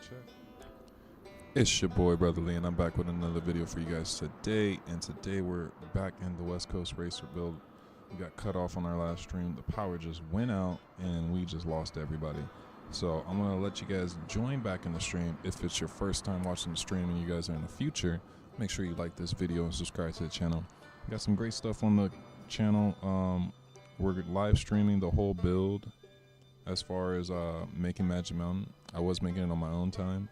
check. It's your boy Brotherly, and I'm back with another video for you guys today. And today we're back in the West Coast Racer build. We got cut off on our last stream. The power just went out, and we just lost everybody. So I'm gonna let you guys join back in the stream. If it's your first time watching the stream and you guys are in the future, make sure you like this video and subscribe to the channel. We got some great stuff on the channel. We're live streaming the whole build. As far as making Magic Mountain, I was making it on my own time,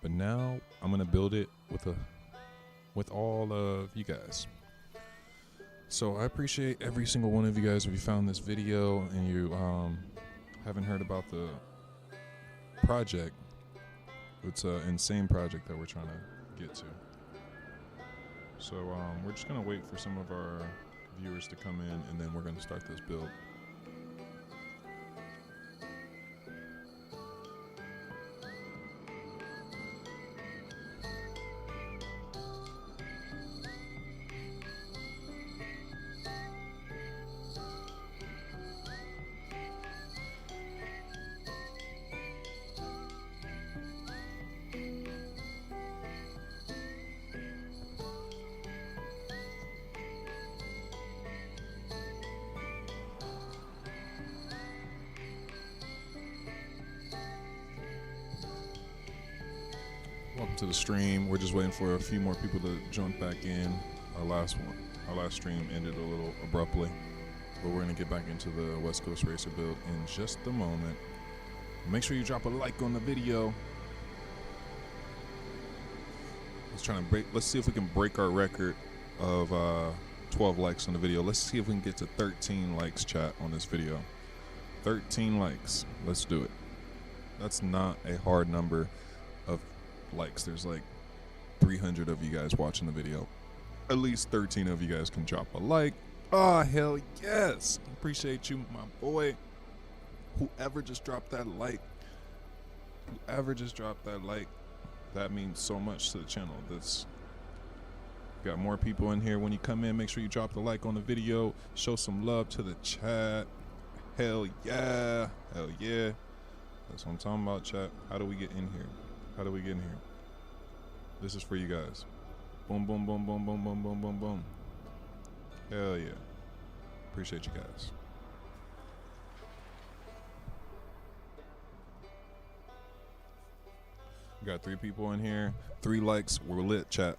but now I'm gonna build it with all of you guys. So I appreciate every single one of you guys. If you found this video and you haven't heard about the project, it's an insane project that we're trying to get to. So we're just gonna wait for some of our viewers to come in, and then we're gonna start this build. Welcome to the stream. We're just waiting for a few more people to jump back in. Our last stream ended a little abruptly, but we're gonna get back into the West Coast Racer build in just a moment. Make sure you drop a like on the video. Let's see if we can break our record of 12 likes on the video. Let's see if we can get to 13 likes, chat, on this video. 13 likes. Let's do it. That's not a hard number of likes. There's like 300 of you guys watching the video. At least 13 of you guys can drop a like. Oh, hell yes. Appreciate you, my boy. Whoever just dropped that like. That means so much to the channel. Got more people in here. When you come in, make sure you drop the like on the video. Show some love to the chat. Hell yeah. Hell yeah. That's what I'm talking about, chat. How do we get in here? This is for you guys. Boom, boom, boom, boom, boom, boom, boom, boom, boom. Hell yeah. Appreciate you guys. We got 3 people in here. 3 likes. We're lit, chat.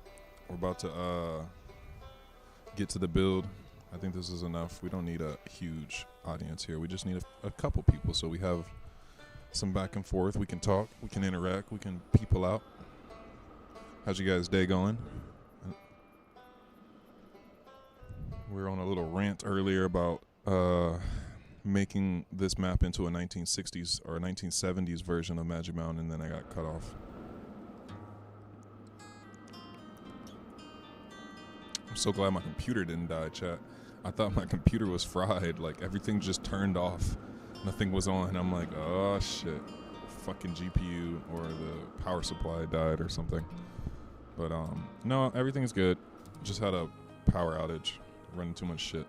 We're about to get to the build. I think this is enough. We don't need a huge audience here. We just need a couple people so we have some back and forth. We can talk. We can interact. We can people out. How's you guys' day going? We were on a little rant earlier about making this map into a 1960s or a 1970s version of Magic Mountain, and then I got cut off. I'm so glad my computer didn't die, chat. I thought my computer was fried. Like, everything just turned off. Nothing was on. I'm like, oh shit. Fucking GPU or the power supply died or something. But no, everything's good. Just had a power outage. Running too much shit.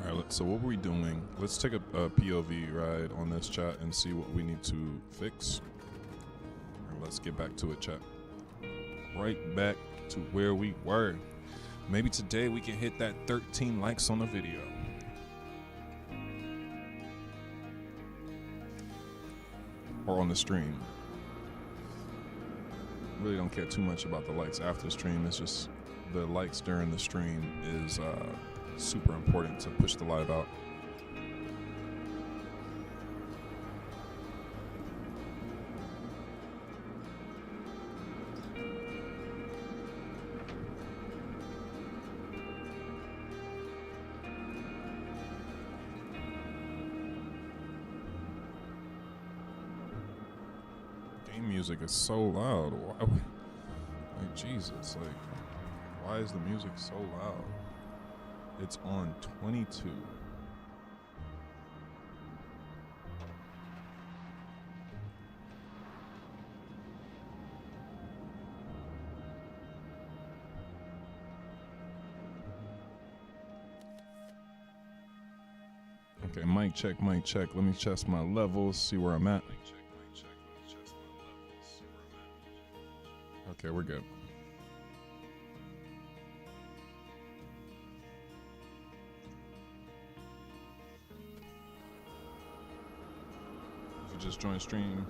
Alright, so what were we doing? Let's take a POV ride on this, chat, and see what we need to fix. Right, let's get back to it, chat. Right back to where we were. Maybe today we can hit that 13 likes on the video. Or on the stream. Really don't care too much about the likes after the stream. It's just the likes during the stream is super important to push the live out. Music is so loud. Why? Like, Jesus, like, why is the music so loud? It's on 22. Okay, mic check, mic check. Let me test my levels, see where I'm at. Okay, we're good. If you just joined stream,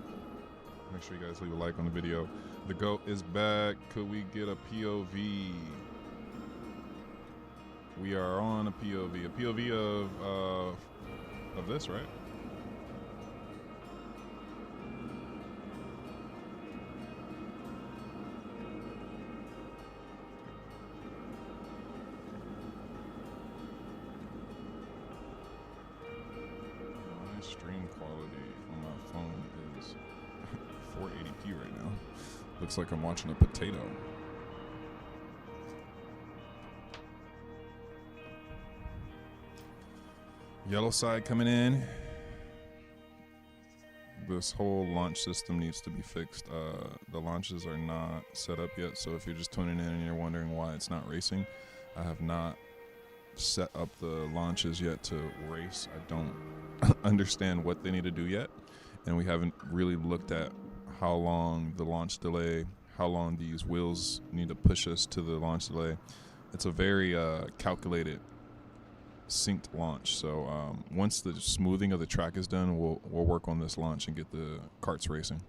make sure you guys leave a like on the video. The GOAT is back. Could we get a POV? We are on a POV. A POV of this, right? My stream quality on my phone is 480p right now. Looks like I'm watching a potato. Yellow side coming in. This whole launch system needs to be fixed. The launches are not set up yet, so if you're just tuning in and you're wondering why it's not racing, I have not set up the launches yet to race. I don't understand what they need to do yet, and we haven't really looked at how long the launch delay, how long these wheels need to push us to the launch delay. It's a very calculated synced launch, so once the smoothing of the track is done, we'll work on this launch and get the karts racing.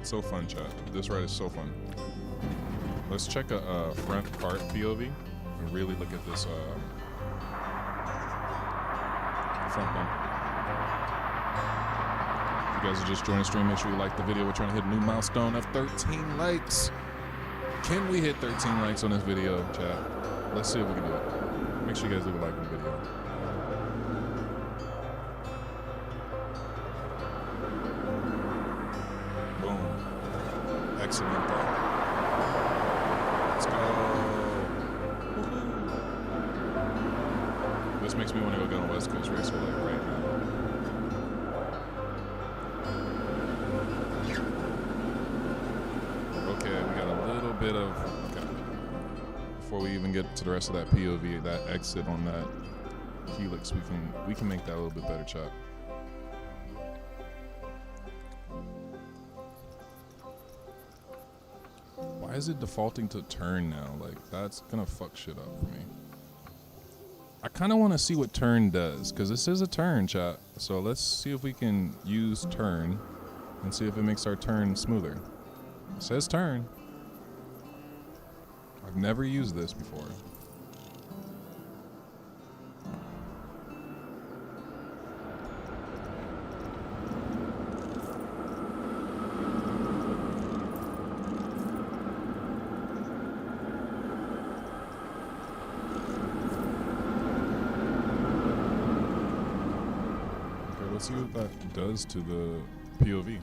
So fun, chat. This ride is so fun. Let's check a front kart POV and really look at this front bump. If you guys are just joining the stream, make sure you like the video. We're trying to hit a new milestone of 13 likes. Can we hit 13 likes on this video, chat? Let's see if we can do it. Make sure you guys leave a like on the video. Excellent. Let's go. Woo-hoo. This makes me want to go get on a West Coast Racer like right now. Okay, we got a little bit of. Okay. Before we even get to the rest of that POV, that exit on that helix, we can make that a little bit better, chat. Why is it defaulting to turn now? Like, that's gonna fuck shit up for me. I kind of want to see what turn does, because this is a turn, chat. So let's see if we can use turn and see if it makes our turn smoother. It says turn. I've never used this before. Let's see what that does to the POV.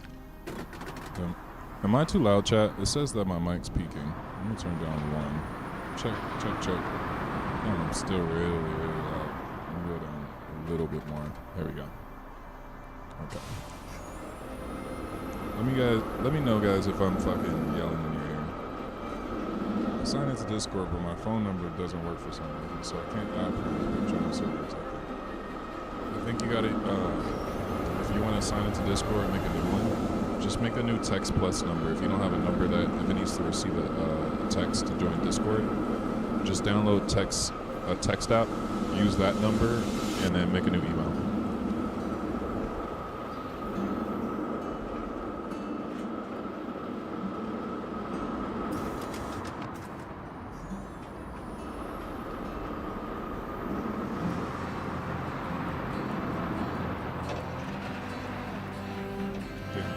Am I too loud, chat? It says that my mic's peaking. Let me turn down one. Check, check, check. I'm still really, really loud. Let me go down a little bit more. There we go. Okay. Let me know, guys, if I'm fucking yelling in your ear. I signed into Discord, but my phone number doesn't work for some reason, so I can't add friends. Trying to servers. I think you got it. If you want to sign into Discord and make a new one, just make a new Text Plus number. If you don't have a number that if it needs to receive a text to join Discord, just download a text app, use that number, and then make a new email.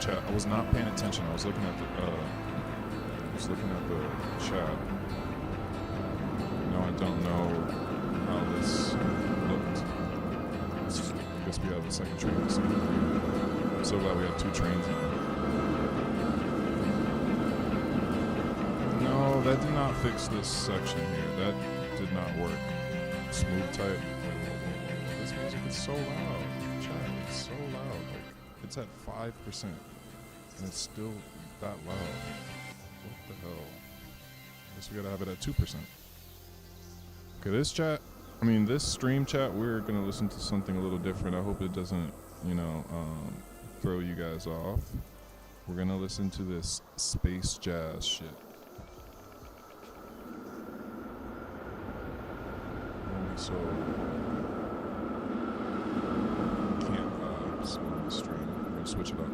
chat. I was not paying attention. I was looking at the chat. No, I don't know how this looked. I guess we have the second train. I'm so glad we have 2 trains now. No, that did not fix this section here. That did not work. Smooth type. This music is so loud. Chat, it's so loud. Like, it's at 5%. And it's still that loud. What the hell? I guess we gotta have it at 2%. Okay, this stream chat, we're gonna listen to something a little different. I hope it doesn't, throw you guys off. We're gonna listen to this space jazz shit. So can't vibes on the stream. We're gonna switch it up.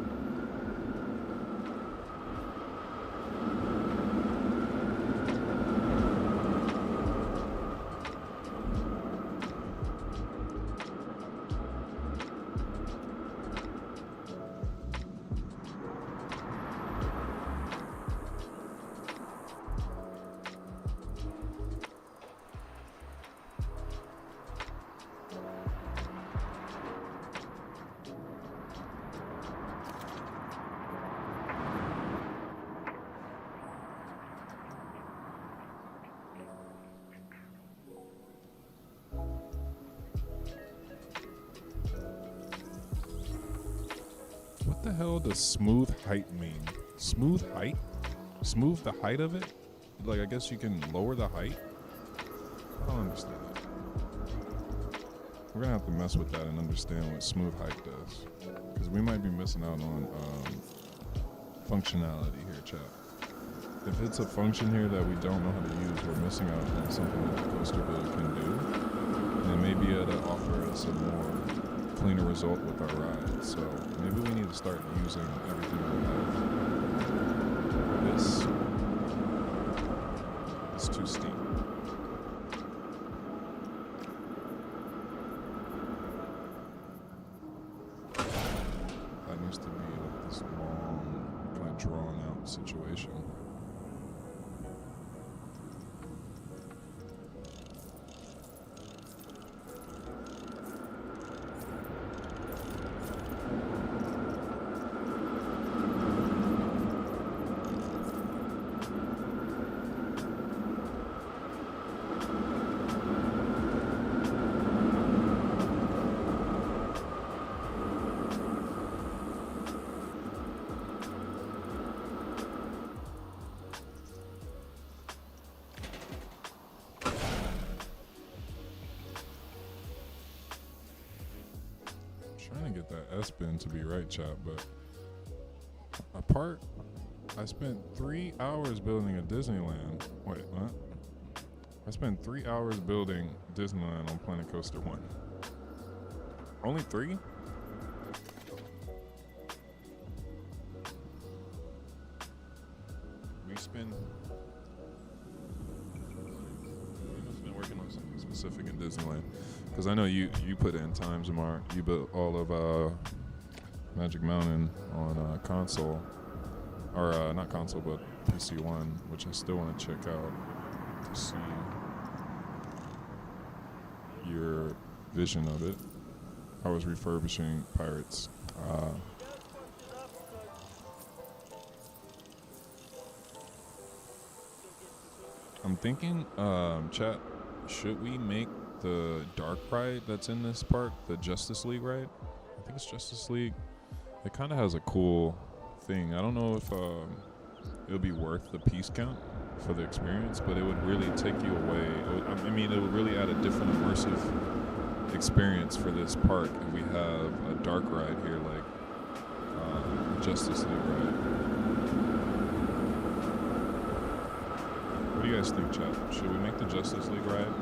What the hell does smooth height mean? Smooth height? Smooth the height of it? Like, I guess you can lower the height? I don't understand that. We're gonna have to mess with that and understand what smooth height does. Because we might be missing out on functionality here, chat. If it's a function here that we don't know how to use, we're missing out on something that the coaster builder can do. And maybe it'll offer us a more cleaner result with our ride. So maybe we need to start using everything we have. This is too steep. That needs to be like this long, kind of drawn out situation. Trying to get that S-Bin to be right, chat, but I spent 3 hours building a Disneyland. Wait, what? I spent 3 hours building Disneyland on Planet Coaster 1. Only 3? We must have been working on something specific in Disneyland. Because I know you put in time, Jamar. You built all of Magic Mountain on console. Or not console, but PC1, which I still want to check out to see your vision of it. I was refurbishing Pirates. I'm thinking, chat, should we make the dark ride that's in this park the Justice League ride? I think it's Justice League. It kind of has a cool thing. I don't know if it'll be worth the piece count for the experience, but it would really take you away. It would really add a different immersive experience for this park if we have a dark ride here like Justice League ride. What do you guys think, chat? Should we make the Justice League ride,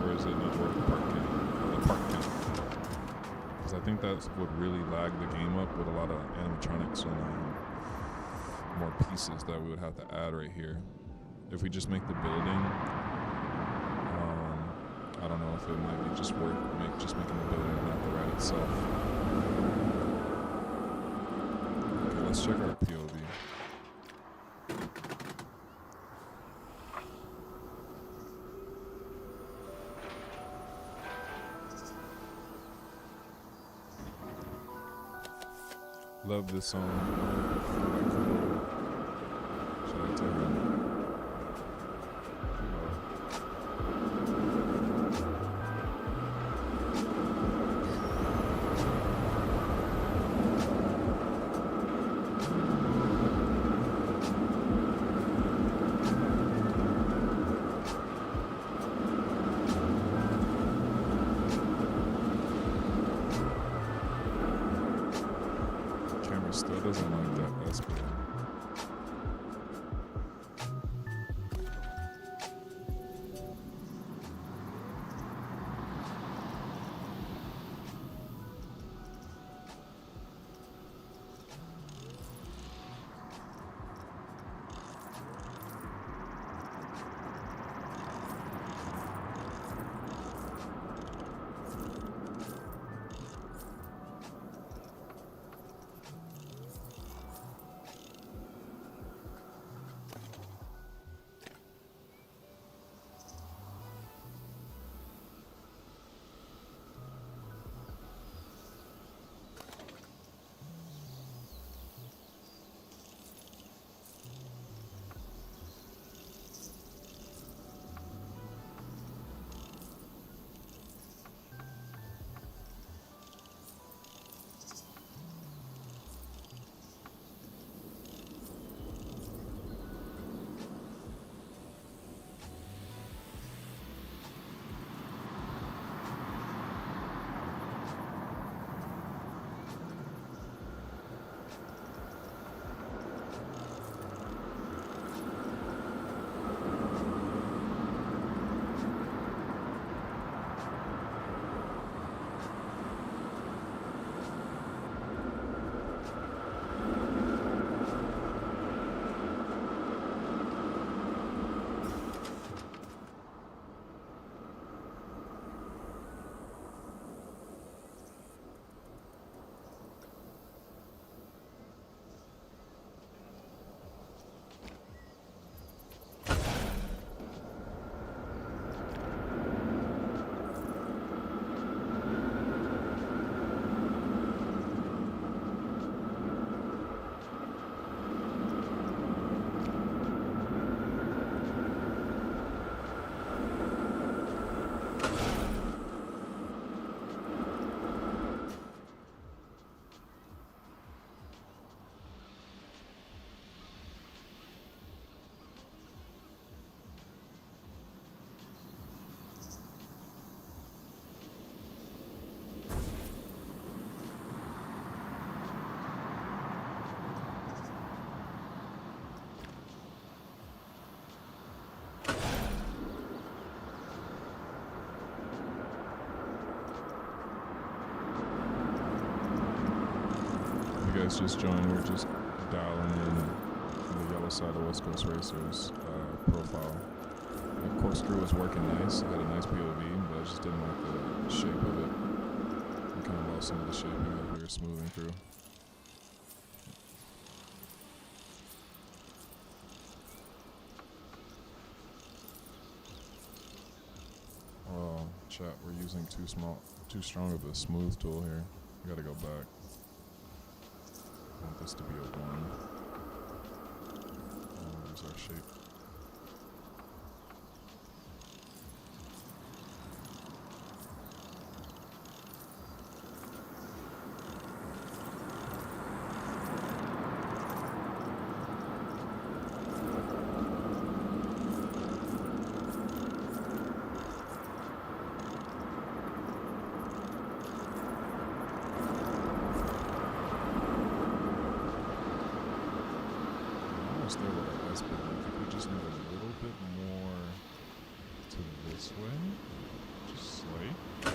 or is it not worth the park count? Because I think that would really lag the game up with a lot of animatronics and more pieces that we would have to add right here. If we just make the building, I don't know if it might be just worth making the building and not the ride itself. Okay, let's check our POV. Love this song. Shout out to him. Still doesn't like that S button. Guys just joined, we're just dialing in the yellow side of West Coast Racers profile. The corkscrew was working nice, it had a nice POV, but I just didn't like the shape of it. We kind of lost some of the shaping as we were smoothing through. Oh, chat, we're using too strong of a smooth tool here. We gotta go back. I want this to be a 1. Lose our shape. There with our S button. I think we just need a little bit more to this way. Just slight. A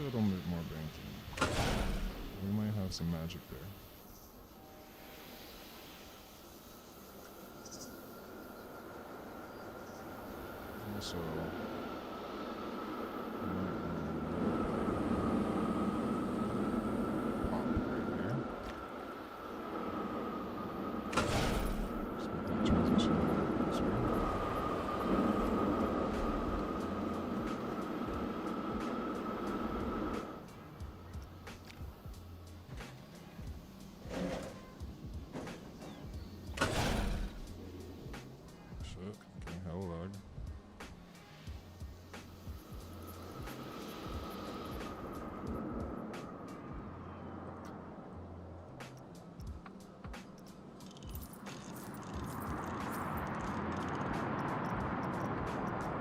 little bit more banking. We might have some magic there. Also, pop right here.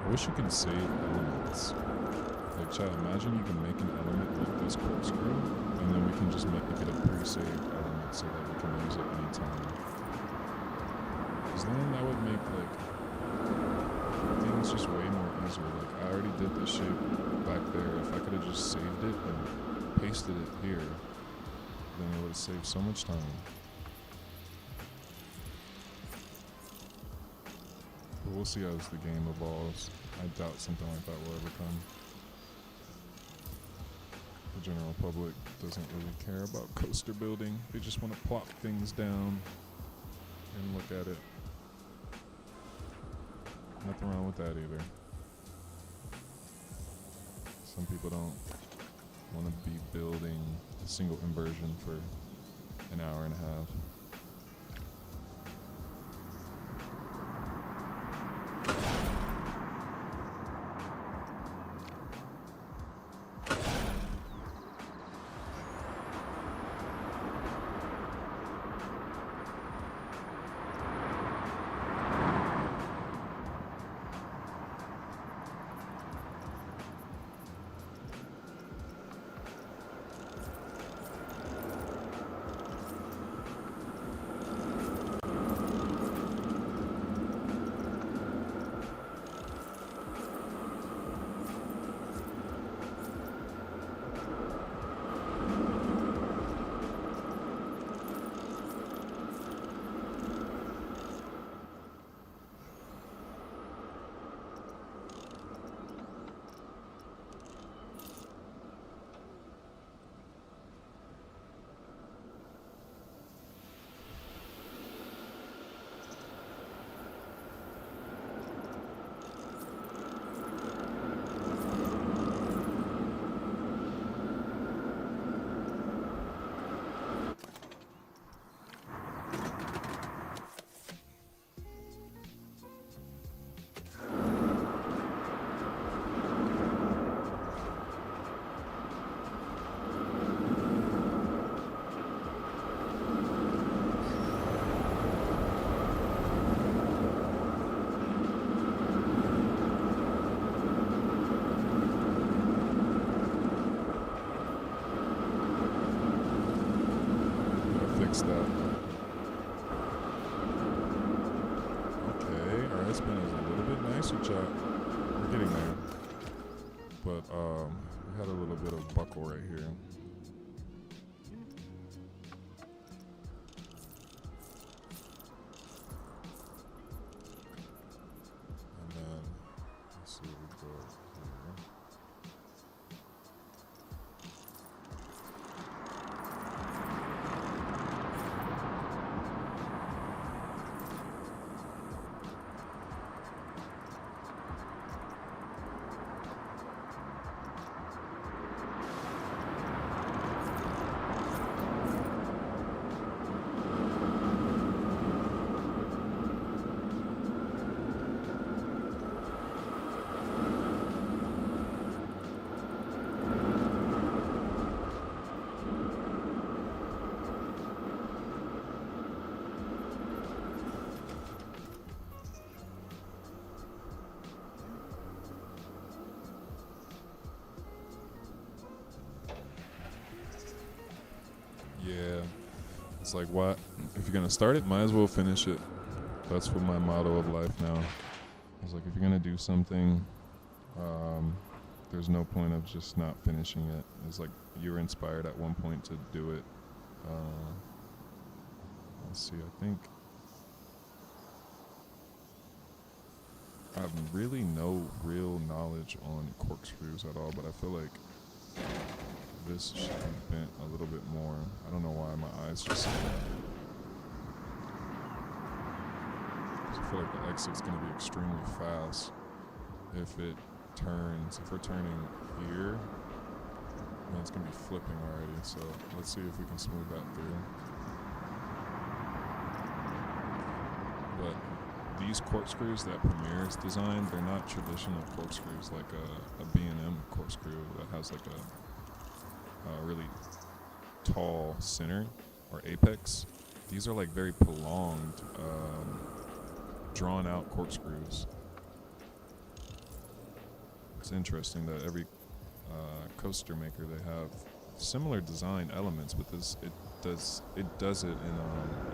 I wish you can save elements. Like, chat, imagine you can make an element like this corkscrew, and then we can just make it a pre-saved element so that we can use it anytime. Because then that would make, like, things just way more easier. Like, I already did this shape back there. If I could have just saved it and pasted it here, then it would have saved so much time. But we'll see as the game evolves. I doubt something like that will ever come. The general public doesn't really care about coaster building. They just want to plop things down and look at it. Nothing wrong with that either. Some people don't want to be building a single inversion for an hour and a half. Fix that. Okay, our S-Pen is a little bit nicer, chat. We're getting there. But we had a little bit of buckle right here. And then let's see what we got here. Yeah, it's like, what? If you're gonna start it, might as well finish it. That's what my motto of life now. It's like, if you're gonna do something, there's no point of just not finishing it. It's like you were inspired at one point to do it. Let's see, I think I have really no real knowledge on corkscrews at all, but I feel like this should be bent a little bit more. I don't know why my eyes just say that. I feel like the exit's going to be extremely fast if it turns. If we're turning here, man, it's going to be flipping already. So let's see if we can smooth that through. But these corkscrews that Premier's designed, they're not traditional corkscrews like a B&M corkscrew that has like a really tall center or apex. These are like very prolonged, drawn out corkscrews. it's interesting that every coaster maker, they have similar design elements, but it does it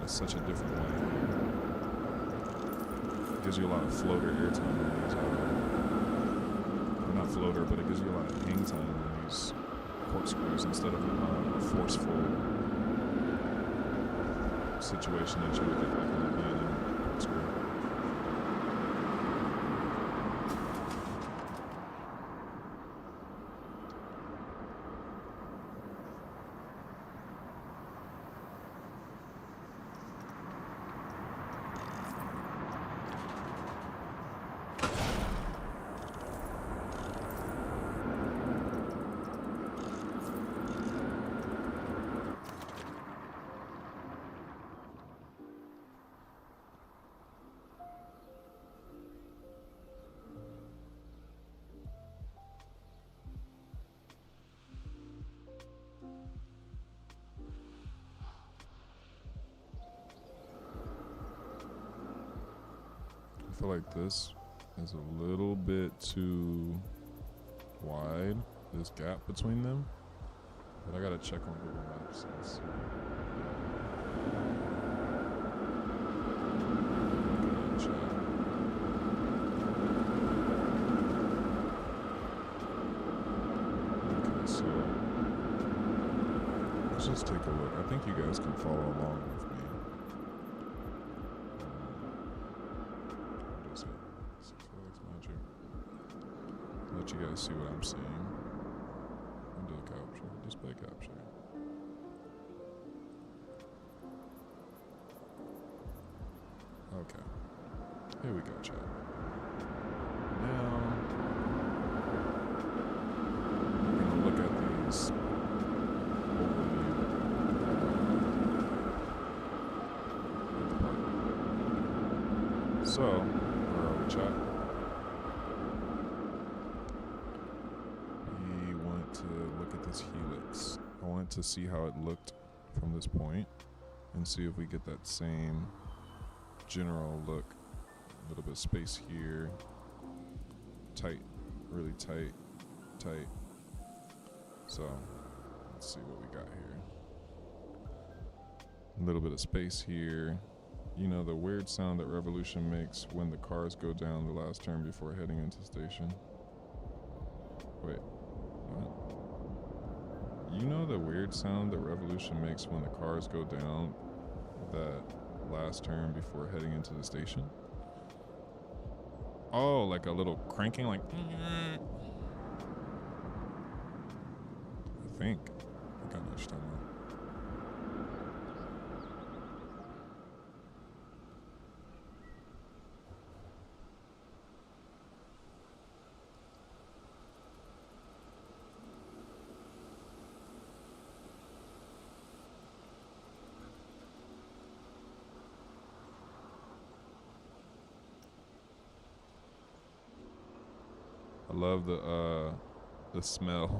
in such a different way. It gives you a lot of floater airtime in these, or not floater, but it gives you a lot of hang time in these corkscrews instead of a forceful situation that you would get like in a B&M corkscrew. I feel like this is a little bit too wide, this gap between them. But I gotta check on Google Maps and see. Okay, so let's just take a look. I think you guys can follow along with me. Let you guys see what I'm seeing. Window capture, display capture. Okay. Here we go, chat. Now, we're gonna look at these overview. So, where are we, chat? Helix. I wanted to see how it looked from this point and see if we get that same general look. A little bit of space here. Tight, really tight, tight. So let's see what we got here. A little bit of space here. You know, the weird sound that Revolution makes when the cars go down the last turn before heading into the station. Wait, what? You know the weird sound that Revolution makes when the cars go down that last turn before heading into the station? Oh, like a little cranking, like. I think I know what you're talking about. I love the smell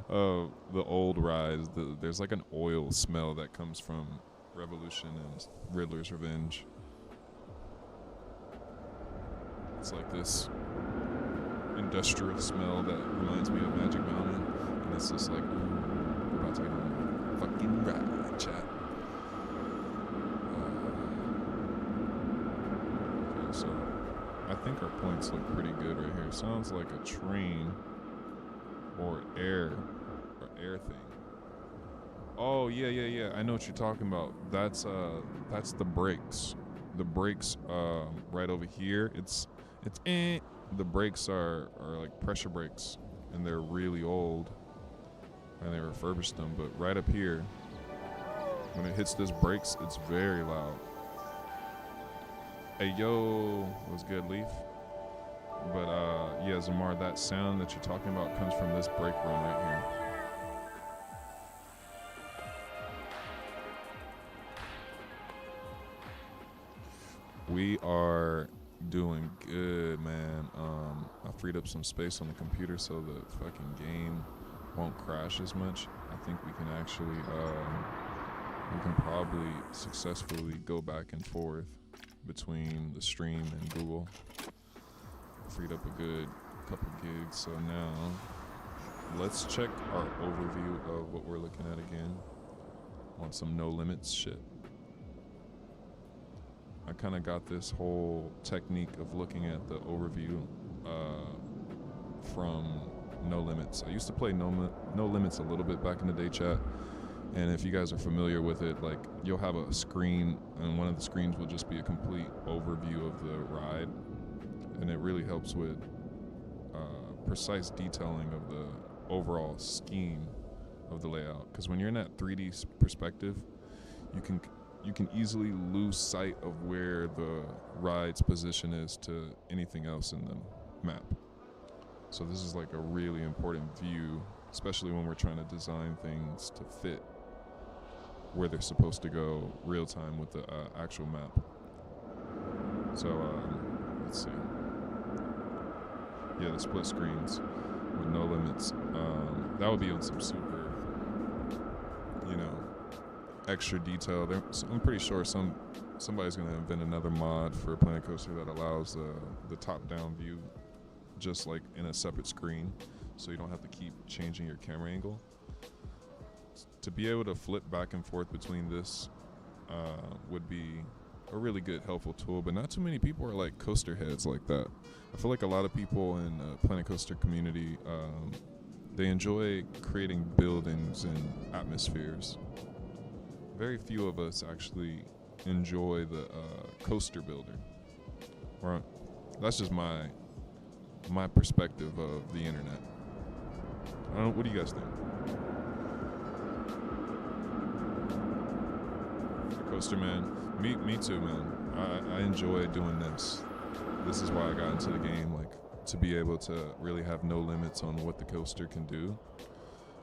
of the old Rise. There's like an oil smell that comes from Revolution and Riddler's Revenge. It's like this industrial smell that reminds me of Magic Mountain, and it's just like, ooh, we're about to get on a fucking ride, chat. Okay, so I think our points look pretty good right here. Sounds like a train or air thing. Oh yeah. I know what you're talking about. That's the brakes. The brakes right over here. It's the brakes are like pressure brakes, and they're really old, and they refurbished them. But right up here, when it hits this brakes, it's very loud. Hey yo, what's good, Leaf? But yeah, Zamar, that sound that you're talking about comes from this brake run right here. We are doing good, man. I freed up some space on the computer so the fucking game won't crash as much. I think we can actually, we can probably successfully go back and forth between the stream and Google. Freed up a good couple gigs. So now let's check our overview of what we're looking at again on some no limits shit. I kind of got this whole technique of looking at the overview from No Limits. I used to play No Limits a little bit back in the day, chat. And if you guys are familiar with it, like you'll have a screen, and one of the screens will just be a complete overview of the ride, and it really helps with precise detailing of the overall scheme of the layout. Because when you're in that 3D perspective, you can easily lose sight of where the ride's position is to anything else in the map. So this is like a really important view, especially when we're trying to design things to fit where they're supposed to go real time with the actual map. So let's see. Yeah, the split screens with No Limits. That would be on some super, extra detail. I'm pretty sure somebody's gonna invent another mod for Planet Coaster that allows the top-down view just like in a separate screen, so you don't have to keep changing your camera angle. To be able to flip back and forth between this would be a really good, helpful tool, but not too many people are like coaster heads like that. I feel like a lot of people in the Planet Coaster community, they enjoy creating buildings and atmospheres. Very few of us actually enjoy the coaster builder. Right? That's just my perspective of the internet. I don't know, what do you guys think? Coaster man, me too, man. I enjoy doing this. This is why I got into the game, like to be able to really have no limits on what the coaster can do.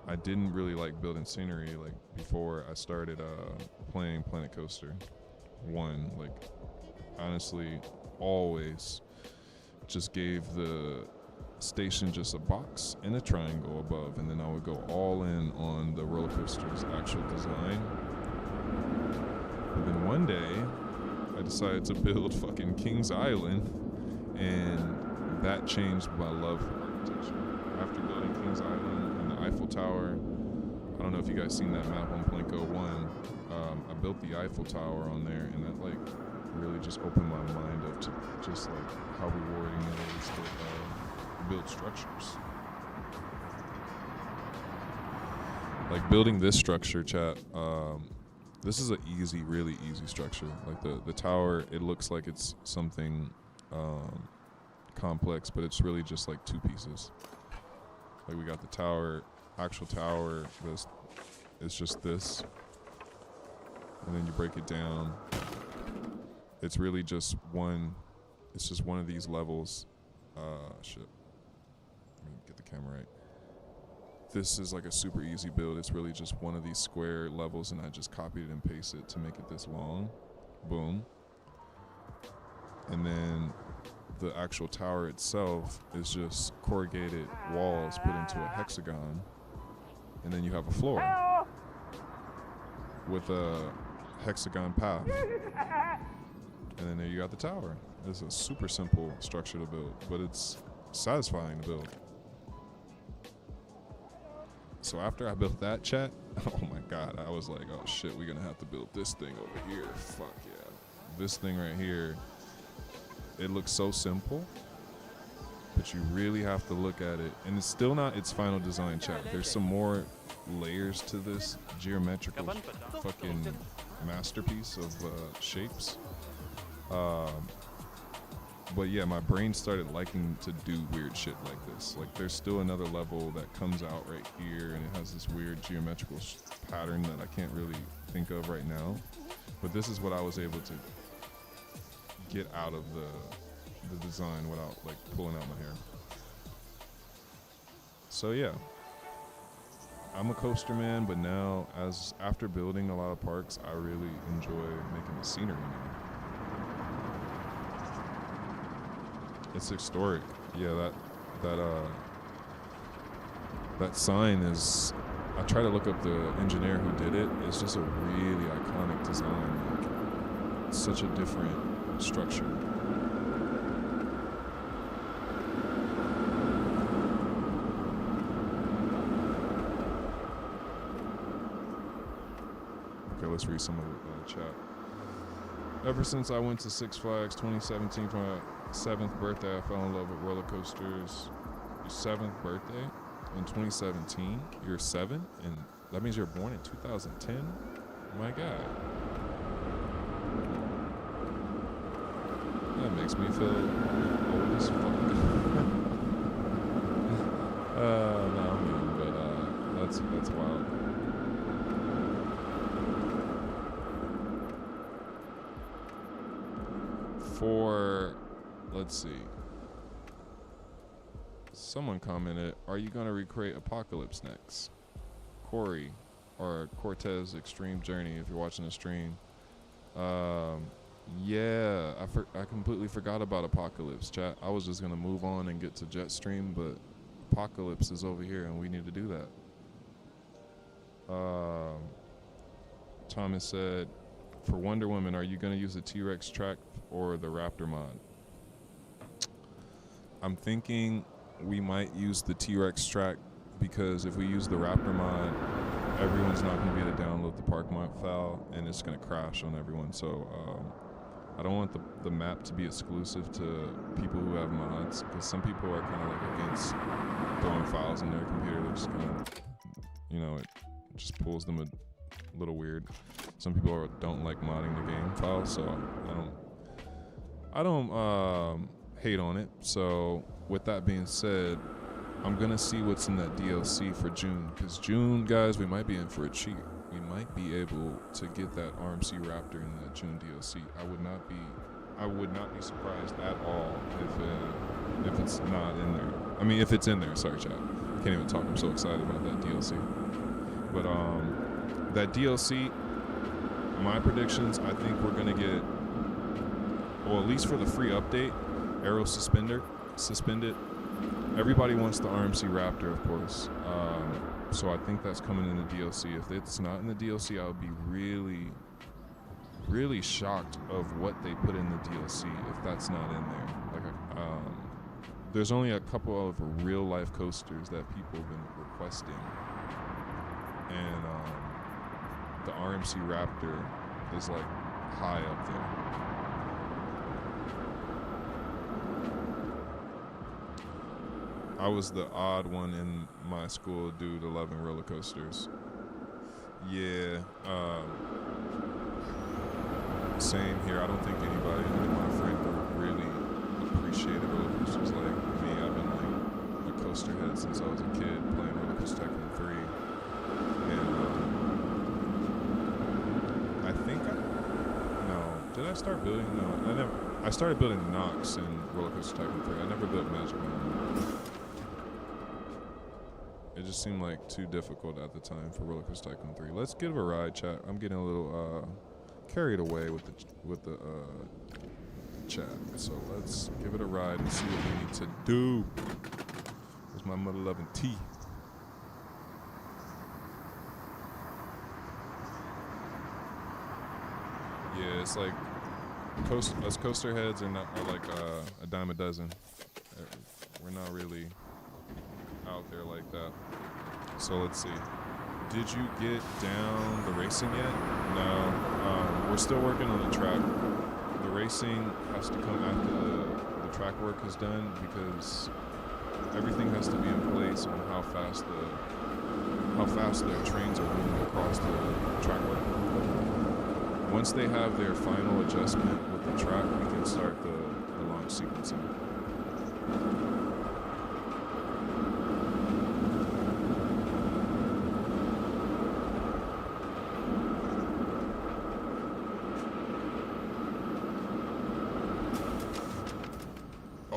I didn't really like building scenery like before I started playing Planet Coaster 1. Like honestly, always just gave the station just a box and a triangle above, and then I would go all in on the roller coaster's actual design. And then one day, I decided to build fucking Kings Island, and that changed my love for architecture. After building Kings Island and the Eiffel Tower, I don't know if you guys seen that map on Plinko 1, I built the Eiffel Tower on there, and that like really just opened my mind up to just like how rewarding it is to build structures. Like building this structure, chat, this is a really easy structure. Like the tower, it looks like it's something complex, but it's really just like two pieces. Like we got the tower, actual tower, it's just this. And then you break it down. It's really just one of these levels. Shit. Let me get the camera right. This is like a super easy build. It's really just one of these square levels, and I just copied it and pasted it to make it this long. Boom. And then the actual tower itself is just corrugated walls put into a hexagon, and then you have a floor with a hexagon path. And then there you got the tower. It's a super simple structure to build, but it's satisfying to build. So after I built that, chat, oh my god, I was like, oh shit, we're gonna have to build this thing over here. Fuck yeah. This thing right here, it looks so simple, but you really have to look at it. And it's still not its final design, chat. There's some more layers to this geometrical fucking masterpiece of shapes. But yeah, my brain started liking to do weird shit like this. Like there's still another level that comes out right here, and it has this weird geometrical pattern that I can't really think of right now. But this is what I was able to get out of the design without like pulling out my hair. So yeah, I'm a coaster man, but now after building a lot of parks, I really enjoy making the scenery now. It's historic. Yeah, that sign is, I try to look up the engineer who did it. It's just a really iconic design. Like, it's such a different structure. Okay, let's read some of the chat. Ever since I went to Six Flags 2017 for my 7th birthday, I fell in love with roller coasters. Your 7th birthday in 2017? You're 7? And that means you're born in 2010? My God. That makes me feel old as fuck. No, I'm young, but that's wild. Let's see. Someone commented, are you going to recreate Apocalypse next? Corey, or Cortez Extreme Journey, if you're watching the stream. Yeah, I completely forgot about Apocalypse, chat. I was just going to move on and get to Jetstream, but Apocalypse is over here, and we need to do that. Thomas said, for Wonder Woman, are you going to use the T-Rex track or the Raptor mod? I'm thinking we might use the T-Rex track because if we use the Raptor mod, everyone's not going to be able to download the Park mod file and it's going to crash on everyone. So I don't want the map to be exclusive to people who have mods because some people are kind of like against throwing files in their computer. They're just kind of, it just pulls them a little weird. Some people don't like modding the game files, so I don't hate on it. So with that being said, I'm gonna see what's in that DLC for June, because June, guys, we might be in for a treat. We might be able to get that RMC Raptor in that June DLC. I would not be surprised at all if it's not in there. I mean, if it's in there. Sorry, chat. I can't even talk. I'm so excited about that DLC. But that DLC, my predictions, I think we're gonna get, well, at least for the free update, Arrow suspended. Everybody wants the RMC Raptor, of course. So I think that's coming in the DLC. If it's not in the DLC, I would be really, really shocked of what they put in the DLC if that's not in there. There's only a couple of real life coasters that people have been requesting, and the RMC Raptor is like high up there. I was the odd one in my school due to loving roller coasters. Yeah, same here. I don't think any of my friends really appreciated roller coasters like me. I've been like a coaster head since I was a kid playing Roller Coaster Tycoon 3. And did I start building? No, I never. I started building Nox in Roller Coaster Tycoon 3. I never built Magic Man. It just seemed like too difficult at the time for Roller Coaster Tycoon 3. Let's give a ride, chat. I'm getting a little carried away with the chat. So let's give it a ride and see what we need to do. Where's my mother loving tea? Yeah, it's like us coaster heads are like a dime a dozen. We're not really out there like that. So let's see. Did you get down the racing yet? No. We're still working on the track. The racing has to come after the track work is done because everything has to be in place on how fast the trains are moving across the track work. Once they have their final adjustment with the track, we can start the launch sequencing.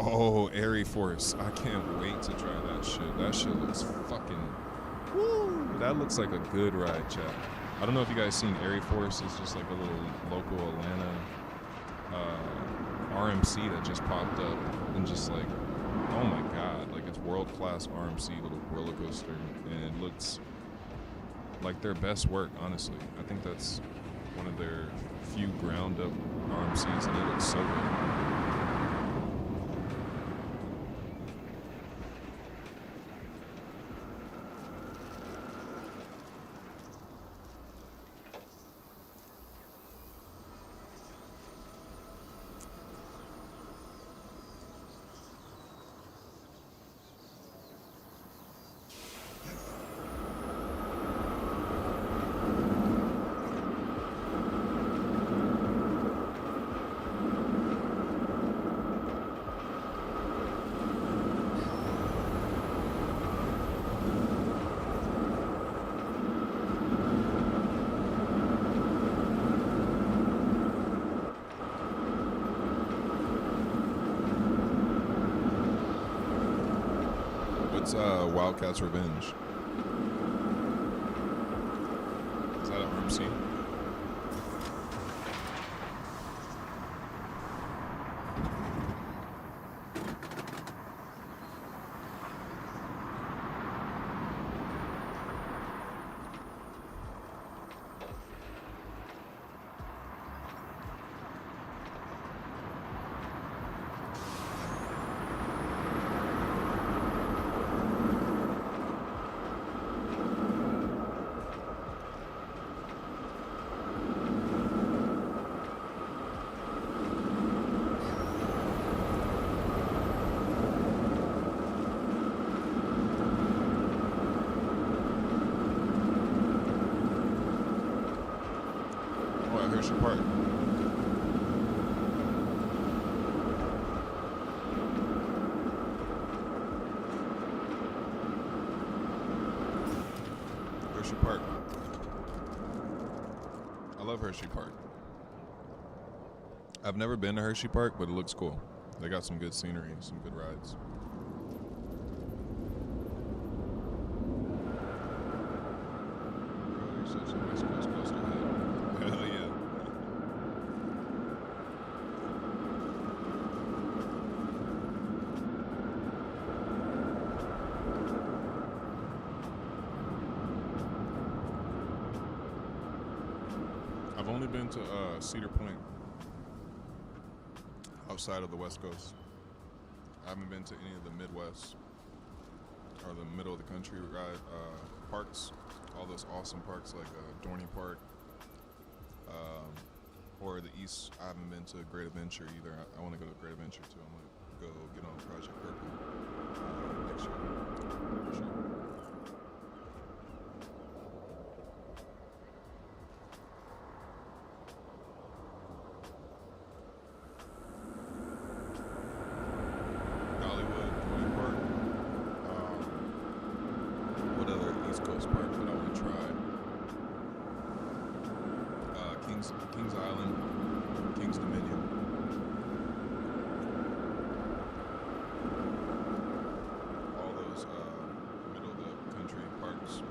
Oh, Airy Force. I can't wait to try that shit. That shit looks fucking... Woo! That looks like a good ride, chat. I don't know if you guys seen Airy Force. It's just like a little local Atlanta RMC that just popped up and just like, oh my god, like it's world-class RMC little roller coaster, and it looks like their best work, honestly. I think that's one of their few ground-up RMCs, and it looks so good. It's Wildcats Revenge. Is that at RMC? Oh, at Hershey Park. Hershey Park. I love Hershey Park. I've never been to Hershey Park, but it looks cool. They got some good scenery, some good rides. Bro, you're such a West Coast coaster head. Hell yeah. I've only been to Cedar Point outside of the West Coast. I haven't been to any of the Midwest or the middle of the country parks. All those awesome parks like Dorney Park or the East. I haven't been to Great Adventure either. I want to go to Great Adventure too. I'm going to go get on Project Purple next year for sure. Hollywood, Dorney Park. What other East Coast park would I want to try? Kings Island, Kings Dominion. All those middle of the country parks.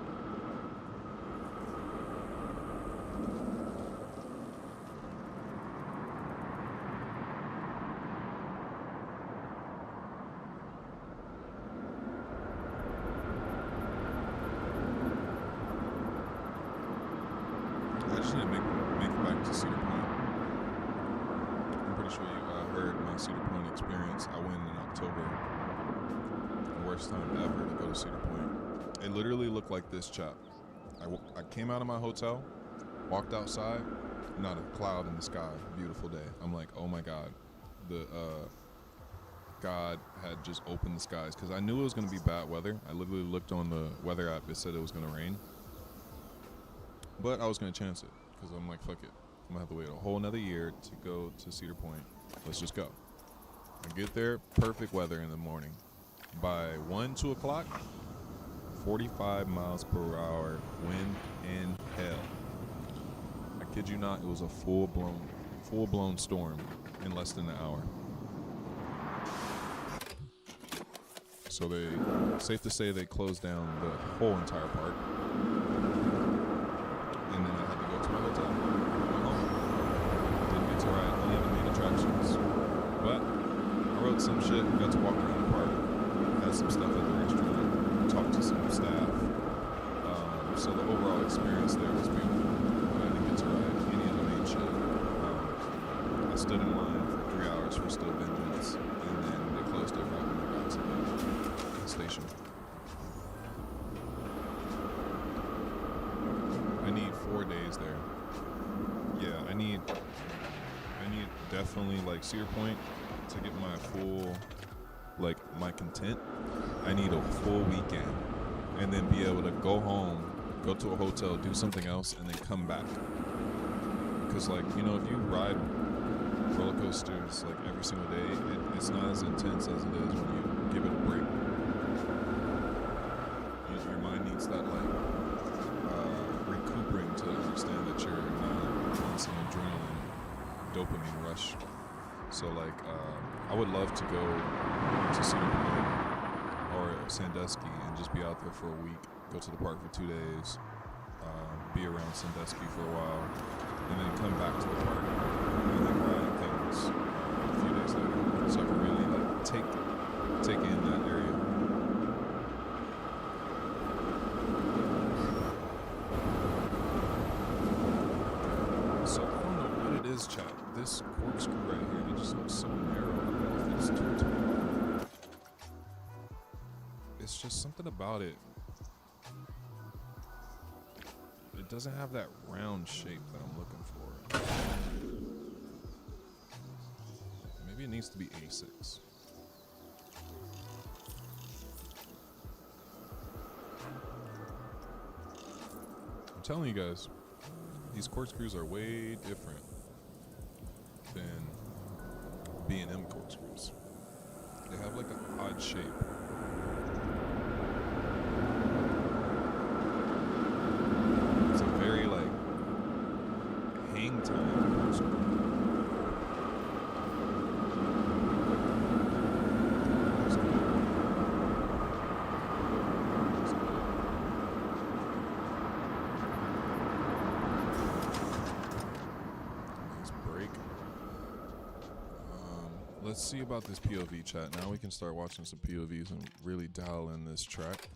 I just need to make it back to Cedar Point. I'm pretty sure you heard my Cedar Point experience. I went in October. The worst time ever to go to Cedar Point. It literally looked like this, chap. I came out of my hotel, walked outside, not a cloud in the sky. Beautiful day. I'm like, oh my God. God had just opened the skies because I knew it was going to be bad weather. I literally looked on the weather app. It said it was going to rain. But I was going to chance it because I'm like, fuck it. I'm going to have to wait a whole another year to go to Cedar Point. Let's just go. I get there, perfect weather in the morning. By 1, 2 o'clock, 45 miles per hour, wind and hail. I kid you not, it was a full-blown storm in less than an hour. So safe to say they closed down the whole entire park. And then I had to go to my hotel. Went home. Didn't get to ride any of the main attractions. But I rode some shit, got to walk around the park, had some stuff at the restaurant, talked to some staff. So the overall experience there was beautiful. But I didn't get to ride any of the main shit. I stood in line for 3 hours for Still Vengeance, and then they closed it right when I got to the station. I need 4 days there. Yeah, I need definitely like Cedar Point to get my full, like my content. I need a full weekend and then be able to go home, go to a hotel, do something else, and then come back. Because like, you know, if you ride roller coasters like every single day, it's not as intense as it is when you give it a break. Your mind needs that like recuperating to understand that you're not on some adrenaline, dopamine rush. So like, I would love to go to Cedar Point or or Sandusky and just be out there for a week. Go to the park for 2 days, be around Sandusky for a while, and then come back to the park and then ride things a few days later. So I can really like take in that area. So I don't know what it is, chat. This corkscrew right here, it just looks so narrow. I don't know if it's too tall. It's just something about it. It doesn't have that round shape that I'm looking for. Maybe it needs to be A6. I'm telling you guys, these corkscrews are way different than B&M corkscrews. They have like an odd shape. It's a very like hang time corkscrew. Looks good. Looks good. Nice break. Let's see about this POV chat. Now we can start watching some POVs and really dial in this track.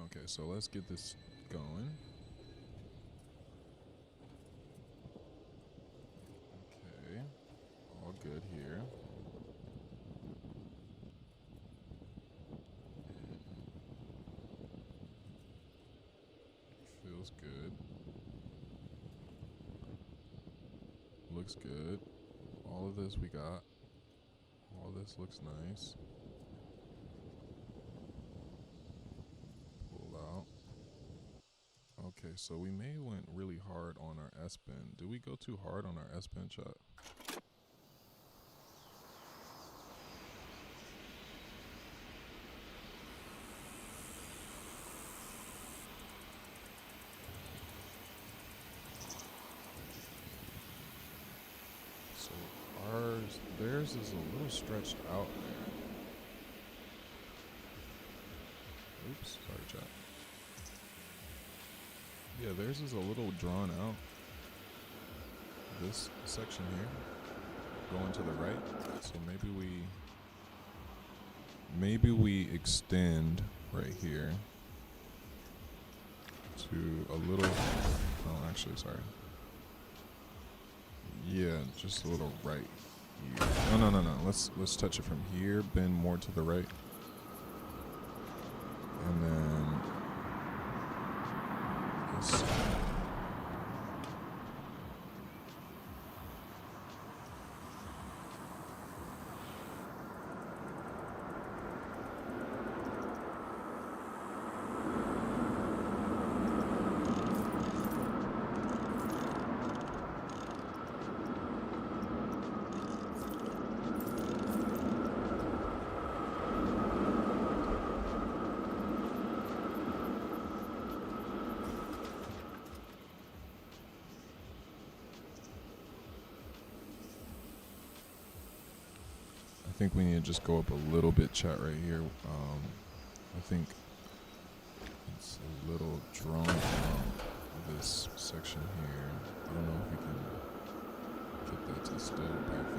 Okay, so let's get this going. Okay, all good here. Feels good. Looks good. All of this we got. All this looks nice. Pull out. Okay, so we may went really hard on our S-bend. Did we go too hard on our S-bend shot? So theirs is a little stretched out there. Oops, sorry chat. Yeah, theirs is a little drawn out. This section here, going to the right. So maybe we extend right here to a little. Oh, actually, sorry. Yeah, just a little right here. No. Let's touch it from here. Bend more to the right, and then this. I think we need to just go up a little bit, chat, right here. I think it's a little drawn out, this section here. I don't know if we can get that to still back in.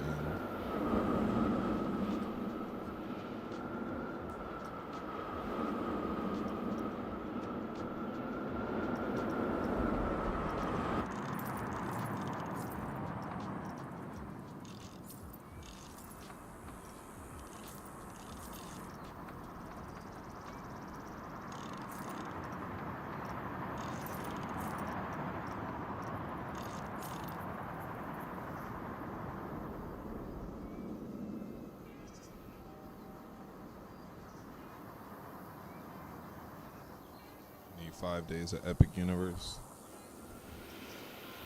Need 5 days of Epic Universe.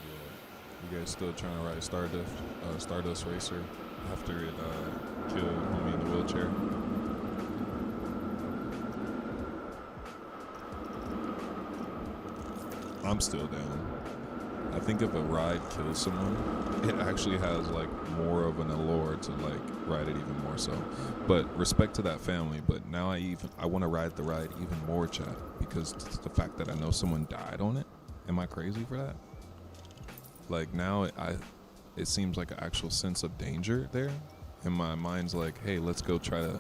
Yeah. You guys still trying to ride Stardust Racer after it killed homie in the wheelchair? I'm still down. I think if a ride kills someone, it actually has like more of an allure to like ride it even more so. But respect to that family. But now I want to ride the ride even more, Chad, because the fact that I know someone died on it. Am I crazy for that? Like now it seems like an actual sense of danger there, and my mind's like, hey, let's go try to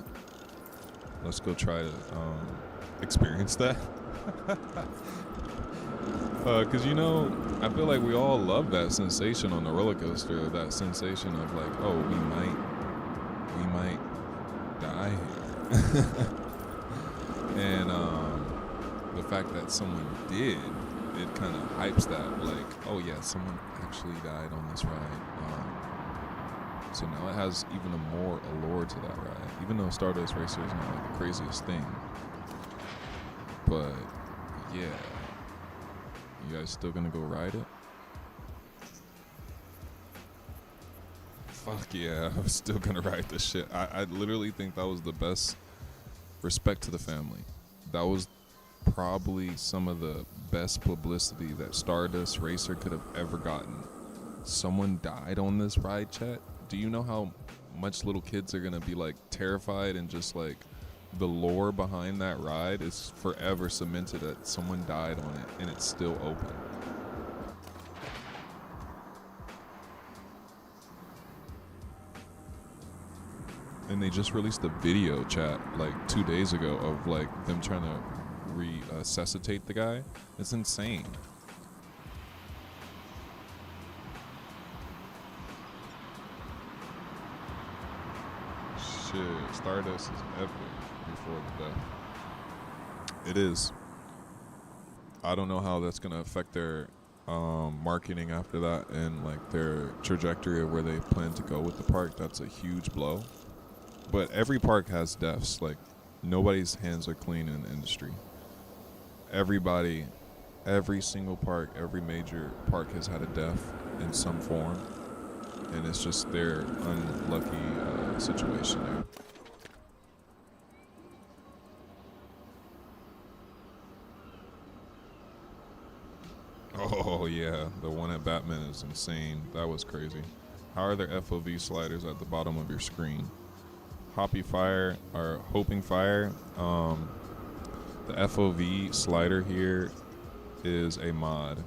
experience that. Because I feel like we all love that sensation on the roller coaster, that sensation of like, oh, we might die here. And the fact that someone did, it kind of hypes that, like, oh yeah, someone actually died on this ride. So now it has even a more allure to that ride, even though Stardust Racer is not like the craziest thing. But yeah. You guys still gonna go ride it? Fuck yeah, I'm still gonna ride this shit. I literally think that was the best. Respect to the family. That was probably some of the best publicity that Stardust Racer could have ever gotten. Someone died on this ride, chat. Do you know how much little kids are gonna be like terrified, and just like the lore behind that ride is forever cemented that someone died on it and it's still open. And they just released a video, chat, like 2 days ago of like them trying to resuscitate the guy. It's insane. Shit, Stardust is epic before the death. It is. I don't know how that's gonna affect their marketing after that, and like their trajectory of where they plan to go with the park. That's a huge blow. But every park has deaths. Like nobody's hands are clean in the industry. Everybody, every single park, every major park has had a death in some form, and it's just their unlucky situation there. Oh yeah, the one at Batman is insane. That was crazy. How are there FOV sliders at the bottom of your screen? Hoppy Fire or Hoping Fire. The FOV slider here is a mod,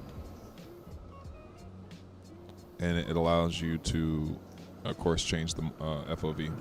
and it allows you to, of course, change the FOV.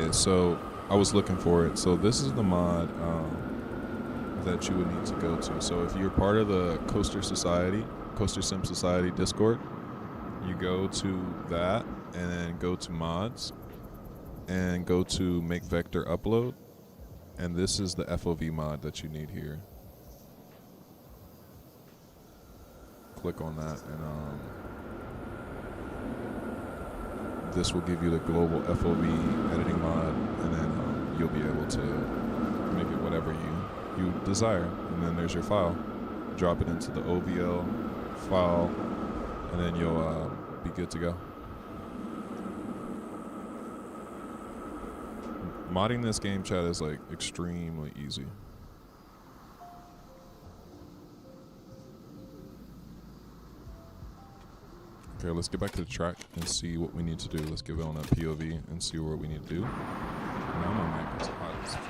Okay, so I was looking for it. So this is the mod that you would need to go to. So if you're part of the Coaster Sim Society Discord, you go to that and then go to mods and go to make vector upload. And this is the FOV mod that you need here. Click on that and this will give you the global FOV editing mod, and then you'll be able to make it whatever you desire. And then there's your file. Drop it into the OVL file, and then you'll be good to go. Modding this game, chat, is like extremely easy. Okay, let's get back to the track and see what we need to do. Let's give it on a POV and see what we need to do. Now my mic is hot as fuck.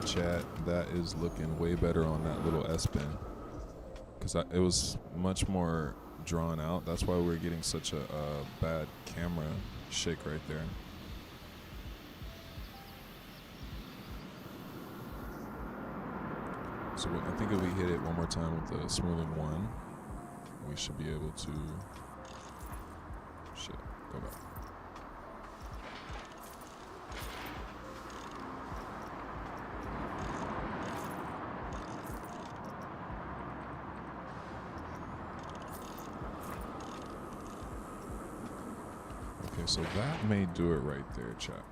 Chat, that is looking way better on that little S-Pen, because it was much more drawn out. That's why we're getting such a bad camera shake right there. So I think if we hit it one more time with the smoothing 1, we should be able to go back. Okay, so that may do it right there, chat.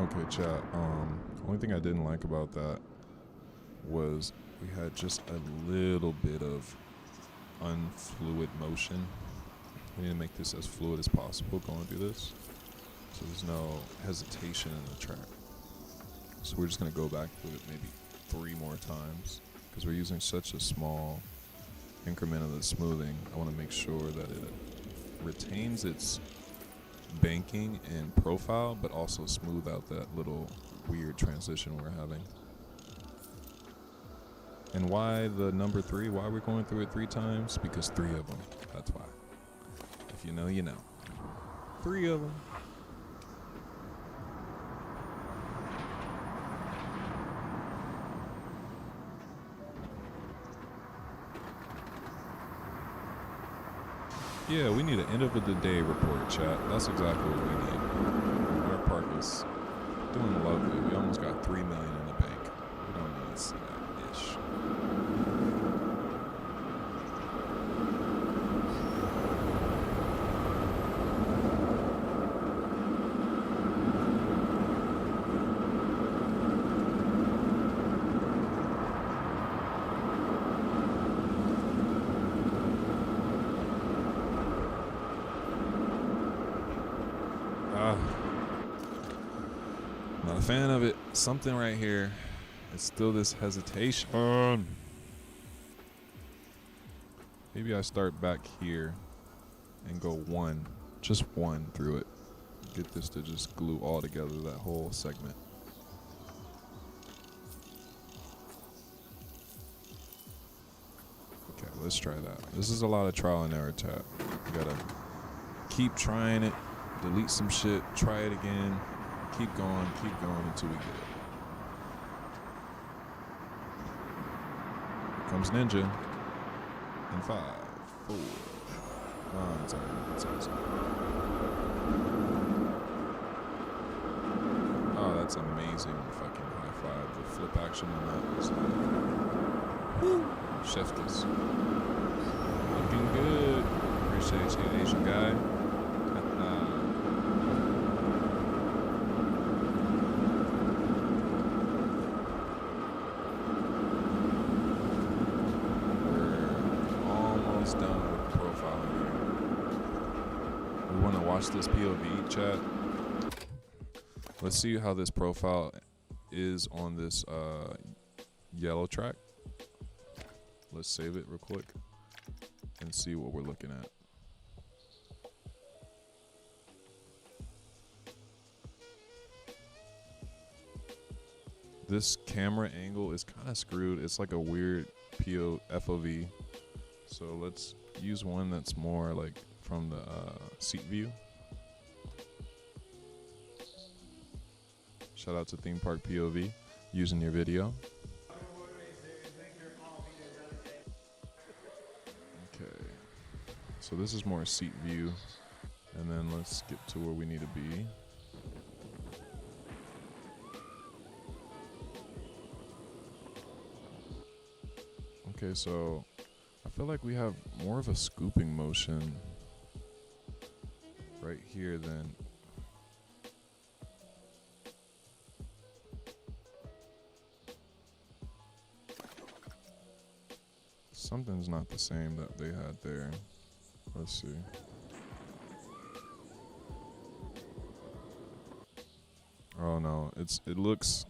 Okay, chat. Only thing I didn't like about that was we had just a little bit of unfluid motion. We need to make this as fluid as possible going through this, so there's no hesitation in the track. So we're just gonna go back through it maybe 3 more times, because we're using such a small increment of the smoothing. I want to make sure that it retains its banking and profile, but also smooth out that little weird transition we're having. And why the number 3? Why we're going through it 3 times? Because 3 of them. That's why. If you know, you know. 3 of them. Yeah, we need an end of the day report, chat. That's exactly what we need. Our park is doing lovely. We almost got 3 million in the bank. We don't need to see that ish. Not a fan of it. Something right here. It's still this hesitation. Maybe I start back here and go just one through it. Get this to just glue all together, that whole segment. Okay, let's try that. This is a lot of trial and error, Tap. You gotta keep trying it, delete some shit, try it again, keep going until we get it. Here comes Ninja. In 5, 4. Oh, it's alright. Oh, that's amazing. Fucking high five. The flip action on that is like, woo, chef kiss. Looking good. Appreciate you, Asian guy. Done with the profiling here. We want to watch this POV, chat. Let's see how this profile is on this yellow track. Let's save it real quick and see what we're looking at. This camera angle is kind of screwed. It's like a weird FOV. So let's use one that's more like from the seat view. Shout out to Theme Park POV using your video. Okay, so this is more seat view, and then let's get to where we need to be. Okay, so I feel like we have more of a scooping motion right here than something's not the same that they had there. Let's see. Oh no, it looks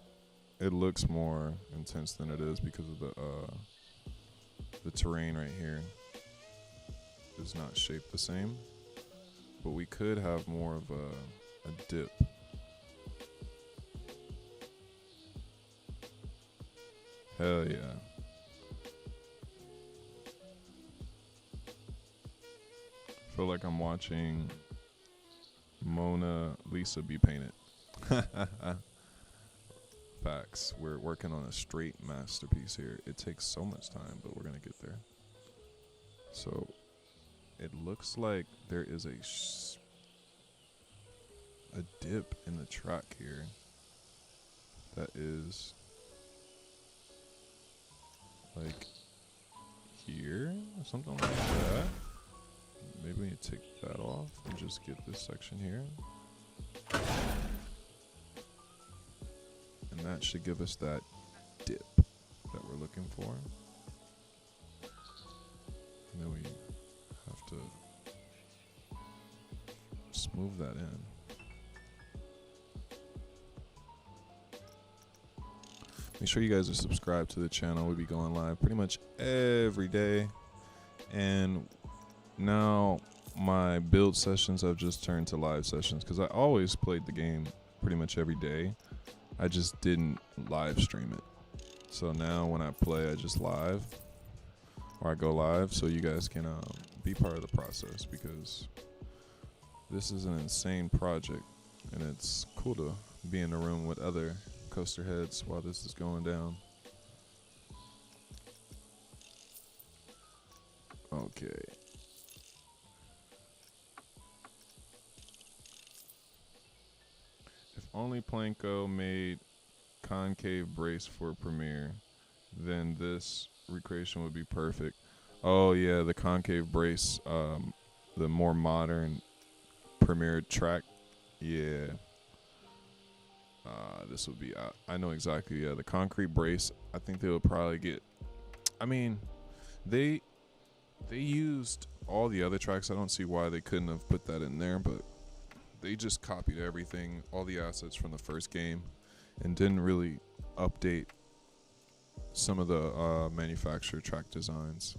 more intense than it is because of the terrain right here is not shaped the same, but we could have more of a dip. Hell yeah. Feel like I'm watching Mona Lisa be painted. Facts. We're working on a straight masterpiece here. It takes so much time, but we're gonna get there. So it looks like there is a dip in the track here that is like here or something like that. Maybe we need to take that off and just get this section here. And that should give us that dip that we're looking for. And then we have to smooth that in. Make sure you guys are subscribed to the channel. We'll be going live pretty much every day. And now my build sessions have just turned to live sessions because I always played the game pretty much every day. I just didn't live stream it. So now when I play, I just live, or I go live, so you guys can be part of the process, because this is an insane project, and it's cool to be in the room with other coaster heads while this is going down. Okay. If only Planko made concave brace for Premiere, then this recreation would be perfect. Oh yeah, the concave brace, the more modern Premiere track. Yeah. This would be, I know exactly, yeah, the concrete brace, I think they would probably get, I mean, they used all the other tracks. I don't see why they couldn't have put that in there, but they just copied everything, all the assets from the first game, and didn't really update some of the manufacturer track designs.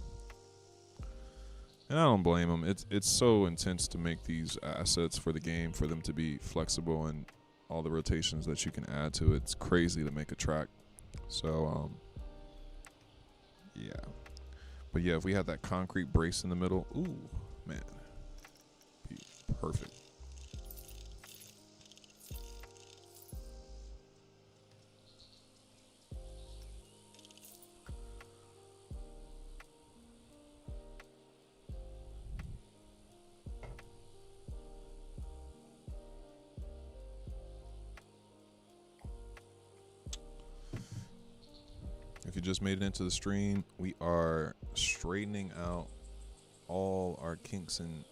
And I don't blame them. It's so intense to make these assets for the game, for them to be flexible and all the rotations that you can add to it. It's crazy to make a track. So, yeah. But yeah, if we had that concrete brace in the middle, ooh, man, be perfect. If you just made it into the stream, we are straightening out all our kinks and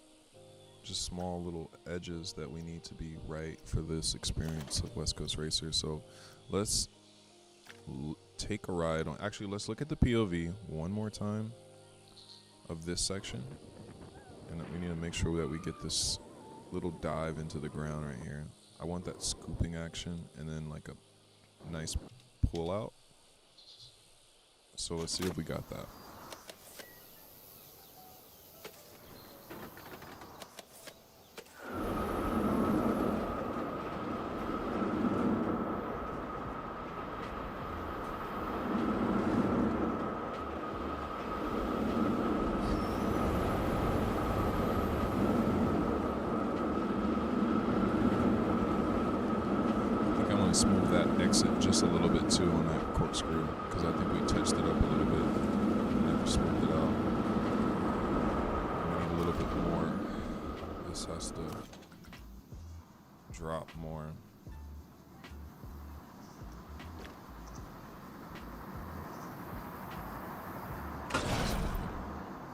just small little edges that we need to be right for this experience of West Coast Racer. So let's take a ride on. Actually, let's look at the POV one more time of this section. And we need to make sure that we get this little dive into the ground right here. I want that scooping action and then like a nice pull out. So let's see if we got that. Smooth that exit just a little bit too on that corkscrew because I think we touched it up a little bit and never smoothed it out. We need a little bit more. This has to drop more.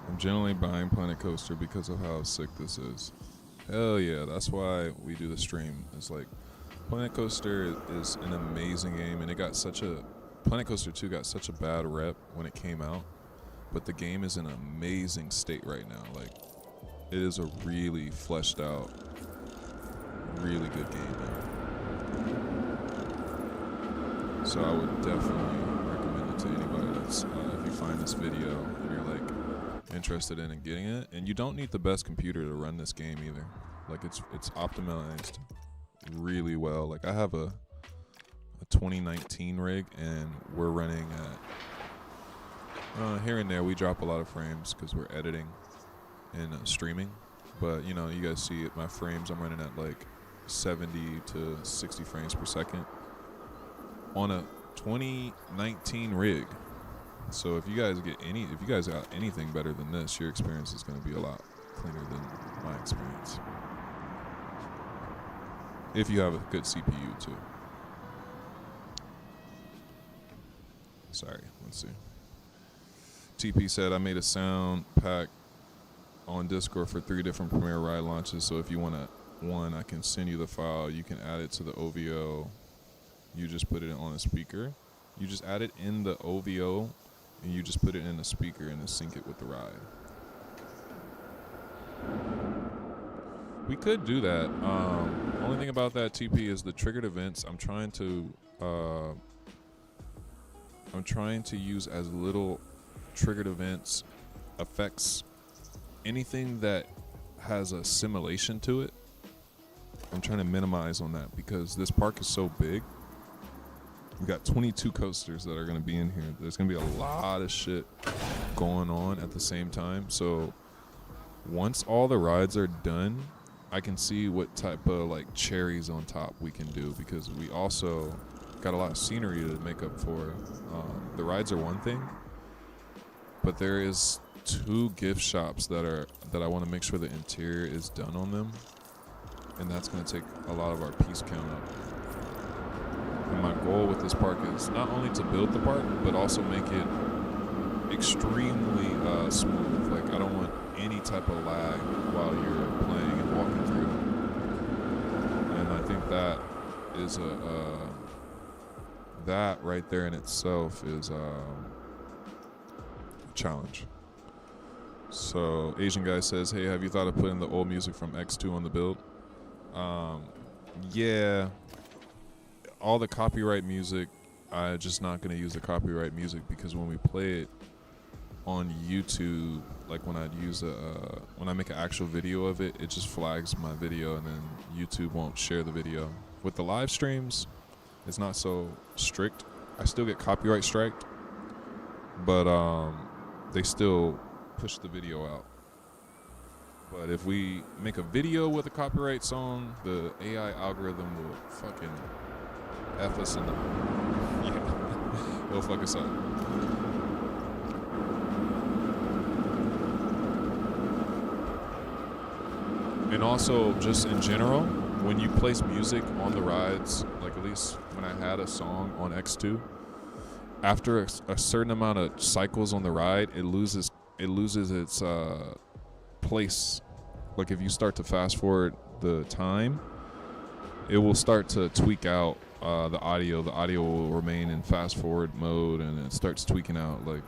I'm generally buying Planet Coaster because of how sick this is. Hell yeah, that's why we do the stream. It's like Planet Coaster is an amazing game, and Planet Coaster 2 got such a bad rep when it came out, but the game is in an amazing state right now. Like, it is a really fleshed out, really good game now. So I would definitely recommend it to anybody that's, if you find this video and you're like interested in getting it, and you don't need the best computer to run this game either. Like, it's optimized really well. Like, I have a 2019 rig and we're running at here and there we drop a lot of frames because we're editing and streaming, but you know, you guys see it, my frames, I'm running at like 70 to 60 frames per second on a 2019 rig. So if you guys got anything better than this, your experience is going to be a lot cleaner than my experience. If you have a good CPU too. Sorry, let's see. TP said, I made a sound pack on Discord for 3 different Premiere Ride launches. So if you want one, I can send you the file. You can add it to the OVO. You just put it on a speaker. You just add it in the OVO and you just put it in the speaker and then sync it with the ride. We could do that. Only thing about that, TP, is the triggered events. I'm trying to use as little triggered events, effects, anything that has a simulation to it. I'm trying to minimize on that because this park is so big. We got 22 coasters that are going to be in here. There's going to be a lot of shit going on at the same time. So once all the rides are done, I can see what type of like cherries on top we can do, because we also got a lot of scenery to make up for. The rides are one thing, but there is 2 gift shops that I want to make sure the interior is done on them, and that's going to take a lot of our piece count up. And my goal with this park is not only to build the park, but also make it extremely smooth. Like, I don't want any type of lag while you're playing and walking through. And I think that is that right there in itself is a challenge. So Asian guy says, hey, have you thought of putting the old music from X2 on the build? Yeah, all the copyright music, I'm just not going to use the copyright music, because when we play it, on YouTube, like when when I make an actual video of it, it just flags my video, and then YouTube won't share the video. With the live streams, it's not so strict. I still get copyright striked, but they still push the video out. But if we make a video with a copyright song, the AI algorithm will fucking F us in the... Yeah, it'll fuck us up. And also, just in general, when you place music on the rides, like at least when I had a song on X2, after a certain amount of cycles on the ride, it loses its place. Like if you start to fast forward the time, it will start to tweak out the audio. The audio will remain in fast forward mode, and it starts tweaking out. Like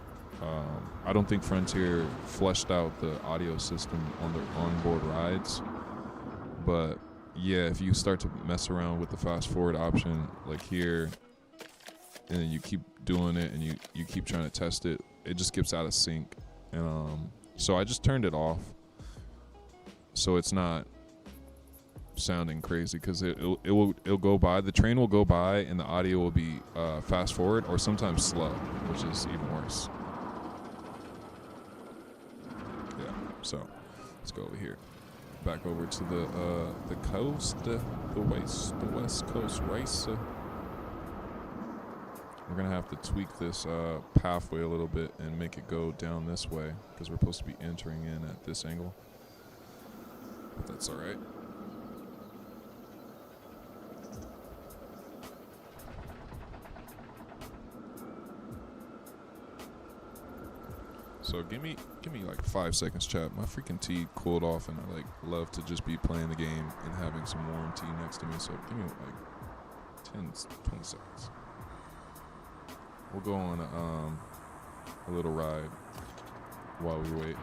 I don't think Frontier fleshed out the audio system on the onboard rides, but yeah, if you start to mess around with the fast forward option, like here, and then you keep doing it and you keep trying to test it, it just gets out of sync. And so I just turned it off so it's not sounding crazy, because it'll go by, the train will go by and the audio will be fast forward or sometimes slow, which is even worse. Yeah, so let's go over here, back over to the coast, the west coast racer. We're gonna have to tweak this pathway a little bit and make it go down this way, because we're supposed to be entering in at this angle, but that's all right. So give me like 5 seconds, chat. My freaking tea cooled off, and I like love to just be playing the game and having some warm tea next to me. So give me like 10, 20 seconds. We'll go on a little ride while we wait.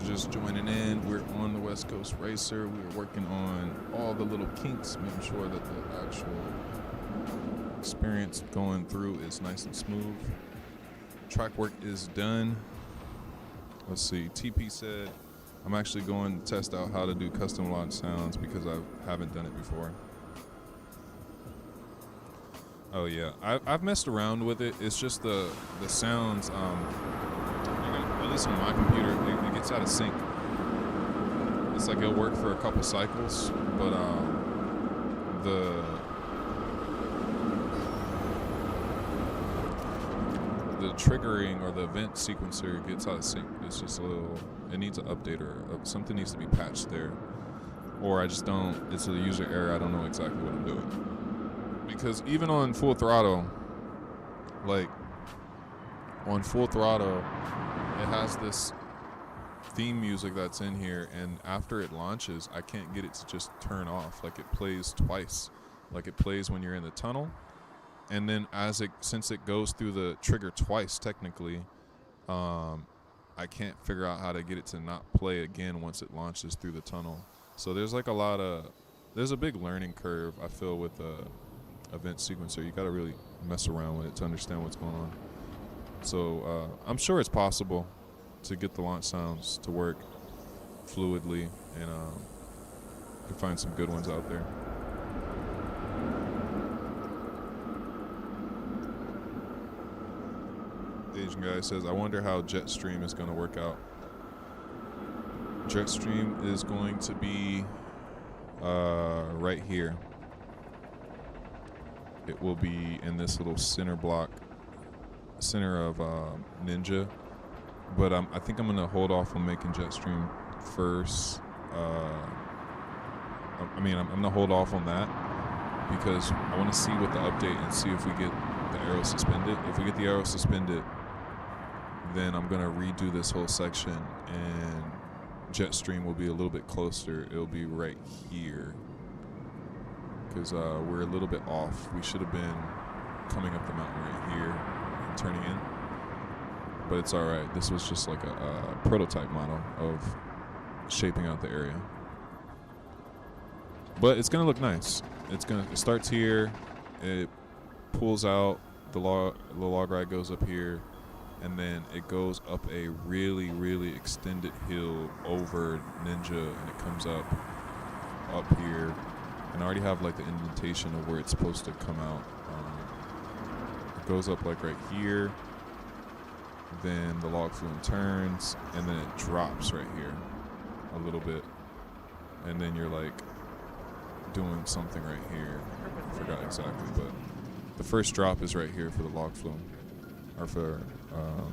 Just joining in, we're on the West Coast Racer. We're working on all the little kinks, making sure that the actual experience going through is nice and smooth. Track work is done. Let's see, TP said, I'm actually going to test out how to do custom launch sounds because I haven't done it before. Oh yeah, I've messed around with it. It's just the sounds, at least on my computer, it gets out of sync. It's like it'll work for a couple cycles, but the triggering or the event sequencer gets out of sync. It's just a little, it needs an update or something needs to be patched there. Or I just don't, it's a user error, I don't know exactly what I'm doing. Because even on full throttle, like on full throttle, it has this theme music that's in here, and after it launches, I can't get it to just turn off. Like it plays twice. Like it plays when you're in the tunnel, and then since it goes through the trigger twice technically, I can't figure out how to get it to not play again once it launches through the tunnel. So there's like there's a big learning curve, I feel, with event sequencer. You got to really mess around with it to understand what's going on. So I'm sure it's possible to get the launch sounds to work fluidly, and you can find some good ones out there. The Asian guy says, I wonder how Jetstream is going to work out. Jetstream is going to be right here. It will be in this little center of Ninja, but I think I'm gonna hold off on making Jetstream first. I'm gonna hold off on that because I want to see what the update and see if we get the arrow suspended. If we get the arrow suspended, then I'm gonna redo this whole section, and Jetstream will be a little bit closer. It'll be right here because we're a little bit off. We should have been coming up the mountain right here and turning in, but it's all right. This was just like a prototype model of shaping out the area, but it's gonna look nice. It starts here, it pulls out, the log ride goes up here, and then it goes up a really, really extended hill over Ninja, and it comes up here. And I already have like the indentation of where it's supposed to come out. It goes up like right here, then the log flume turns, and then it drops right here a little bit, and then you're like doing something right here. I forgot exactly, but the first drop is right here for the log flume, or for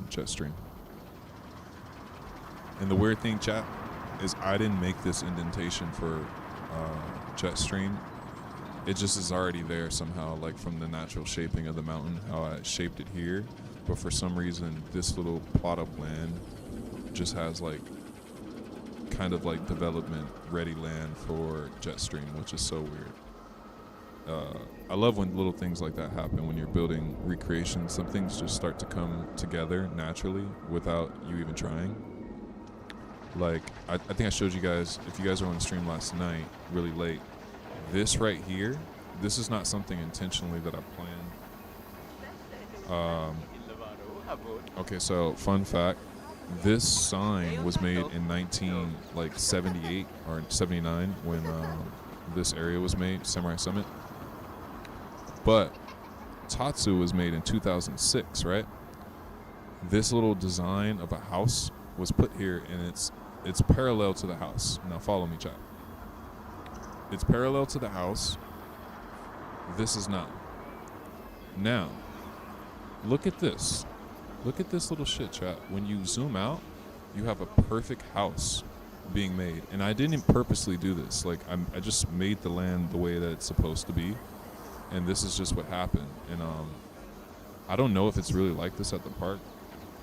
Jetstream. And the weird thing, chat, is I didn't make this indentation for Jetstream. It just is already there somehow, like from the natural shaping of the mountain, how I shaped it here. But for some reason, this little plot of land just has like kind of like development ready land for Jetstream, which is so weird. I love when little things like that happen when you're building recreations. Some things just start to come together naturally without you even trying. Like, I think I showed you guys, if you guys were on the stream last night, really late, this right here, this is not something intentionally that I planned. Okay, so fun fact, this sign was made in 1978 or 79 when this area was made, Samurai Summit. But Tatsu was made in 2006, right? This little design of a house was put here, and it's parallel to the house. Now follow me, chat. It's parallel to the house. This is not. Now, look at this. Look at this little shit, chat. When you zoom out, you have a perfect house being made. And I didn't purposely do this. Like, I just made the land the way that it's supposed to be. And this is just what happened. And I don't know if it's really like this at the park,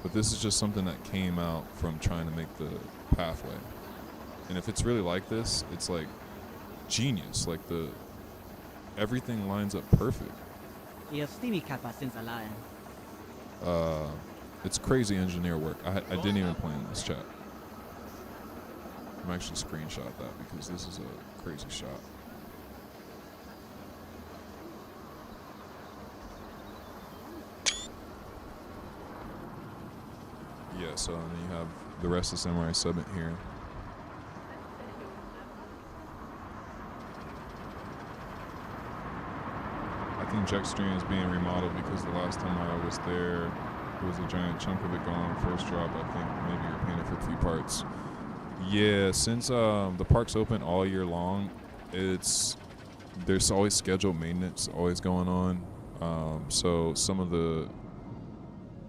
but this is just something that came out from trying to make the pathway. And if it's really like this, it's like genius. Like everything lines up perfect. It's crazy engineer work. I didn't even plan this, chat. I'm actually screenshot that because this is a crazy shot. Yeah, so then you have the rest of Samurai Summit here. I think Jetstream is being remodeled because the last time I was there, there was a giant chunk of it gone. First drop, I think maybe you're painted for 3 parts. Yeah, since the park's open all year long, there's always scheduled maintenance always going on. So some of the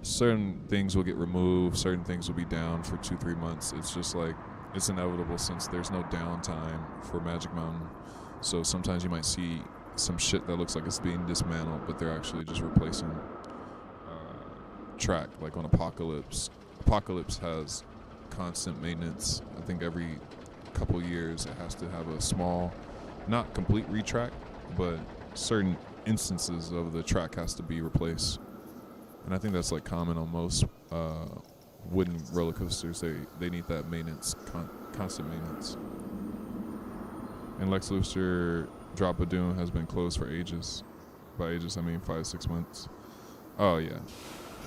certain things will get removed, certain things will be down for 2-3 months. It's just like, it's inevitable since there's no downtime for Magic Mountain. So sometimes you might see some shit that looks like it's being dismantled, but they're actually just replacing track, like on Apocalypse. Apocalypse has constant maintenance. I think every couple years it has to have a small, not complete retrack, but certain instances of the track has to be replaced. And I think that's like common on most wooden roller coasters. They need that maintenance, constant maintenance. And Lex Luthor Drop of Doom has been closed for ages. By ages, I mean 5-6 months. Oh yeah,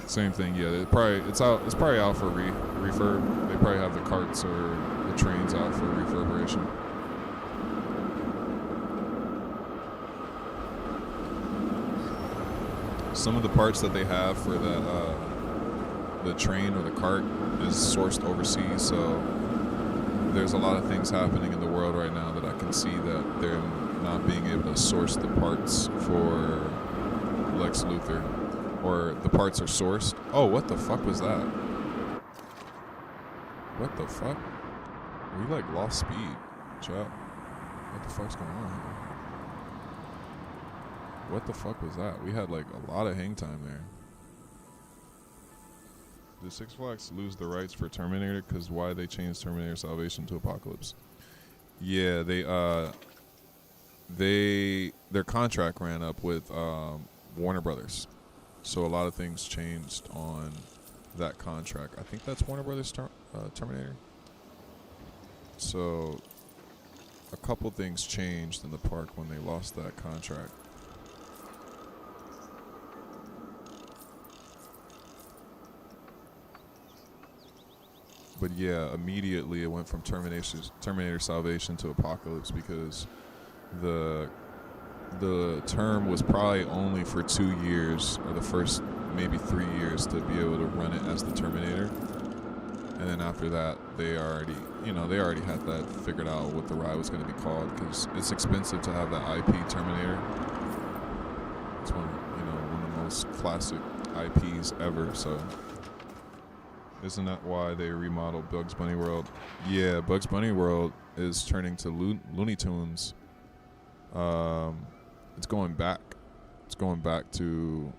same thing. Yeah, it's probably out for refurb. They probably have the carts or the trains out for refurbishment. Some of the parts that they have for the train or the cart is sourced overseas, so there's a lot of things happening in the world right now that I can see that they're not being able to source the parts for Lex Luthor, or the parts are sourced. Oh, what the fuck was that? What the fuck? We like lost speed, chat. What the fuck's going on here? What the fuck was that? We had like a lot of hang time there. Did Six Flags lose the rights for Terminator? Because why they changed Terminator Salvation to Apocalypse? Yeah, their contract ran up with Warner Brothers, so a lot of things changed on that contract. I think that's Warner Brothers Terminator. So a couple things changed in the park when they lost that contract. But yeah, immediately it went from Terminator Salvation to Apocalypse because the term was probably only for 2 years, or the first maybe 3 years, to be able to run it as the Terminator. And then after that, they already had that figured out what the ride was going to be called, because it's expensive to have that IP Terminator. It's one of the most classic IPs ever. So isn't that why they remodeled Bugs Bunny World? Yeah, Bugs Bunny World is turning to Looney Tunes. It's going back. It's going back to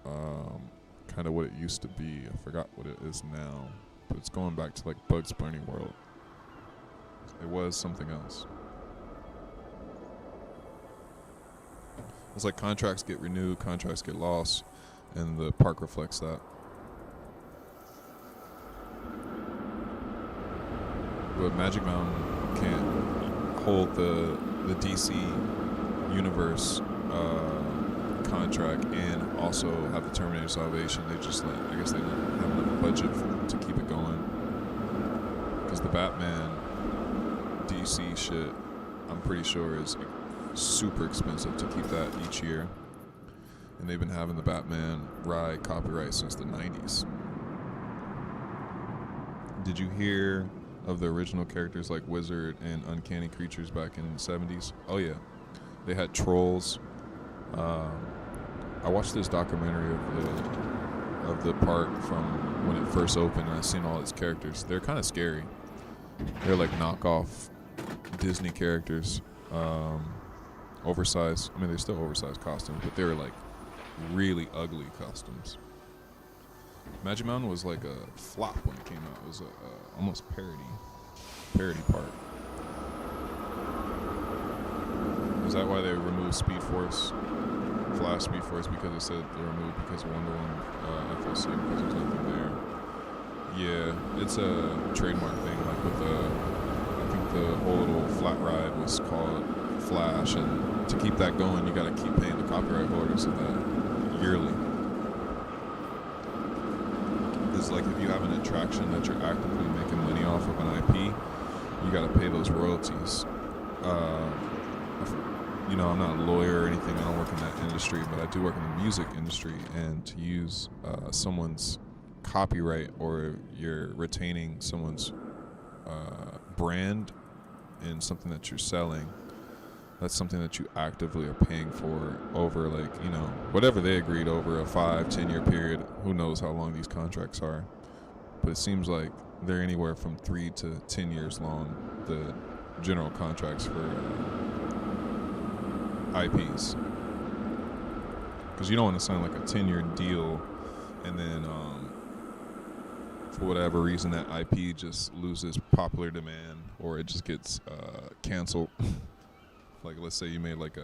kind of what it used to be. I forgot what it is now, but it's going back to like Bugs Bunny World. It was something else. It's like contracts get renewed, contracts get lost, and the park reflects that. But Magic Mountain can't hold the DC Universe contract and also have the Terminator Salvation. They just I guess they don't have enough budget to keep it going. Because the Batman DC shit, I'm pretty sure, is super expensive to keep that each year. And they've been having the Batman ride copyright since the 90s. Did you hear of the original characters like Wizard and Uncanny Creatures back in the 70s? Oh yeah, they had trolls. I watched this documentary of the park from when it first opened, and I seen all its characters. They're kind of scary. They're like knockoff Disney characters, oversized. I mean, they're still oversized costumes, but they were like really ugly costumes. Magic Mountain was like a flop when it came out. It was a almost parody park. Is that why they removed Flash Speed Force? Because they said they removed because of Wonder Woman FLC, because there's nothing there. Yeah, it's a trademark thing. Like with I think the whole little flat ride was called Flash, and to keep that going, you got to keep paying the copyright holders of that yearly. It's like if you have an attraction that you're actively making money off of an IP, you got to pay those royalties. I'm not a lawyer or anything. I don't work in that industry, but I do work in the music industry. And to use someone's copyright, or you're retaining someone's brand in something that you're selling, that's something that you actively are paying for over, whatever they agreed over a 5-10 year period. Who knows how long these contracts are, but it seems like they're anywhere from 3 to 10 years long, the general contracts for IPs. Because you don't want to sign like a 10-year deal and then for whatever reason that IP just loses popular demand or it just gets canceled. Like let's say you made like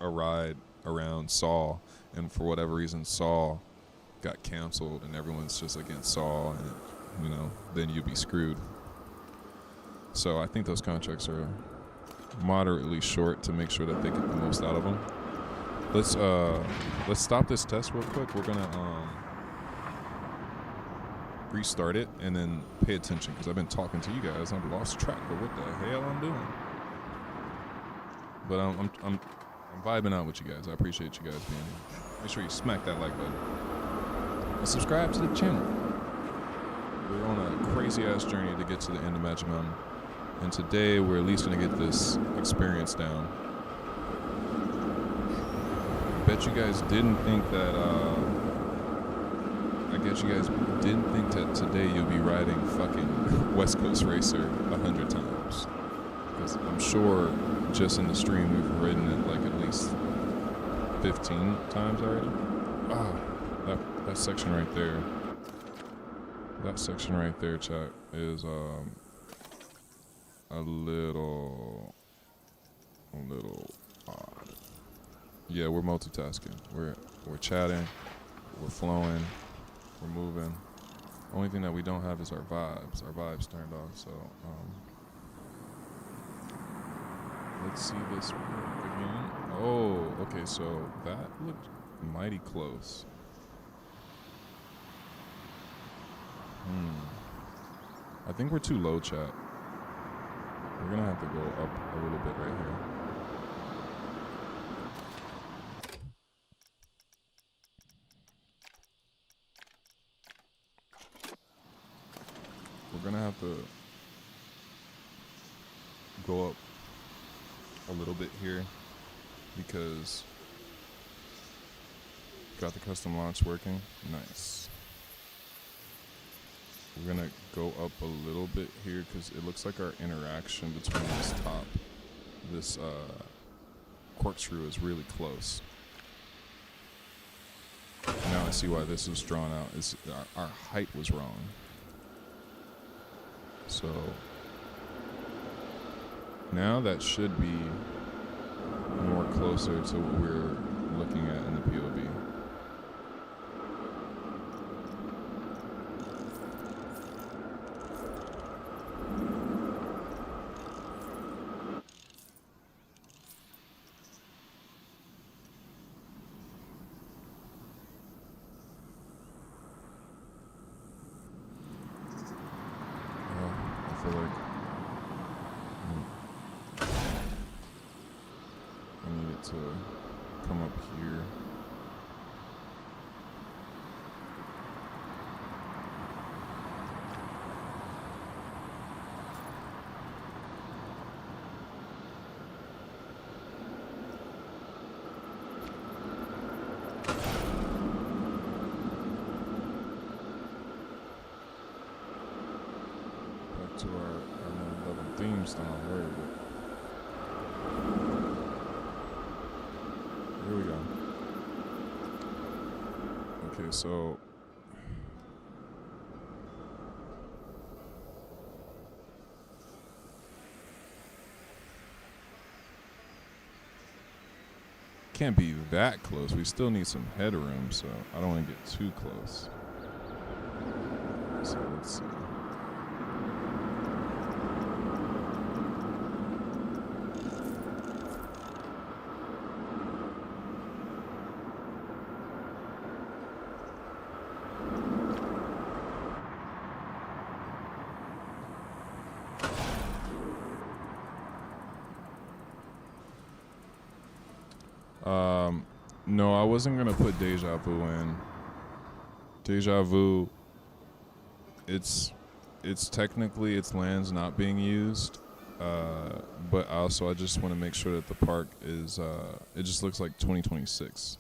a ride around Saw, and for whatever reason Saw got canceled and everyone's just against Saw, and then you'd be screwed. So I think those contracts are moderately short to make sure that they get the most out of them. Let's stop this test real quick. We're gonna restart it and then pay attention because I've been talking to you guys. I've lost track of what the hell I'm doing. But I'm vibing out with you guys. I appreciate you guys being here. Make sure you smack that like button and subscribe to the channel. We're on a crazy ass journey to get to the end of Magic Mountain, and today we're at least gonna get this experience down. I bet you guys didn't think that. I guess you guys didn't think that today you'll be riding fucking West Coast Racer 100 times. Because I'm sure just in the stream we've ridden it like at least 15 times already. That section right there. That section right there, chat, is a little odd. Yeah, we're multitasking. We're chatting, we're flowing, we're moving. Only thing that we don't have is our vibes. Our vibes turned off. So let's see this again. Oh, okay. So that looked mighty close. I think we're too low, chat. We're gonna have to go up a little bit right here. We're gonna have to go up a little bit here because got the custom launch working. Nice. We're gonna go up a little bit here because it looks like our interaction between this corkscrew is really close. Now I see why this was drawn out. Is our height was wrong. So now that should be more closer to what we're looking at in the POV. To come up here. Back to our 11 theme style. Where is it? Here we go. Okay, so can't be that close. We still need some headroom, so I don't want to get too close. So let's see. No, I wasn't gonna put Deja Vu in. Deja Vu, it's technically its land's not being used, but also I just want to make sure that the park is. It just looks like 2026,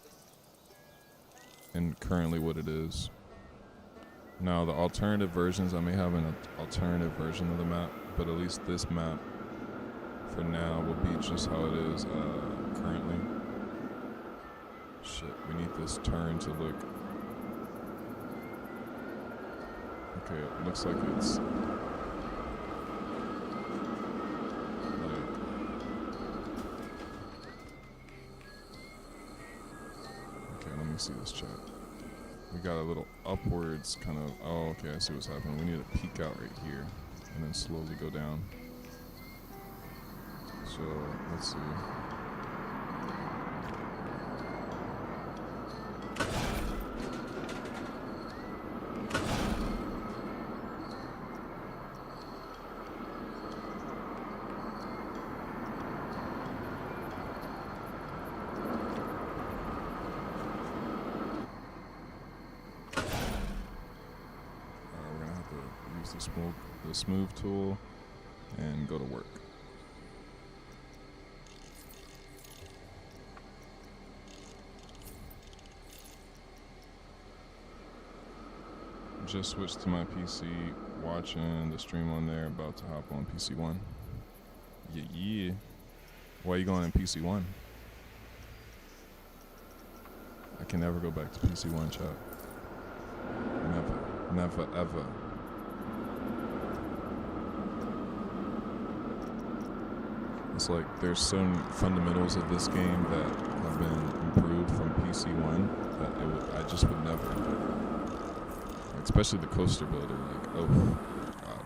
and currently what it is. Now the alternative versions, I may have an alternative version of the map, but at least this map, for now, will be just how it is currently. Shit, we need this turn to look Okay, it looks like it's like, okay, let me see this chat. We got a little upwards kind of, oh, okay, I see what's happening. We need to peak out right here and then slowly go down. So, let's see. The smooth tool and go to work. Just switched to my PC, watching the stream on there, about to hop on PC One. Yeah. Why are you going in PC One? I can never go back to PC One, chat. Never, ever. It's like there's some fundamentals of this game that have been improved from PC One that I just would never. Like, especially the coaster builder. Like, oh, God,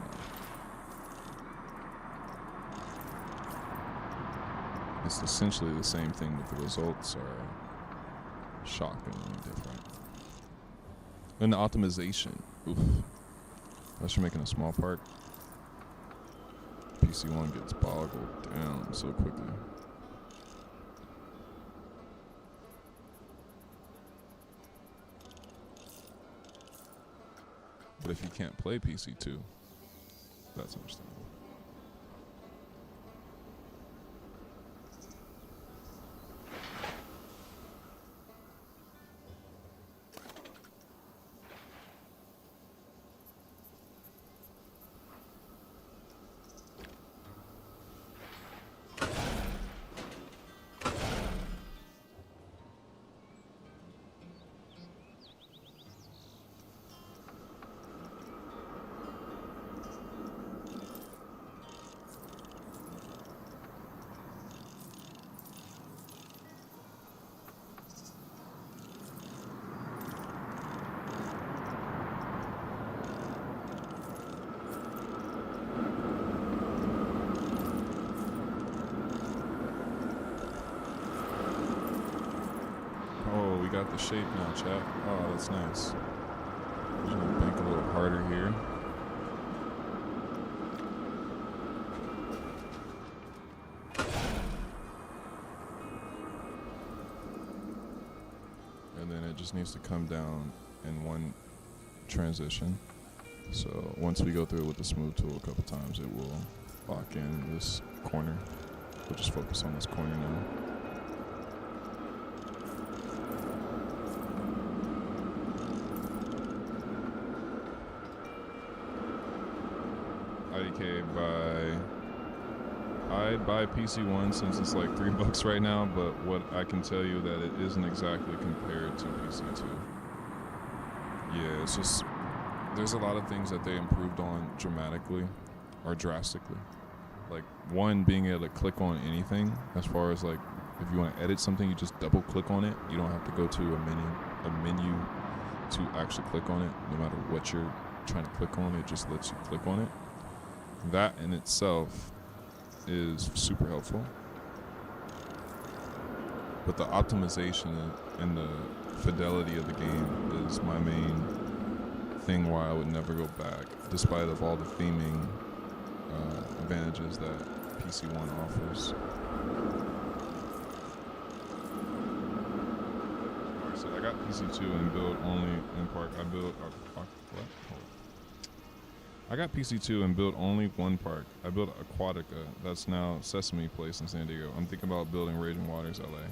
no. It's essentially the same thing, but the results are shockingly different. And the optimization, oof. Unless you're making a small park, PC One gets boggled down so quickly. But if you can't play PC 2, that's understandable. We got the shape now, chat. Oh, that's nice. Just gonna bank a little harder here. And then it just needs to come down in one transition. So once we go through it with the smooth tool a couple times, it will lock in this corner. We'll just focus on this corner now. I'd buy PC One since it's like $3 right now, but what I can tell you that it isn't exactly compared to PC Two. Yeah, it's just there's a lot of things that they improved on dramatically or drastically. Like one, being able to click on anything. As far as like if you want to edit something, you just double click on it. You don't have to go to a menu to actually click on it. No matter what you're trying to click on, it just lets you click on it. That in itself is super helpful. But the optimization and the fidelity of the game is my main thing why I would never go back, despite of all the theming advantages that PC One offers. Alright, so I got PC Two and build only in park. I got PC Two and built only one park. I built Aquatica. That's now Sesame Place in San Diego. I'm thinking about building Raging Waters LA.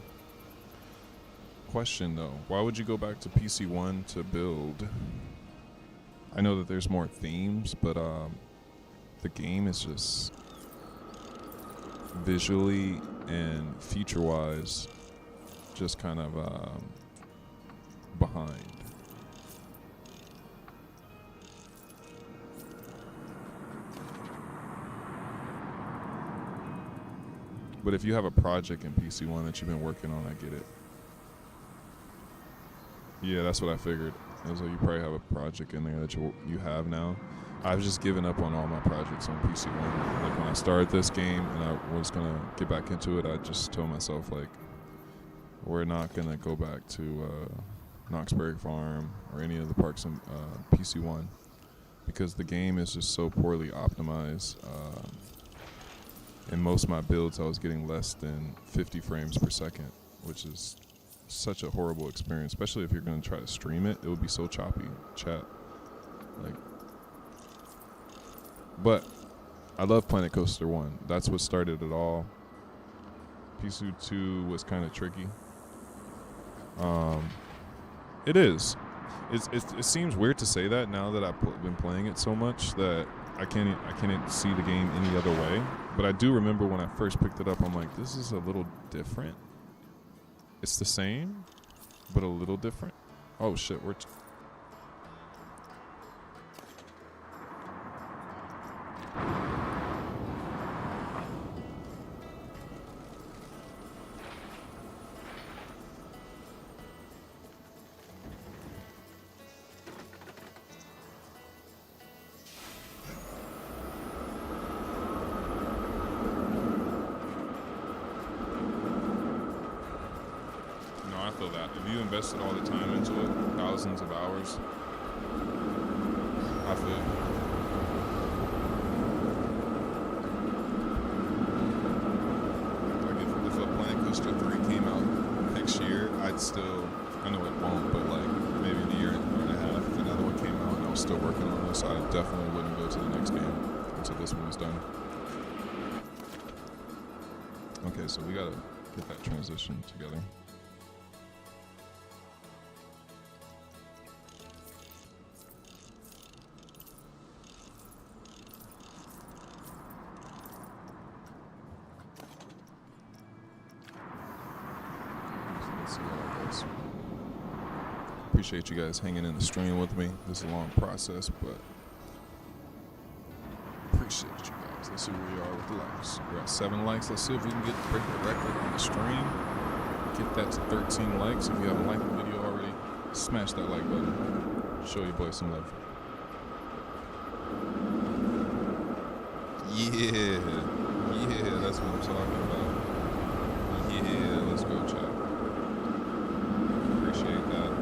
Question though, why would you go back to PC One to build? I know that there's more themes, but the game is just visually and feature-wise just kind of behind. But if you have a project in PC One that you've been working on, I get it. Yeah, that's what I figured. It was like you probably have a project in there that you have now. I've just given up on all my projects on PC One. Like when I started this game and I was gonna get back into it, I just told myself like, we're not gonna go back to Knoxbury Farm or any of the parks in PC One because the game is just so poorly optimized. In most of my builds, I was getting less than 50 frames per second, which is such a horrible experience, especially if you're going to try to stream it. It would be so choppy, chat. Like, but I love Planet Coaster 1. That's what started it all. PC 2 was kind of tricky. It is. It seems weird to say that now that I've been playing it so much that I can't see the game any other way. But I do remember when I first picked it up, I'm like, this is a little different. It's the same, but a little different. Oh shit, we're that. If you invested all the time into it, thousands of hours, I feel like if a Planet Coaster 3 came out next year, I know it won't, but like maybe in a year and a half, if another one came out and I was still working on this, I definitely wouldn't go to the next game until this one was done. Okay, so we gotta get that transition together. Appreciate you guys hanging in the stream with me. This is a long process, but appreciate you guys. Let's see where we are with the likes. We're at 7 likes. Let's see if we can break the record on the stream. Get that to 13 likes. If you haven't liked the video already, smash that like button. Show your boy some love. Yeah, that's what I'm talking about. Yeah, let's go, chat. Appreciate that.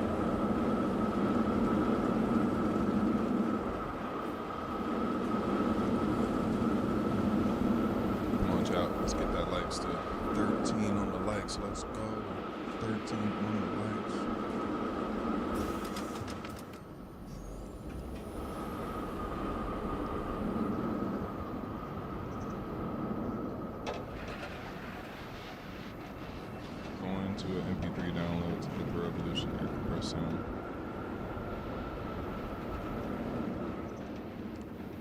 Let's get that likes to 13 on the likes. Let's go. 13 on the likes. Going to an MP3 download to get the Revolution Air Compressed sound.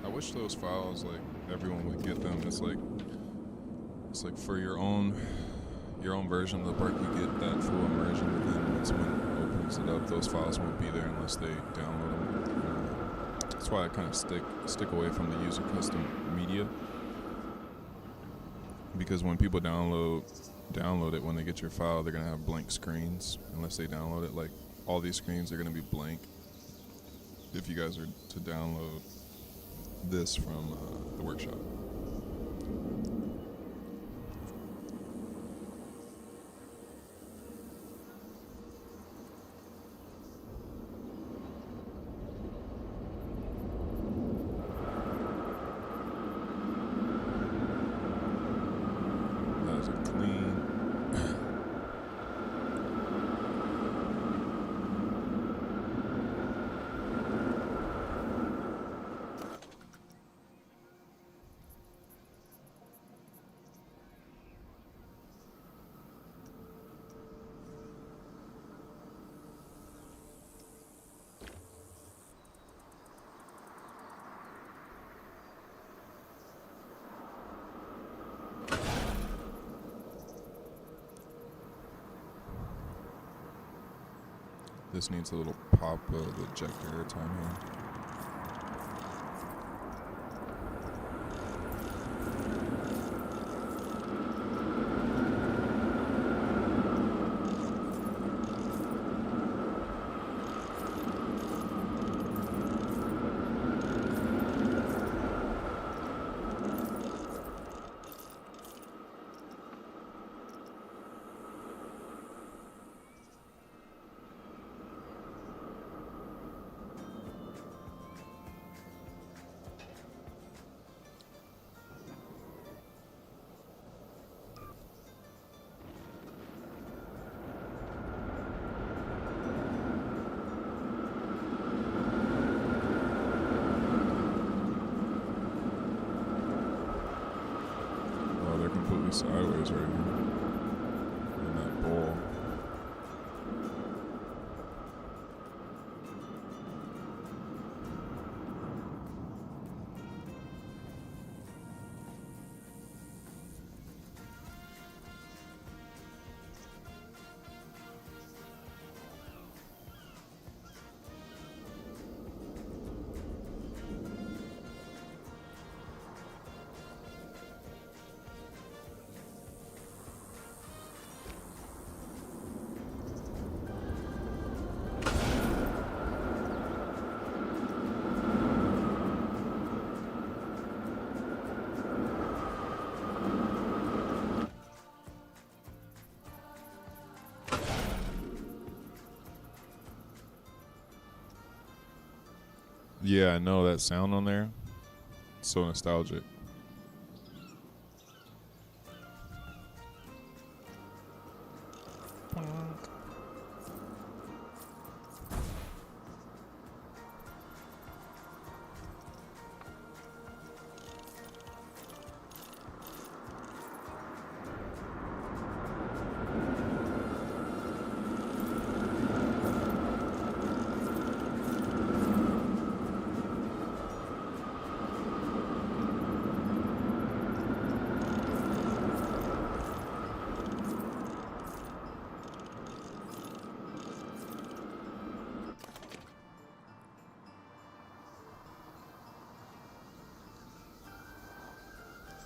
I wish those files, like, everyone would get them. It's like for your own version of the park, you get that full immersion, but then once someone opens it up, those files won't be there unless they download them. That's why I kind of stick away from the user custom media, because when people download it, when they get your file, they're gonna have blank screens unless they download it. Like all these screens are gonna be blank if you guys are to download this from the workshop. This needs a little pop of ejector airtime here. sideways right here in that bowl. Yeah, I know that sound on there. It's so nostalgic.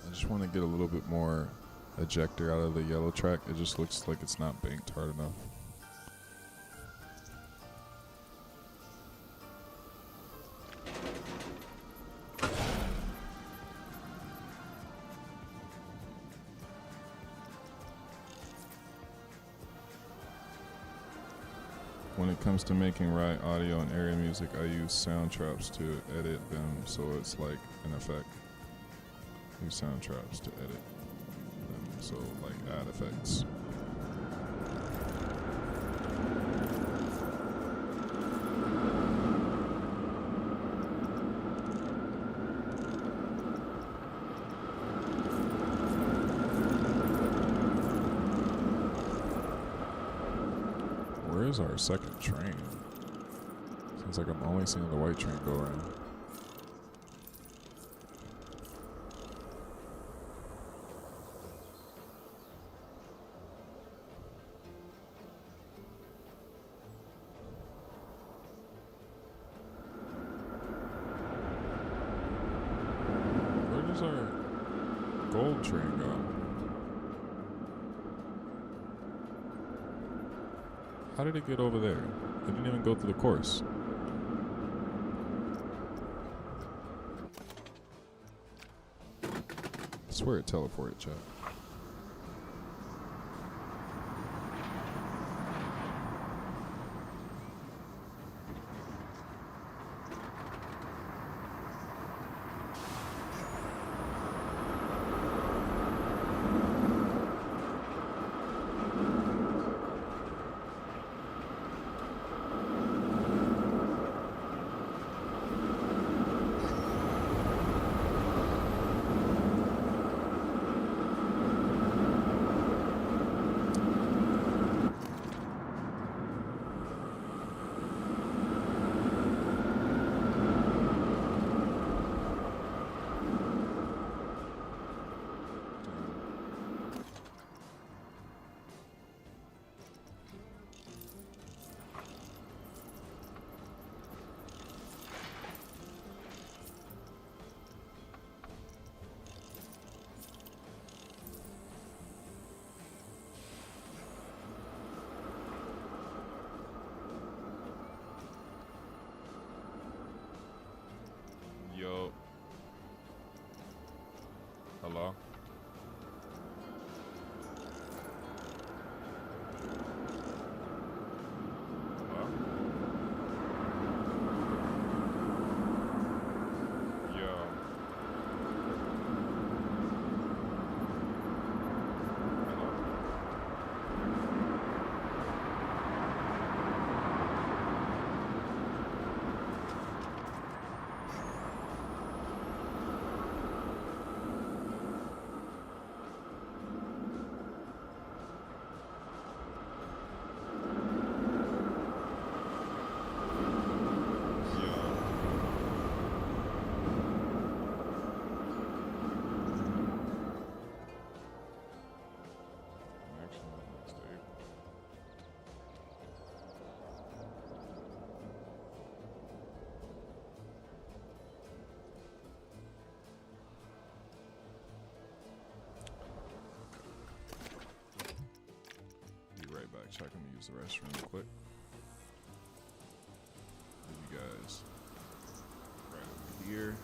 I just want to get a little bit more ejector out of the yellow track. It just looks like it's not banked hard enough. When it comes to making right audio and area music, I use sound traps to edit them so it's like an effect. Use sound traps to edit them, so like add effects. Where is our second train? Seems like I'm only seeing the white train go around. Where does our gold train go? How did it get over there? It didn't even go through the course. I swear it teleported, chat. back check. I'm gonna use the restroom real quick. You guys right over here.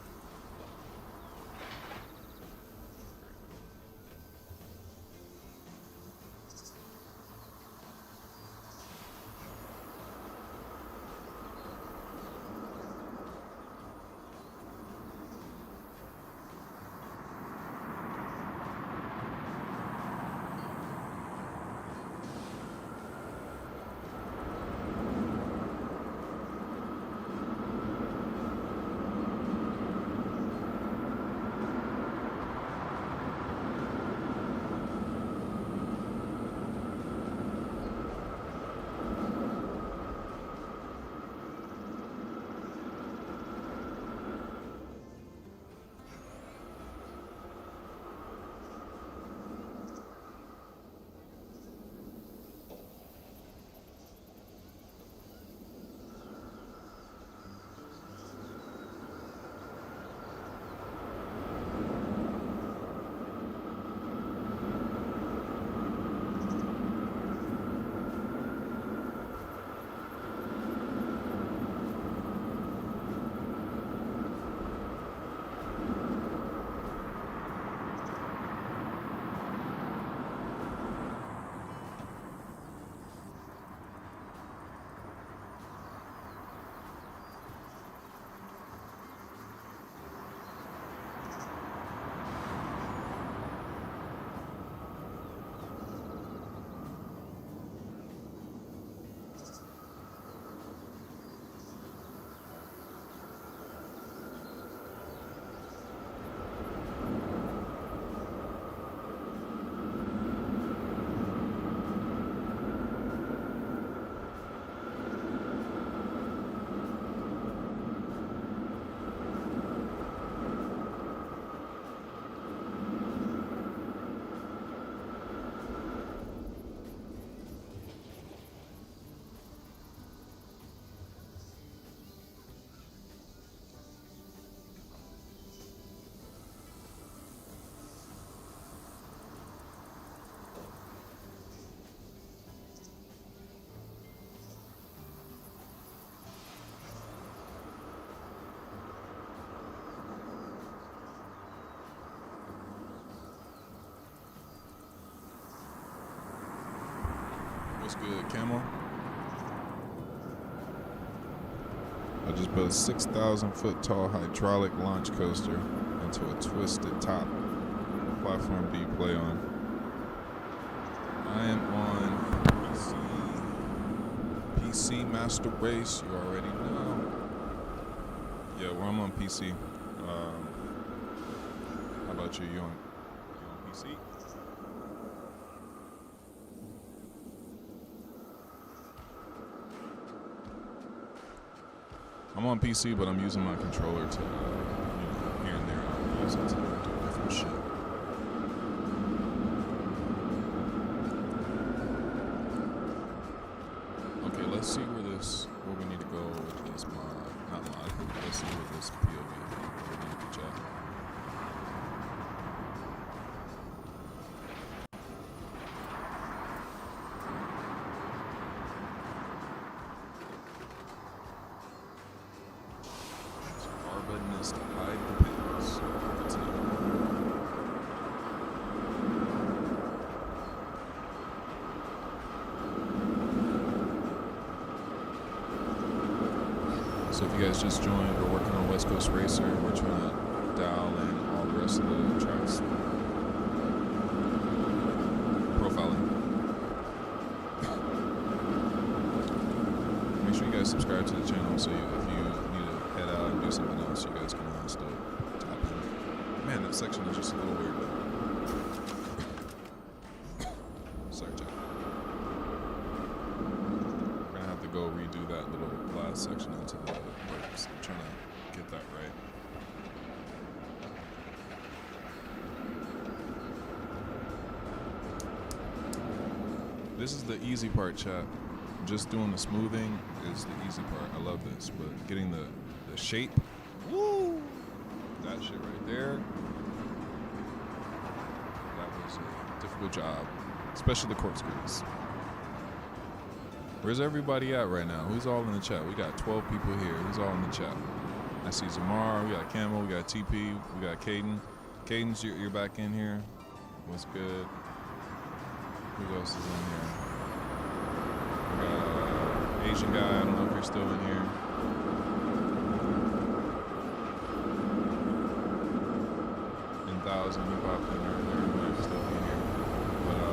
What's good, Camo? I just built a 6,000 foot tall hydraulic launch coaster into a twisted top. What platform do you play on? I am on PC Master Race. You already know. Yeah, well, I'm on PC. How about you? You on PC? I'm on PC, but I'm using my controller to, here and there, I'll use it to do different shit. Okay, let's see where we need to go with this mod. Not mod, let's see where this POV we need to check. Button is to hide the pins. So if you guys just joined, we're working on West Coast Racer. We're trying to dial in all the rest of the tracks. Profiling. Make sure you guys subscribe to the channel so if you need to head out and do something else, you guys can still tap in. Man, that section is just a little weird though. Sorry, Jack. We're gonna have to go redo that little last section into the brakes. I'm trying to get that right. This is the easy part, chat. Just doing the smoothing is the easy part. I love this, but getting the shape, woo, that shit right there, that was a difficult job, especially the corkscrews. Where's everybody at right now? Who's all in the chat? We got 12 people here. Who's all in the chat? I see Zamar. We got Camo. We got TP. We got Caden. Caden's, you're back in here. What's good? Who else is in here? We got Asian guy. I don't know if you're still in here. And Thousand, you popped in earlier. You might still be here. But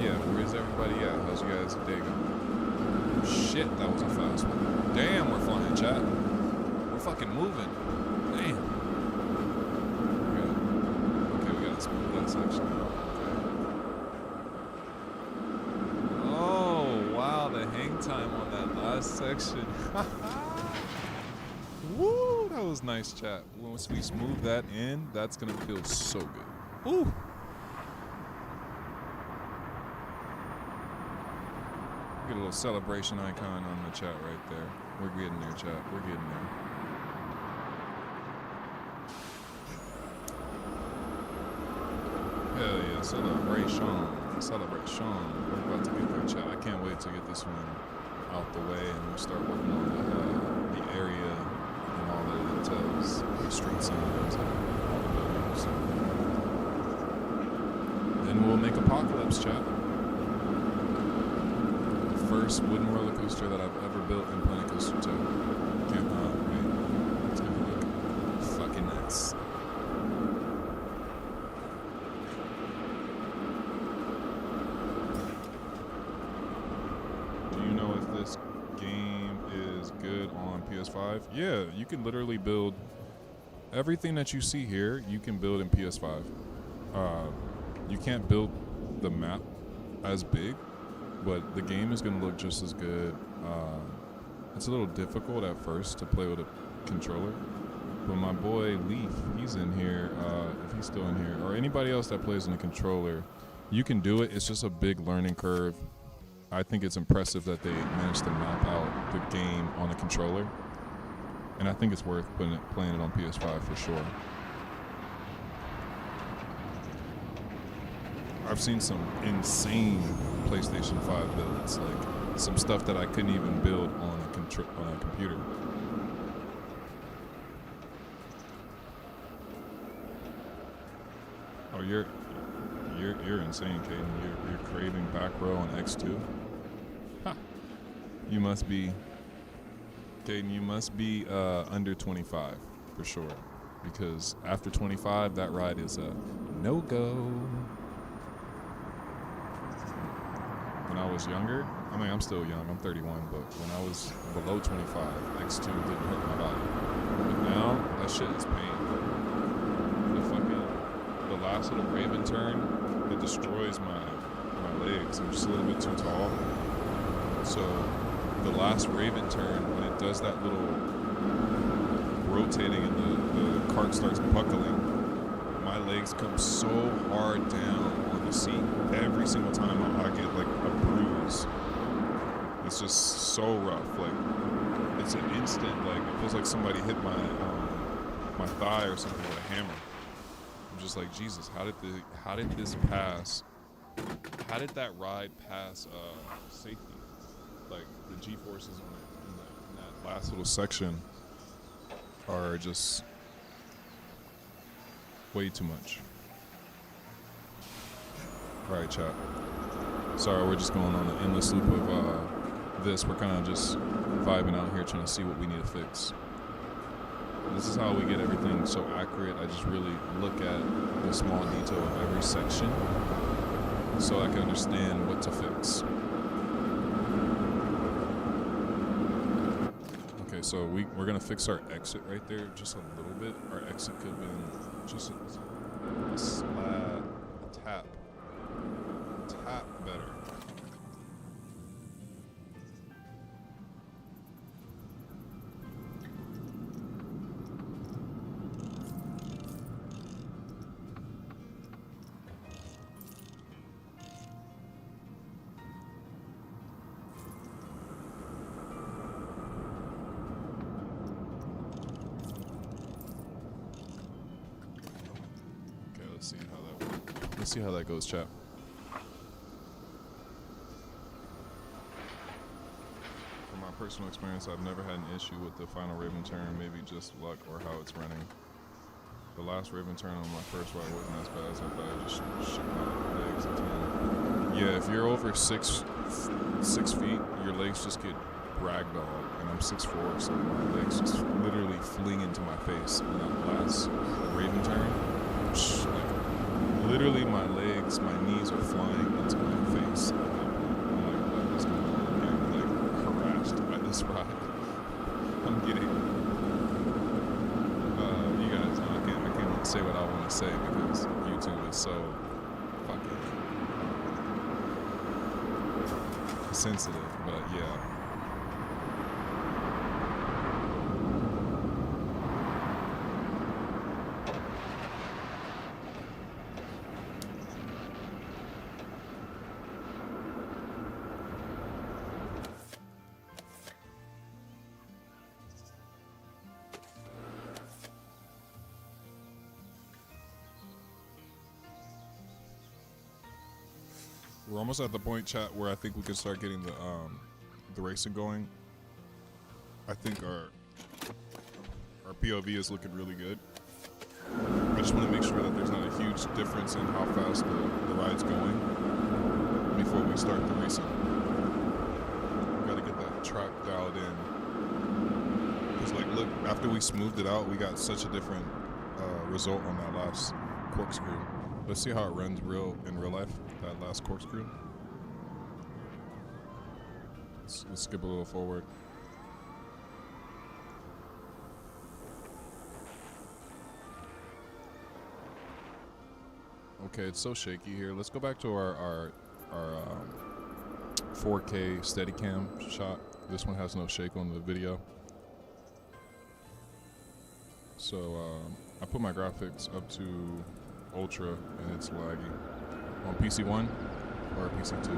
yeah, where's everybody at? How's you guys' day going? Shit, that was a fast one. Damn, we're flying, chat. We're fucking moving. Damn. Okay, we gotta smooth that section out. Okay. Oh, wow, the hang time on that last section. Woo, that was nice, chat. Once we smooth that in, that's gonna feel so good. Woo. Get a little celebration icon on the chat right there. We're getting there, chat. We're getting there. Hell yeah, celebration. Celebration. We're about to get there, chat. I can't wait to get this one out the way and we'll start working on the area and all that it entails. The street signs and all the buildings. Then we'll make Apocalypse, chat. First wooden roller coaster that I've ever built in Planet Coaster 2. Can't wait. It's gonna look fucking nice. Do you know if this game is good on PS5? Yeah, you can literally build everything that you see here. You can build in PS5. You can't build the map as big, but the game is going to look just as good. It's a little difficult at first to play with a controller, but my boy Leaf, he's in here, if he's still in here, or anybody else that plays on a controller, you can do it. It's just a big learning curve. I think it's impressive that they managed to map out the game on a controller, and I think it's worth playing it on PS5 for sure. I've seen some insane PlayStation 5 builds, like some stuff that I couldn't even build on a computer. Oh, you're insane, Caden. You're craving back row on X2. Ha! You must be, Caden. You must be under 25 for sure, because after 25, that ride is a no-go. When I was younger, I mean, I'm still young, I'm 31, but when I was below 25, X2 didn't hurt my body. But now, that shit is pain. The last little Raven turn, it destroys my legs. I'm just a little bit too tall. So, the last Raven turn, when it does that little rotating and the cart starts buckling, my legs come so hard down on the seat every single time I get like a bruise. It's just so rough. Like, it's an instant, like it feels like somebody hit my thigh or something with a hammer. I'm just like, Jesus, how did this pass? How did that ride pass safety? Like the G-forces in that last little section are just way too much. Alright, chat. Sorry, we're just going on an endless loop of this. We're kind of just vibing out here trying to see what we need to fix. This is how we get everything so accurate. I just really look at the small detail of every section so I can understand what to fix. Okay, so we're going to fix our exit right there just a little bit. Our exit could have been just a slab, a tap better. Let's see how that goes, chat. personal experience, I've never had an issue with the final Raven turn. Maybe just luck or how it's running. The last Raven turn on my first ride wasn't as bad as I thought. I just shook my legs a ton. Yeah, if you're over 6 feet, your legs just get ragdoll, and I'm 6'4", so my legs just literally fling into my face in that last Raven turn. Like, literally my legs, my knees are flying into my face. I'm like, what is going on here? I'm like harassed by this ride. I'm getting, you guys know I can't say what I want to say because YouTube is so fucking sensitive, but yeah. We're almost at the point, chat, where I think we can start getting the racing going. I think our POV is looking really good. I just want to make sure that there's not a huge difference in how fast the ride's going before we start the racing. We gotta get that track dialed in. Because, like, look, after we smoothed it out, we got such a different result on that last corkscrew. Let's see how it runs in real life, that last corkscrew. Let's skip a little forward. Okay, it's so shaky here. Let's go back to our 4K Steadicam shot. This one has no shake on the video. So I put my graphics up to Ultra and it's laggy. On PC1 or PC2?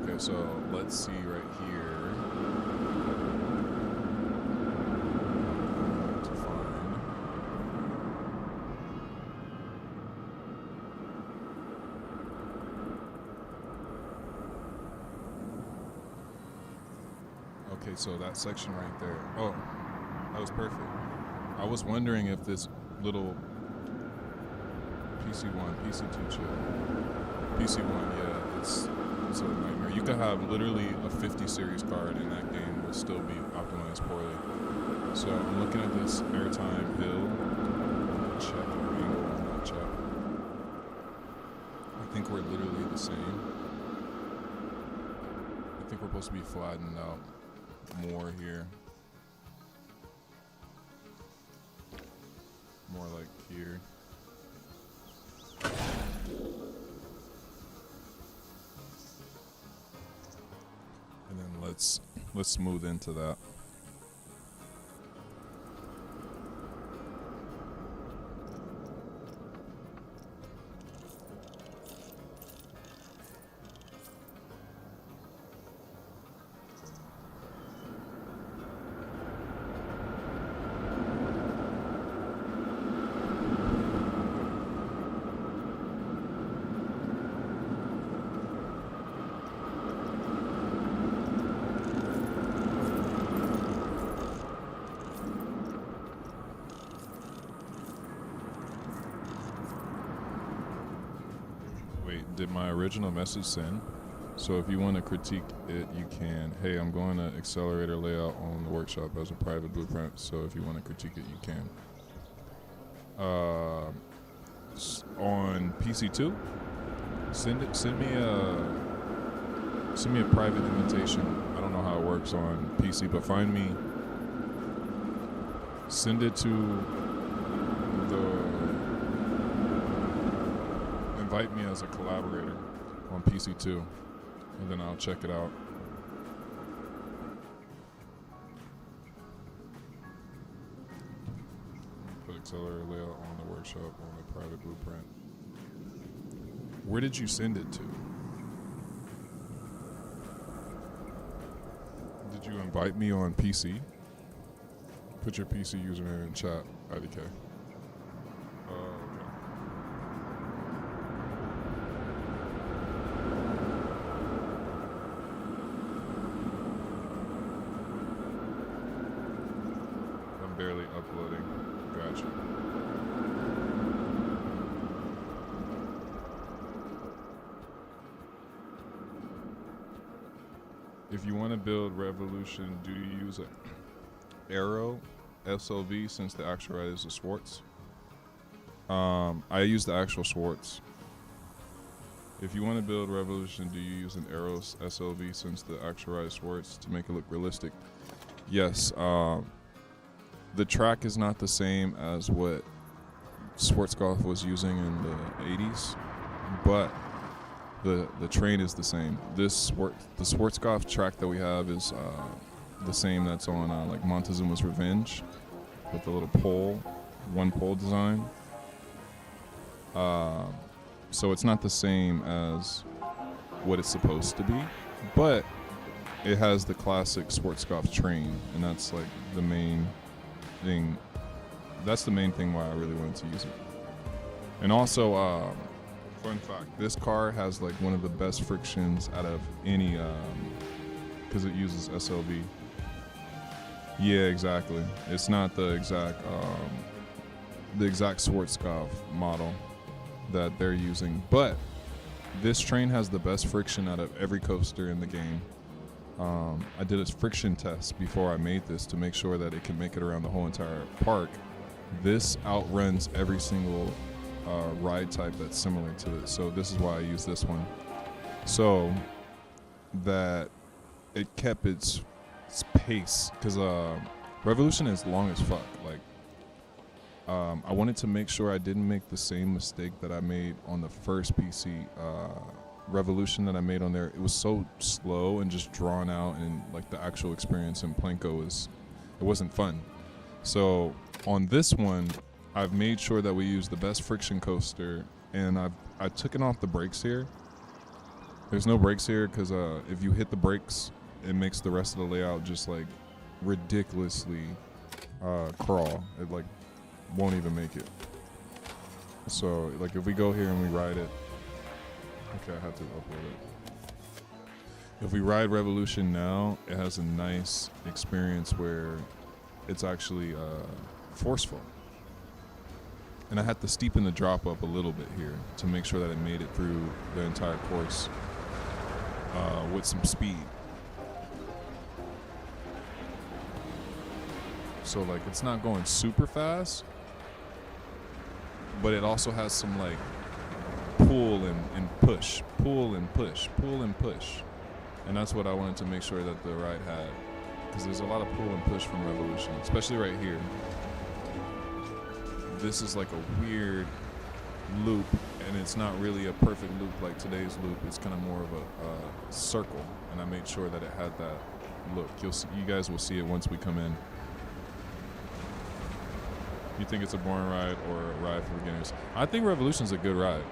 Okay, so let's see right here. To find. Okay, so that section right there. Oh, that was perfect. I was wondering if this little PC1, PC2 chip, PC1, yeah, it's a nightmare. You could have literally a 50 series card and that game will still be optimized poorly. So I'm looking at this airtime hill. Check the angle on that chat. I think we're literally the same. I think we're supposed to be flattened out more here. More like here. And then let's smooth into that. Did my original message send? So if you want to critique it, you can. Hey, I'm going to accelerator layout on the workshop as a private blueprint. So if you want to critique it, you can. On PC2, send me a private invitation. I don't know how it works on PC, but send it to invite me as a collaborator on PC2, and then I'll check it out. Put accelerator layout on the workshop on the private blueprint. Where did you send it to? Did you invite me on PC? Put your PC username in chat, IDK. If you want to build Revolution, do you use a Aero SLV since the actual ride is a Schwartz? I use the actual Schwartz. If you want to build Revolution, do you use an Aero SLV since the actual ride is Schwartz to make it look realistic? Yes. The track is not the same as what Schwarzkopf was using in the 80s, but the train is the same. The Schwarzkopf track that we have is the same that's on like Montezuma's Revenge with the little pole, one pole design. So it's not the same as what it's supposed to be, but it has the classic Schwarzkopf train, and that's like the main thing. That's the main thing why I really wanted to use it. And also, fun fact, this car has like one of the best frictions out of any, because it uses SLV. Yeah, exactly. It's not the exact Schwarzkopf model that they're using, but this train has the best friction out of every coaster in the game. I did a friction test before I made this to make sure that it can make it around the whole entire park. This outruns every single ride type that's similar to it. So this is why I use this one. So that it kept its pace, because Revolution is long as fuck. Like, I wanted to make sure I didn't make the same mistake that I made on the first PC Revolution that I made on there. It was so slow and just drawn out, and like the actual experience in Plinko it wasn't fun. So on this one, I've made sure that we use the best friction coaster, and I've taken off the brakes here. There's no brakes here because if you hit the brakes, it makes the rest of the layout just like ridiculously crawl. It like won't even make it. So like if we go here and we ride it, okay, I have to upload it. If we ride Revolution now, it has a nice experience where it's actually forceful. And I had to steepen the drop up a little bit here to make sure that it made it through the entire course with some speed. So like it's not going super fast, but it also has some like pull and push, pull and push, pull and push. And that's what I wanted to make sure that the ride had, because there's a lot of pull and push from Revolution, especially right here. This is like a weird loop, and it's not really a perfect loop like today's loop. It's kind of more of a circle, and I made sure that it had that look. You guys will see it once we come in. You think it's a boring ride or a ride for beginners? I think Revolution's a good ride.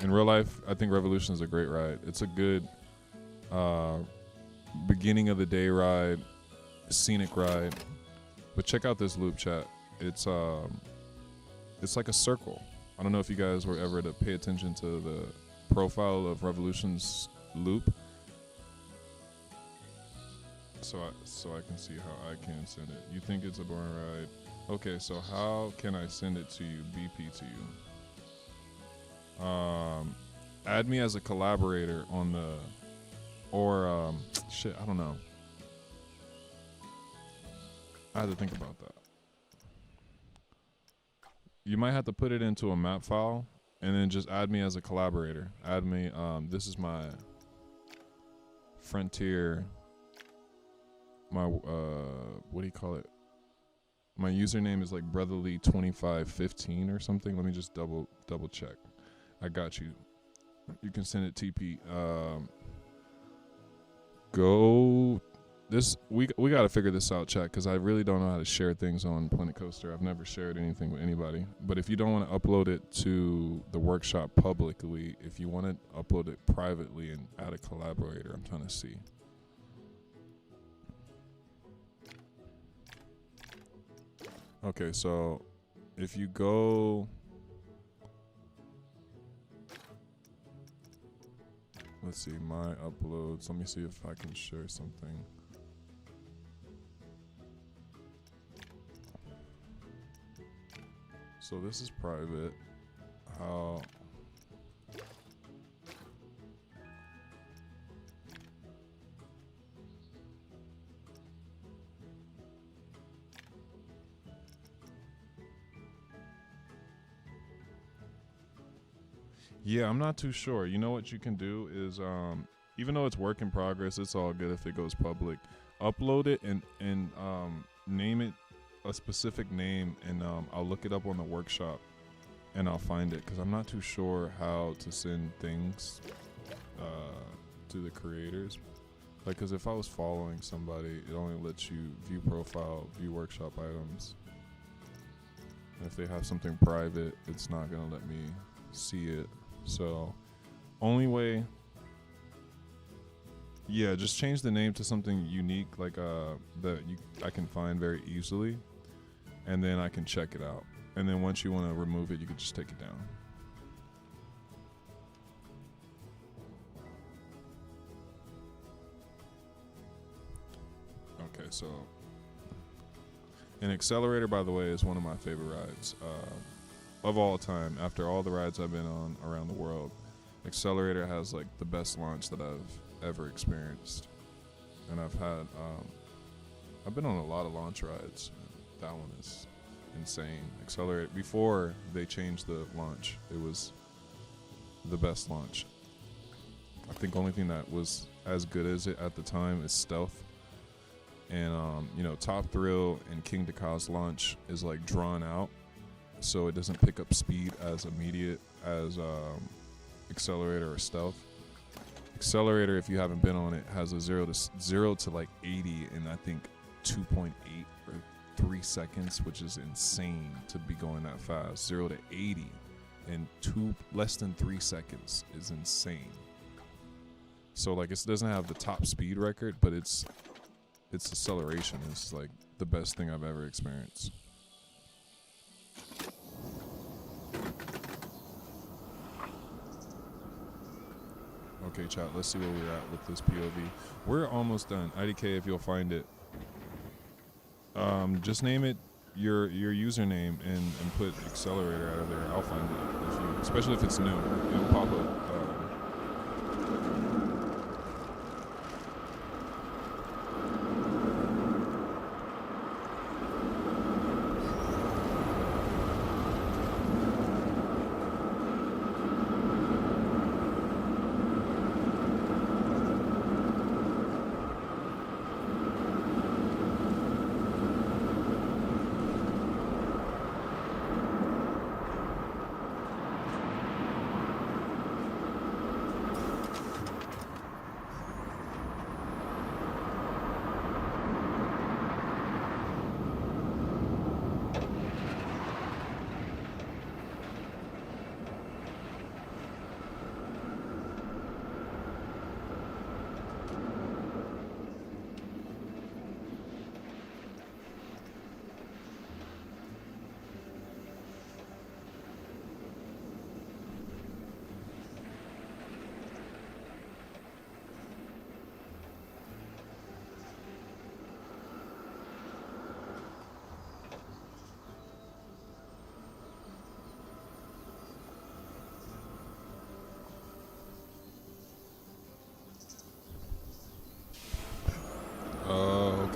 In real life, I think Revolution's a great ride. It's a good beginning of the day ride, scenic ride. But check out this loop, chat. It's like a circle. I don't know if you guys were ever to pay attention to the profile of Revolution's loop. So I can see how I can send it. You think it's a boring ride? Okay, so how can I send it to you, BP to you? Add me as a collaborator on the, or shit, I don't know. I had to think about that. You might have to put it into a map file and then just add me as a collaborator. Add me, this is my Frontier, my, what do you call it? My username is like brotherly2515 or something. Let me just double check. I got you. You can send it TP. We got to figure this out, chat, because I really don't know how to share things on Planet Coaster. I've never shared anything with anybody. But if you don't want to upload it to the workshop publicly, if you want to upload it privately and add a collaborator, I'm trying to see. Okay, so if you go, let's see, my uploads. Let me see if I can share something. So this is private. How? Yeah, I'm not too sure. You know what you can do is, even though it's work in progress, it's all good if it goes public. Upload it and name it a specific name, and I'll look it up on the workshop and I'll find it, because I'm not too sure how to send things to the creators. Like, because if I was following somebody, it only lets you view profile, view workshop items. And if they have something private, it's not gonna let me see it. So, only way, yeah, just change the name to something unique, like that I can find very easily, and then I can check it out. And then once you want to remove it, you can just take it down. Okay, so an Accelerator, by the way, is one of my favorite rides of all time. After all the rides I've been on around the world, Accelerator has like the best launch that I've ever experienced. And I've been on a lot of launch rides. That one is insane. Accelerator, before they changed the launch, it was the best launch. I think only thing that was as good as it at the time is Stealth. And Top Thrill and King Dekal's launch is like drawn out, so it doesn't pick up speed as immediate as Accelerator or Stealth. Accelerator, if you haven't been on it, has a 0 to like 80 in I think 2.8 or 3 seconds, which is insane to be going that fast. 0 to 80 in less than 3 seconds is insane. So like, it doesn't have the top speed record, but its acceleration is like the best thing I've ever experienced. Okay, chat, let's see where we're at with this POV. We're almost done. IDK, if you'll find it, just name it your username and put Accelerator out of there. I'll find it, especially if it's new. It'll pop up.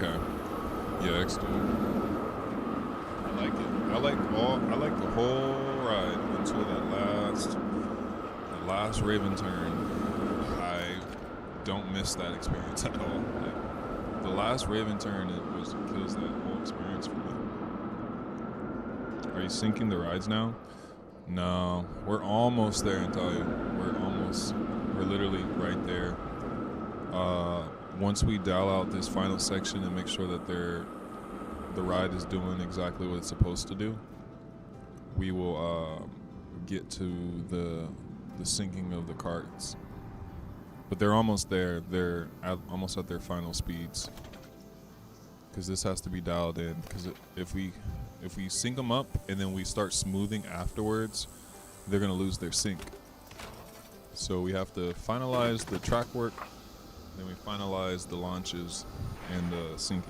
Okay. Yeah, excellent. I like it. I like the whole ride until that last Raven turn. I don't miss that experience at all. Like, the last Raven turn, kills that whole experience for me. Are you syncing the rides now? No, we're almost there, Natalia. We're literally right there. Once we dial out this final section and make sure that the ride is doing exactly what it's supposed to do, we will get to the syncing of the carts. But they're almost there. They're almost at their final speeds, because this has to be dialed in. Because if we sync them up and then we start smoothing afterwards, they're gonna lose their sync. So we have to finalize the track work. Then we finalize the launches and the syncing.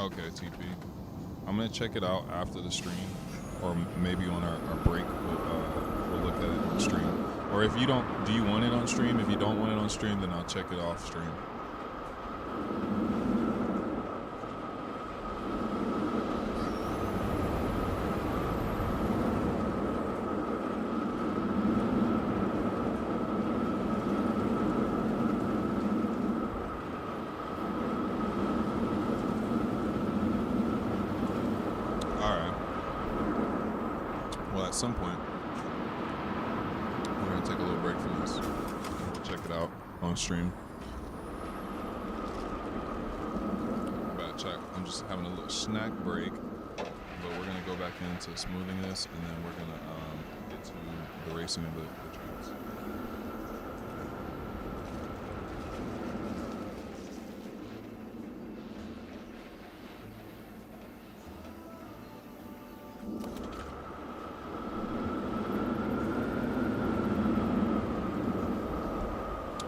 Okay, TP. I'm gonna check it out after the stream, or maybe on our break. We'll look at it on stream. Or if you don't, do you want it on stream? If you don't want it on stream, then I'll check it off stream. some point, we're gonna take a little break from this. We'll check it out on stream. Bad check. I'm just having a little snack break, but we're gonna go back into smoothing this, and then we're gonna get to the racing of the trains.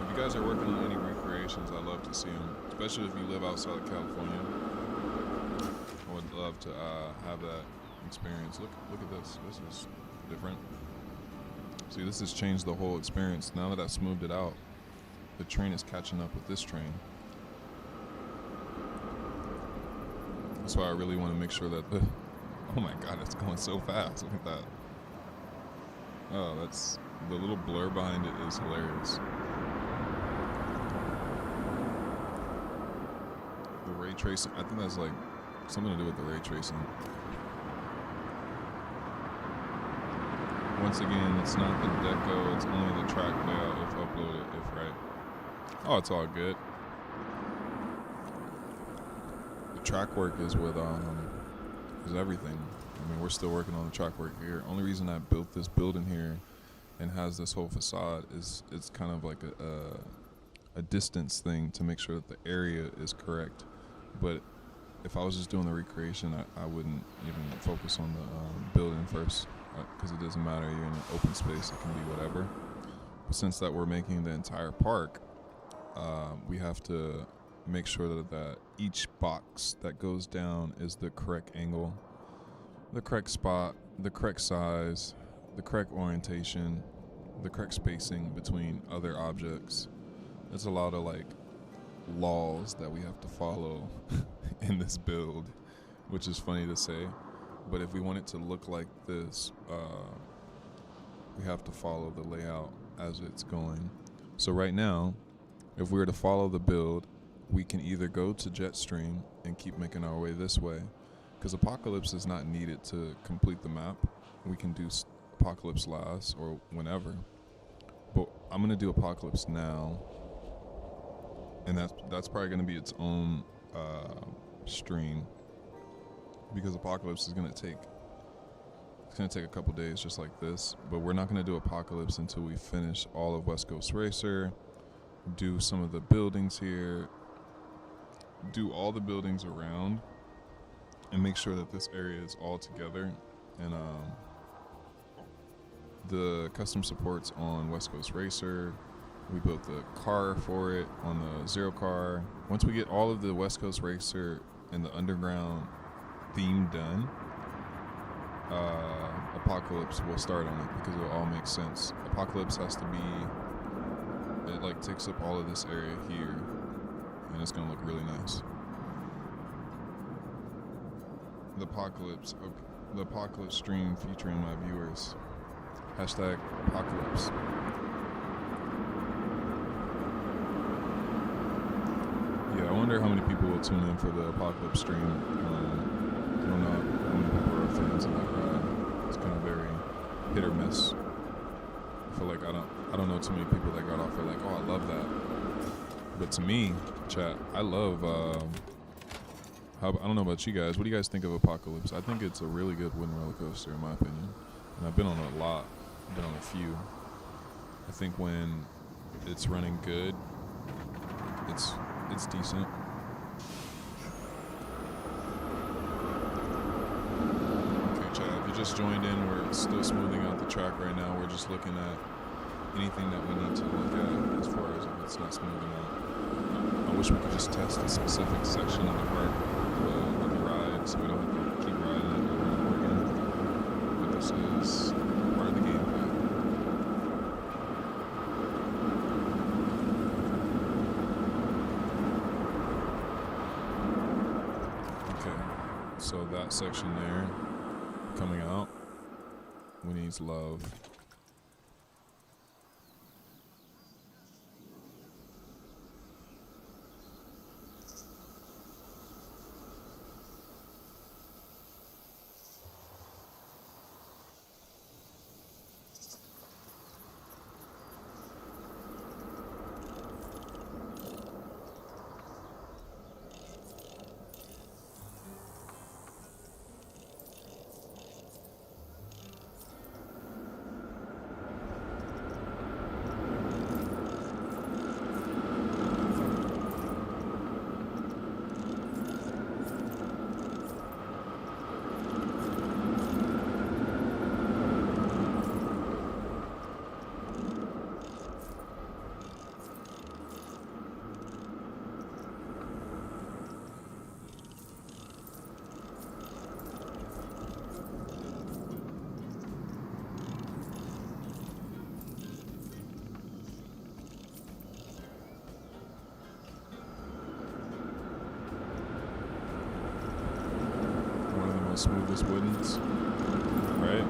If you guys are working on any recreations, I'd love to see them, especially if you live outside of California. I would love to have that experience. Look at this. This is different. See, this has changed the whole experience. Now that I smoothed it out, the train is catching up with this train. That's why I really want to make sure that the... Oh my God, it's going so fast. Look at that. Oh, that's... The little blur behind it is hilarious. The ray tracing, I think that's like something to do with the ray tracing. Once again, it's not the deco, it's only the track layout if uploaded, if right. Oh, it's all good. The track work is with is everything. I mean, we're still working on the track work here. Only reason I built this building here and has this whole facade is it's kind of like a distance thing to make sure that the area is correct. But if I was just doing the recreation, I wouldn't even focus on the building first, because it doesn't matter. You're in an open space, it can be whatever. But since that we're making the entire park, we have to make sure that each box that goes down is the correct angle, the correct spot, the correct size, the correct orientation, the correct spacing between other objects. There's a lot of like laws that we have to follow in this build, which is funny to say, but if we want it to look like this, we have to follow the layout as it's going. So right now, if we were to follow the build, we can either go to Jetstream and keep making our way this way, because Apocalypse is not needed to complete the map. We can do Apocalypse last or whenever, but I'm gonna do Apocalypse now, and that's probably gonna be its own stream, because Apocalypse is gonna take a couple days just like this. But we're not gonna do Apocalypse until we finish all of West Coast Racer, do some of the buildings here, do all the buildings around, and make sure that this area is all together. And the custom supports on West Coast Racer, we built the car for it on the Zero car. Once we get all of the West Coast Racer and the underground theme done, Apocalypse will start on it, because it will all make sense. Apocalypse has to be, it like takes up all of this area here, and it's gonna look really nice. The Apocalypse stream featuring my viewers. Hashtag Apocalypse. Yeah, I wonder how many people will tune in for the Apocalypse stream. I don't know how many people are fans of that ride. It's kind of very hit or miss. I feel like I don't know too many people that got off there like, oh, I love that. But to me, chat, I love. I don't know about you guys. What do you guys think of Apocalypse? I think it's a really good wooden roller coaster, in my opinion. And I've been on it a lot. I've been on a few. I think when it's running good, it's decent. Okay, chat, if you just joined in, we're still smoothing out the track right now. We're just looking at anything that we need to look at as far as if it's not smoothing out. I wish we could just test a specific section of the park of the ride, so we don't have to keep riding it over and over again. But this is part of the gameplay. So that section there, coming out, we need love. smoothest woodens, right?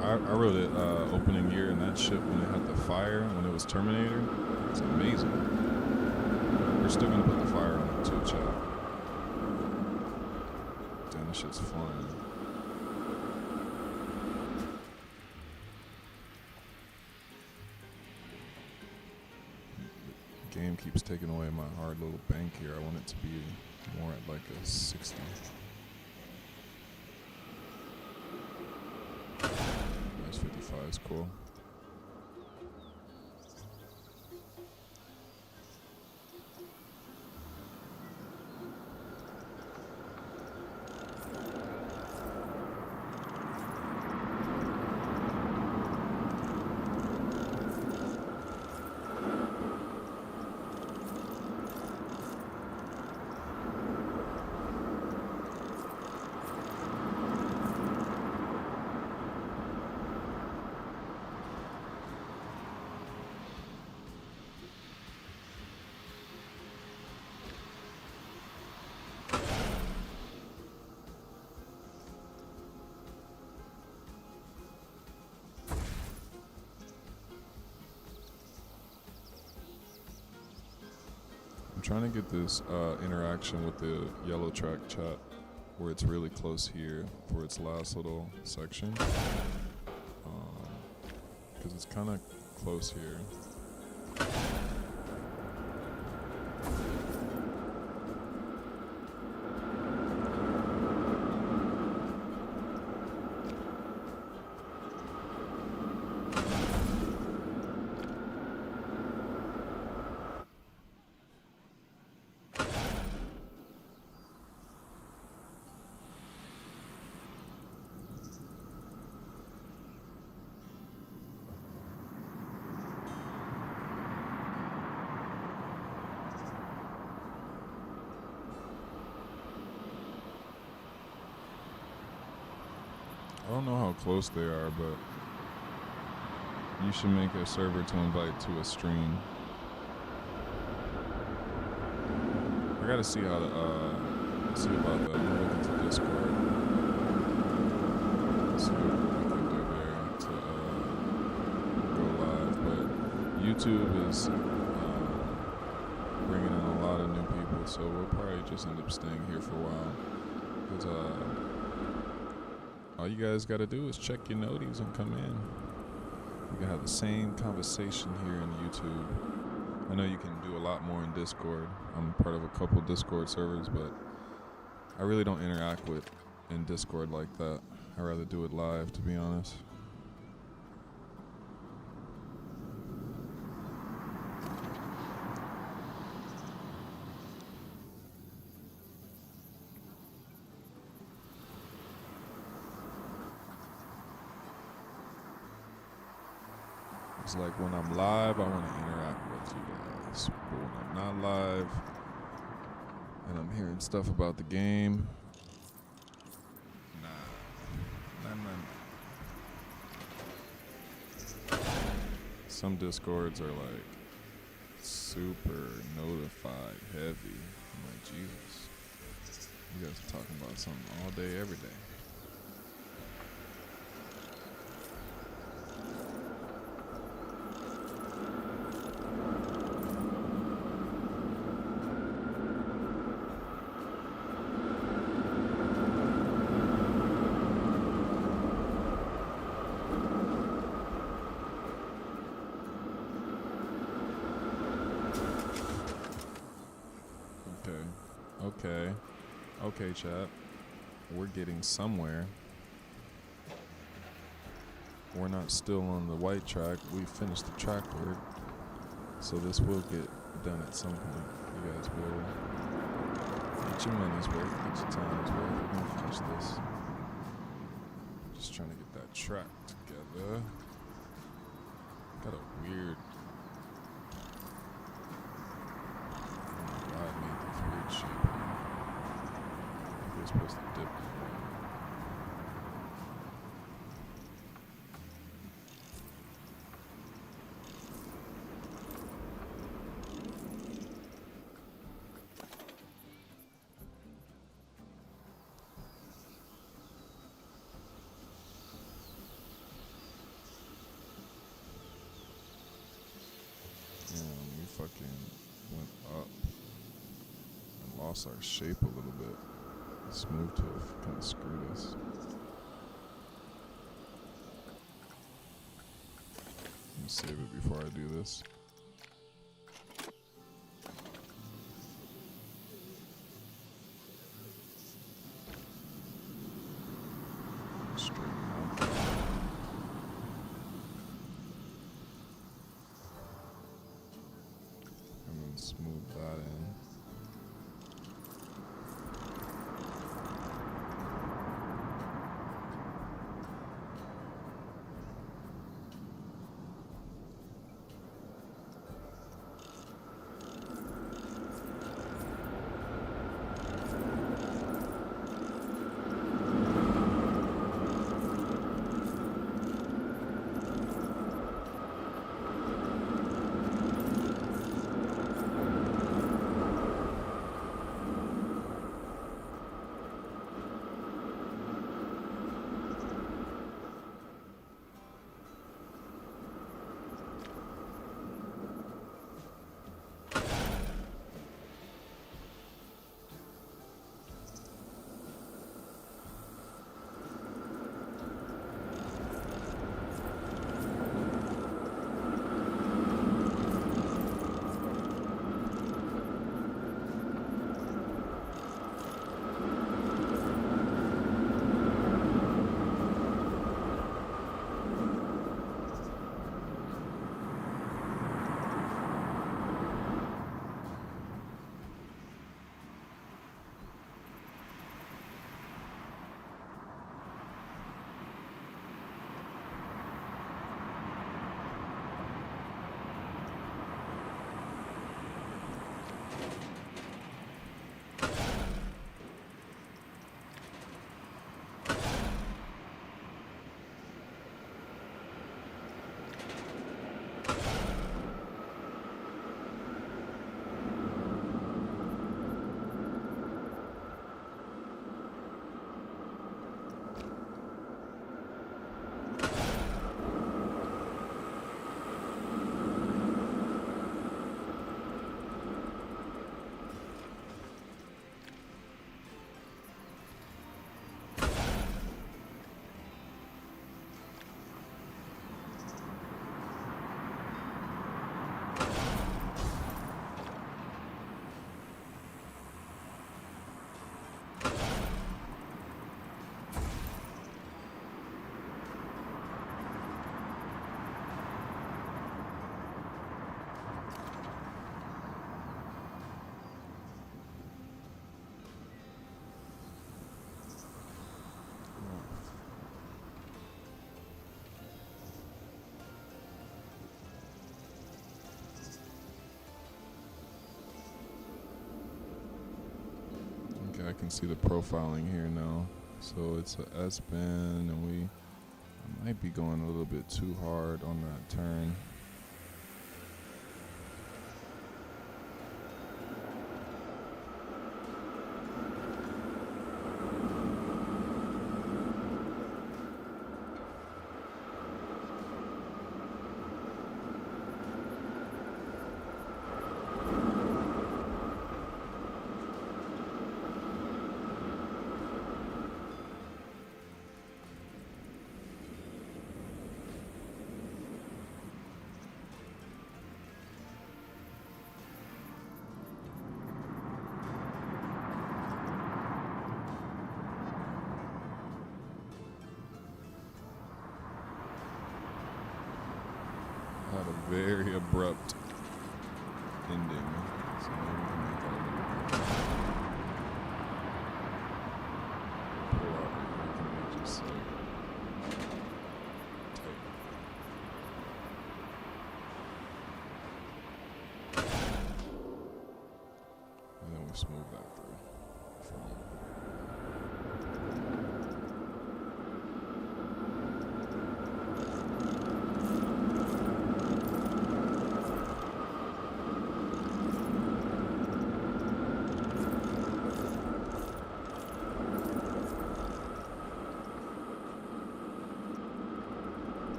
I wrote it opening year in that ship when it had the fire, when it was Terminator. It's amazing. We're still gonna put the fire on it too, chat. Damn, this shit's flying. The game keeps taking away my hard little bank here. I want it to be more at like a 60. Nice 55 is cool. I'm trying to get this interaction with the yellow track chat where it's really close here for its last little section. Because it's kind of close here. I don't know how close they are, but you should make a server to invite to a stream. I gotta see how to see about that. I'm gonna look into Discord. See what we can do there to go live. But YouTube is bringing in a lot of new people, so we'll probably just end up staying here for a while. Because all you guys got to do is check your noties and come in. We can have the same conversation here in YouTube. I know you can do a lot more in Discord. I'm part of a couple Discord servers, but I really don't interact with in Discord like that. I'd rather do it live, to be honest. It's like when I'm live, I want to interact with you guys. But when I'm not live and I'm hearing stuff about the game, nah. Some Discords are like super notified heavy. I'm like, Jesus. You guys are talking about something all day, every day. Okay, chat. We're getting somewhere. We're not still on the white track. We finished the track work. So this will get done at some point. You guys will get your money's worth, get your time's worth. We're gonna finish this. Just trying to get that track together. Got a weird... Oh my god, I made this weird shape. We're supposed to dip. lost our shape a little bit. Smooth tooth kind of screwed us. Let me save it before I do this. Straighten out. And then smooth that in. I can see the profiling here now. So it's a S-bend, and I might be going a little bit too hard on that turn. Had a very abrupt ending, so maybe we can make that a little bit. Pull out, we can make just like tight. And then we smooth that through.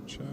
Chat.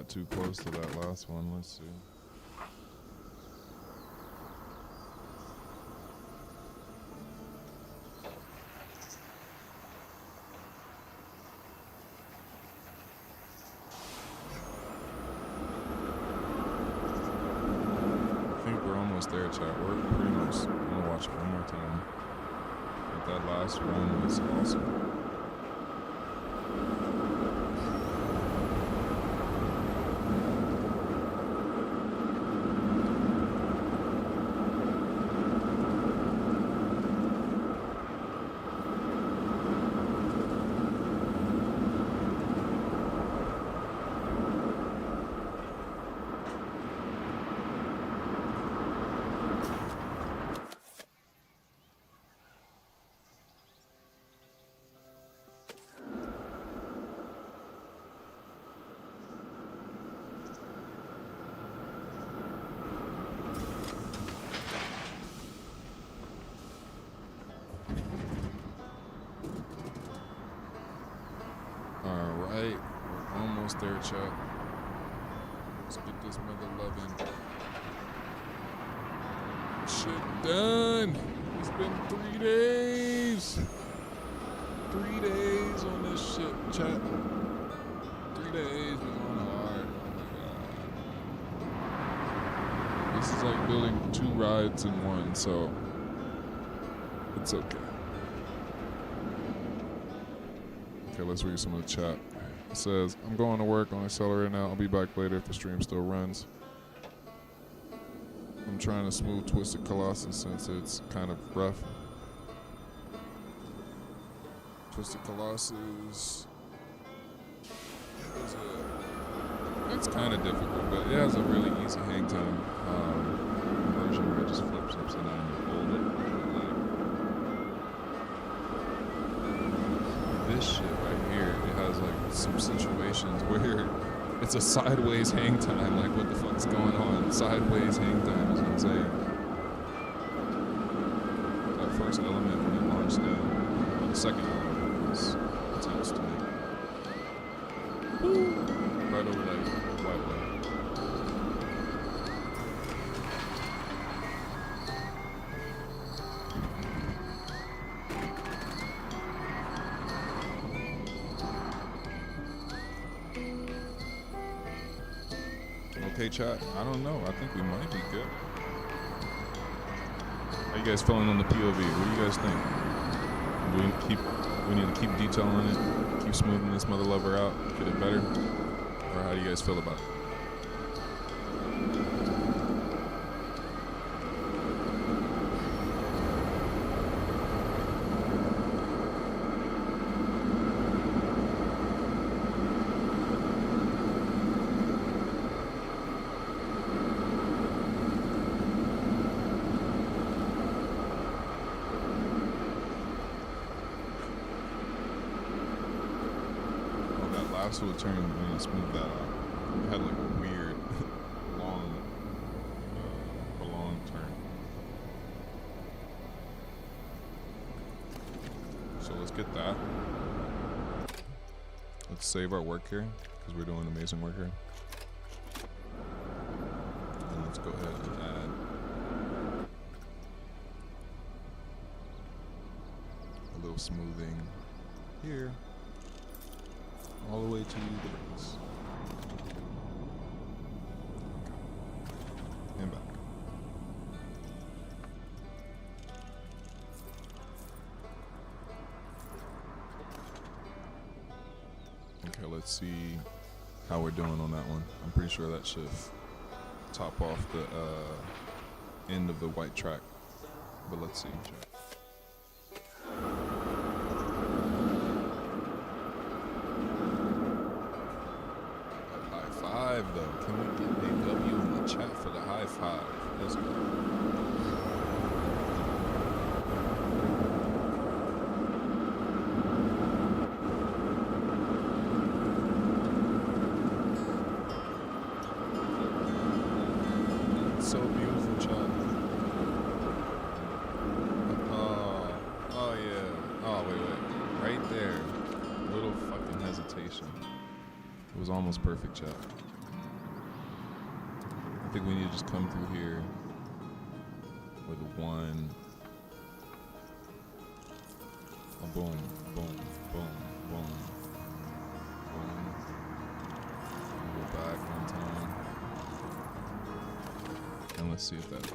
got too close to that last one. Let's see. I think we're almost there, chat. We're pretty much. I'm gonna watch it one more time. But that last one was awesome. Alright, we're almost there, chat. Let's get this mother loving shit done. It's been 3 days. 3 days on this shit, chat. 3 days, we're going hard. Oh my god. This is like building 2 rides in one, so it's okay. Okay, let's read some of the chat. It says, I'm going to work on Accelerator now. I'll be back later if the stream still runs. I'm trying to smooth Twisted Colossus since it's kind of rough. Twisted Colossus. It's kind of difficult, but it has a really easy hang time version where it just flips upside down and you hold it. This shit right here, it has like some situations where it's a sideways hang time. Like, what the fuck's going on? Sideways hang time is insane. That first element when it launched down, well, the second element was intense to me. Right over that white way. Okay, chat. I don't know. I think we might be good. How you guys feeling on the POV? What do you guys think? We need to keep detailing it, keep smoothing this mother lover out, get it better? Or how do you guys feel about it? So it turned when you smooth that out. It had like a weird, long, prolonged turn. So let's get that. Let's save our work here because we're doing amazing work here. And let's go ahead and add a little smoothing here. All the way to the brakes. And back. Okay, let's see how we're doing on that one. I'm pretty sure that should top off the end of the white track. But let's see. Though, can we get a W in the chat for the high five? Let's go. It's so beautiful, chat. Oh yeah. Oh wait. Right there. Little fucking hesitation. It was almost perfect, chat. think we need to just come through here with one. A boom, boom, boom, boom, boom. Go back one time. And let's see if that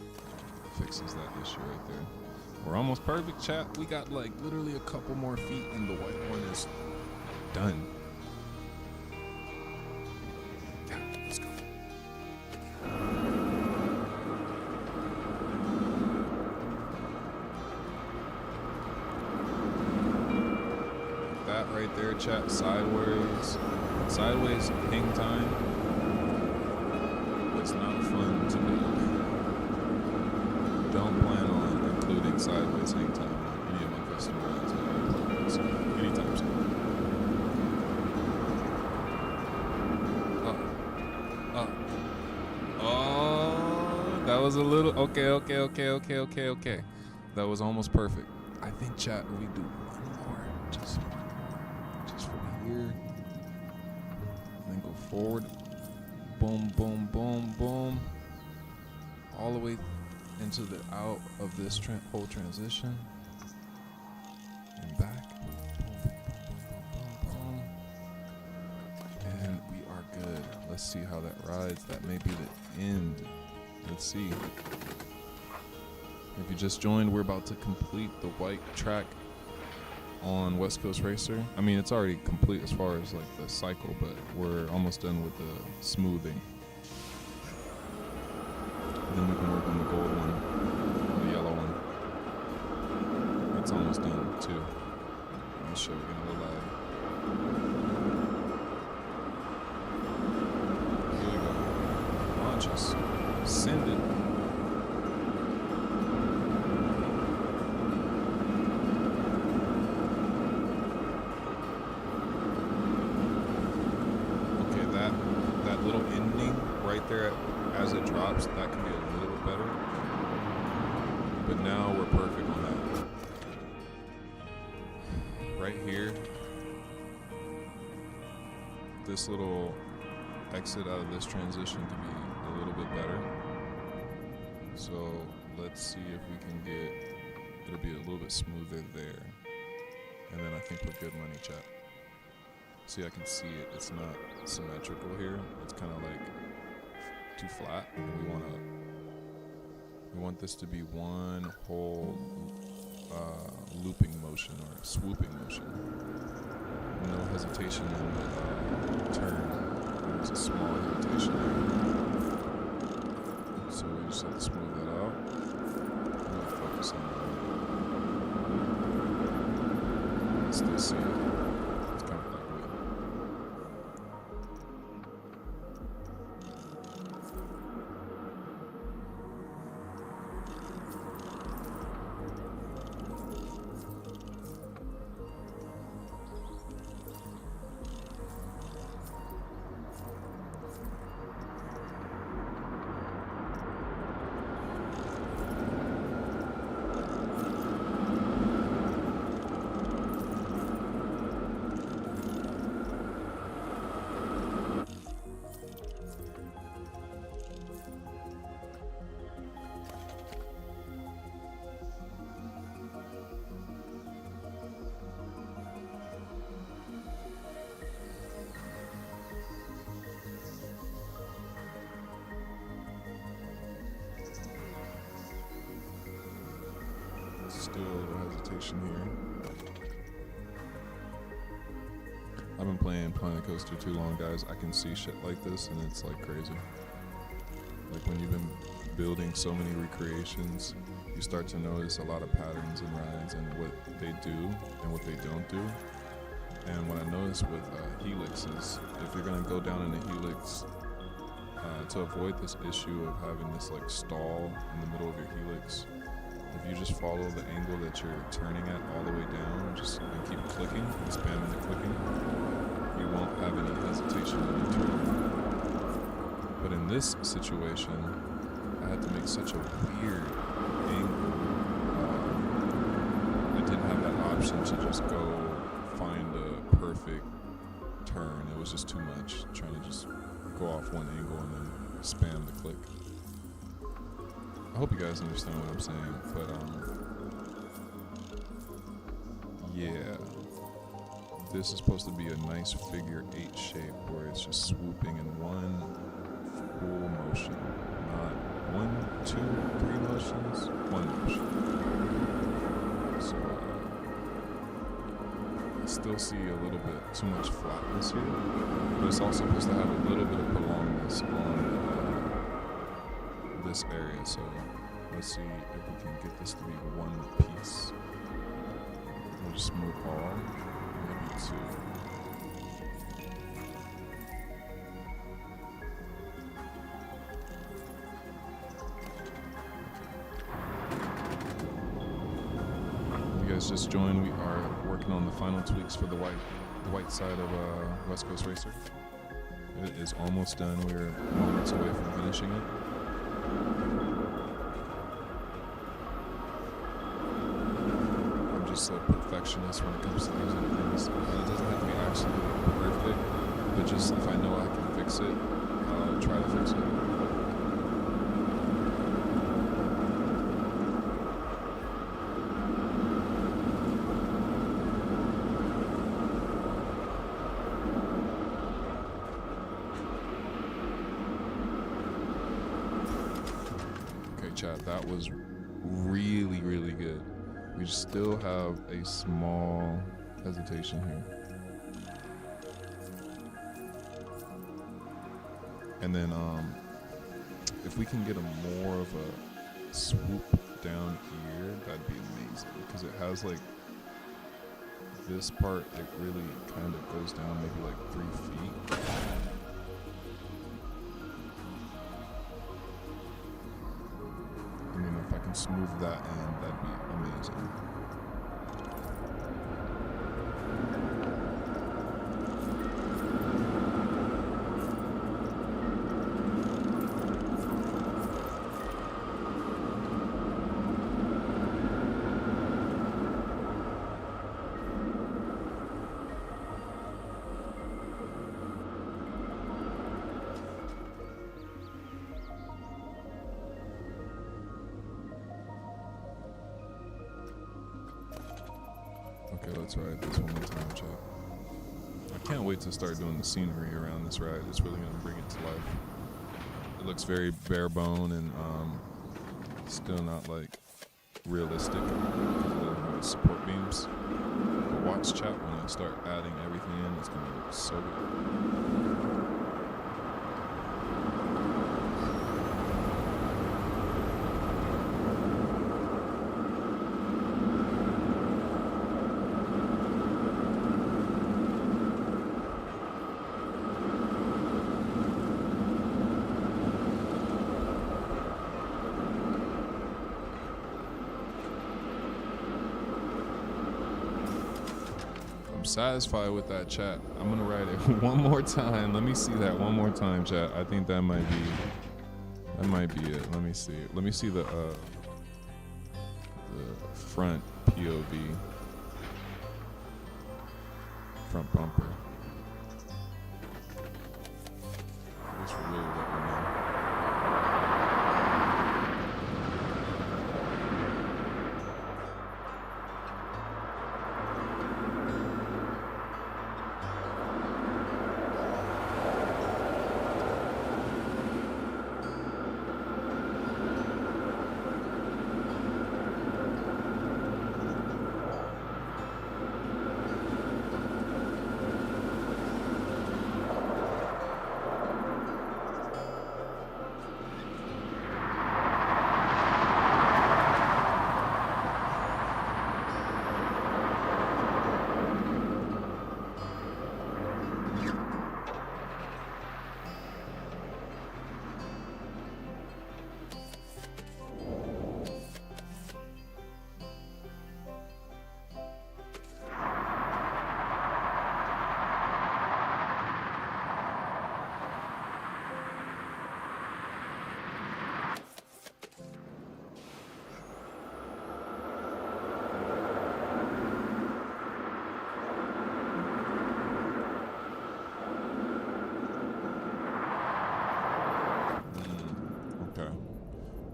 fixes that issue right there. We're almost perfect, chat. We got like literally a couple more feet and the white one is done. Yeah, let's go. That right there, chat. Sideways hang time was not fun to build. Don't plan on including sideways hang time on any of my custom rides anytime soon. Oh, that was a little okay. That was almost perfect. I think, chat, we do one more, just from here, then go forward. Boom, boom, boom, boom, all the way into the out of this whole transition and back. Boom, boom, boom, boom, boom. And we are good. Let's see how that rides. That may be the end. Let's see. If you just joined, we're about to complete the white track on West Coast Racer. I mean, it's already complete as far as like the cycle, but we're almost done with the smoothing. Then we can work on the gold one, the yellow one. That's almost done too. Let me show you again a little live. Here we go. Launches. Send it. That little ending right there as it drops, that can be a little bit better. But now we're perfect on that. Right here, this little exit out of this transition could be a little bit better. So let's see if we can get, it'll be a little bit smoother there. And then I think we're good money, chat. See, I can see it. It's not symmetrical here. It's kind of like too flat. And we want this to be one whole looping motion or swooping motion. No hesitation in the turn. There's a small hesitation there. So we just have to smooth that out. Really focus on that. Still see it. Still no hesitation here. I've been playing Planet Coaster too long, guys. I can see shit like this and it's like crazy. Like when you've been building so many recreations, you start to notice a lot of patterns in rides and what they do and what they don't do. And what I noticed with Helix is if you're gonna go down in a Helix, to avoid this issue of having this like stall in the middle of your Helix, if you just follow the angle that you're turning at all the way down, just and keep clicking and spamming the clicking, you won't have any hesitation when you turn. But in this situation, I had to make such a weird angle. I didn't have that option to just go find a perfect turn. It was just too much, trying to just go off one angle and then spam the click. hope you guys understand what I'm saying, but yeah, this is supposed to be a nice figure 8 shape where it's just swooping in one full motion, not 1, 2, 3 motions, one motion. So I still see a little bit too much flatness here, but it's also supposed to have a little bit of prolongness on this area. So let's see if we can get this to be one piece. We'll just move all, maybe 2. Just joined, we are working on the final tweaks for the white side of West Coast Racer. It is almost done. We're moments away from finishing it. I'm just a perfectionist when it comes to these things. It doesn't have to be absolutely perfect, but just if I know I can fix it, I'll try to fix it. Chat, that was really, really good. We still have a small hesitation here. And then if we can get a more of a swoop down here, that'd be amazing, because it has like this part, it really kind of goes down maybe like 3 feet. If I can smooth that in, that'd be amazing. Okay, let's ride this one more time, chat. I can't wait to start doing the scenery around this ride. It's really going to bring it to life. It looks very bare bone and still not like realistic because of the support beams. But watch, chat, when I start adding everything in, it's going to look so good. Satisfied with that, chat. I'm gonna write it one more time. Let me see that one more time, chat. I think that might be it. Let me see it. Let me see the front POV, front bumper. This will really let me know.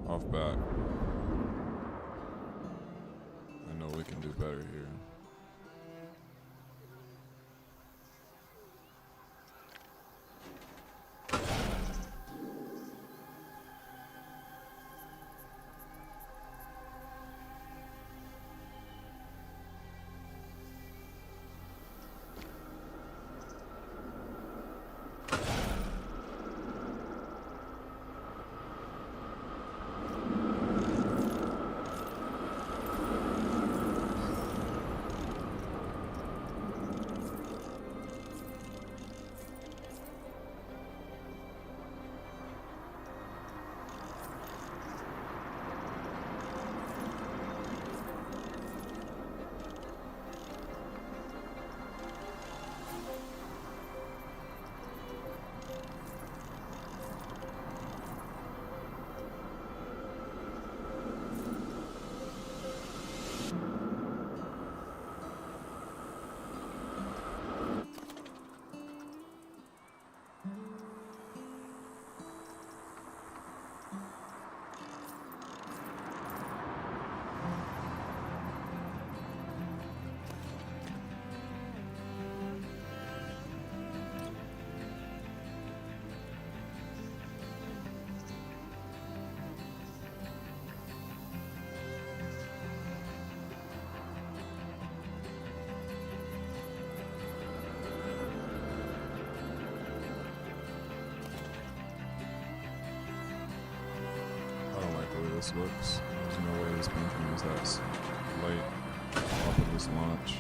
off bat. I know we can do better here. This looks. There's no way this painting is that light off of this launch.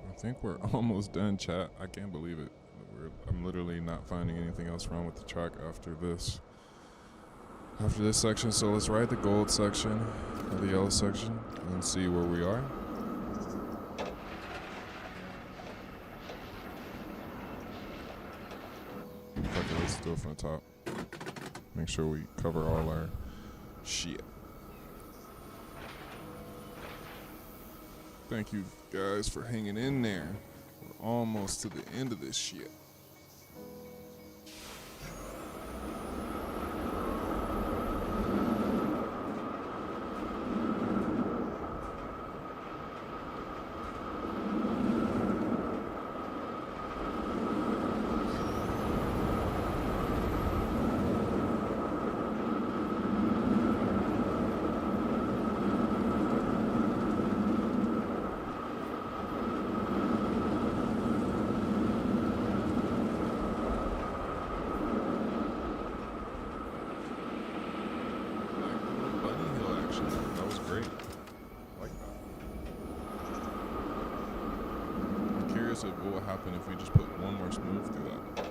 I think we're almost done, chat. I can't believe it. I'm literally not finding anything else wrong with the track after this section. So let's ride the gold section or the yellow section and see where we are. Okay, let's do it from the top. Make sure we cover all our shit. Thank you guys for hanging in there. We're almost to the end of this shit. What would happen if we just put one more smooth through that?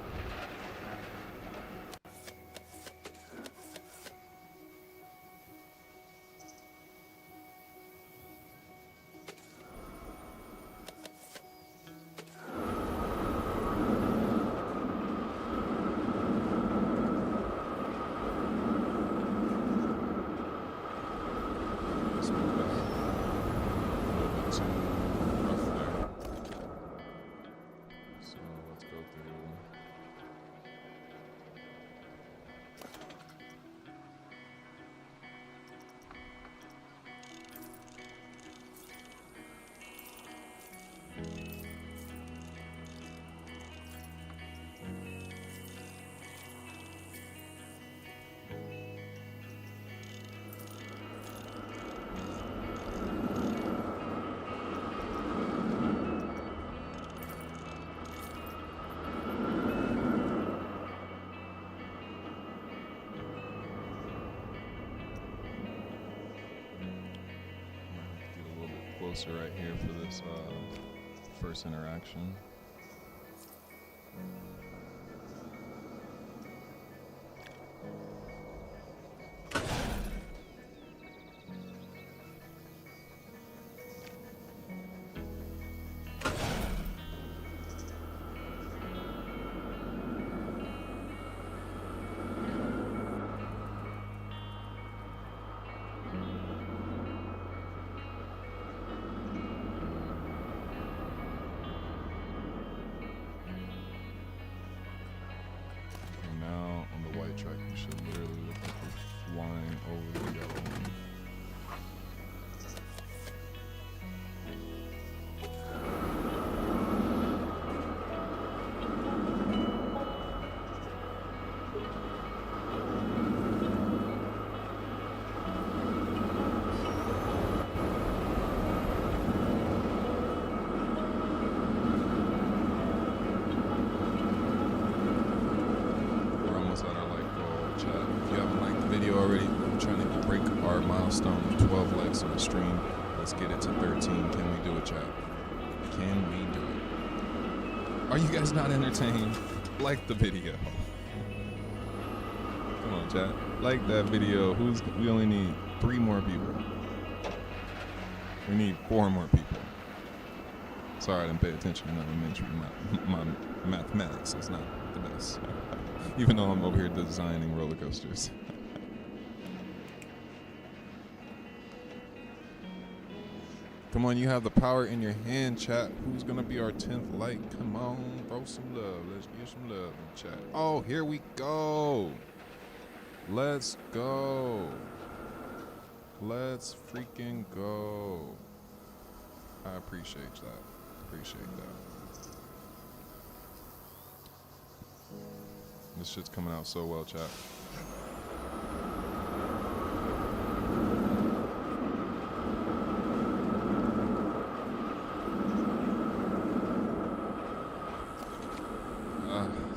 coaster right here for this first interaction. Track, you should literally look like you're flying over the yellow one. Already, I'm trying to break our milestone of 12 likes on the stream. Let's get it to 13. Can we do it, chat? Can we do it? Are you guys not entertained? Like the video. Come on, chat. Like that video. We only need 3 more people. We need 4 more people. Sorry, I didn't pay attention in elementary. My mathematics is not the best. Even though I'm over here designing roller coasters. Come on, you have the power in your hand, chat. Who's gonna be our 10th like? Come on, throw some love. Let's give some love in chat. Oh, here we go. Let's go. Let's freaking go. I appreciate that. Appreciate that. This shit's coming out so well, chat.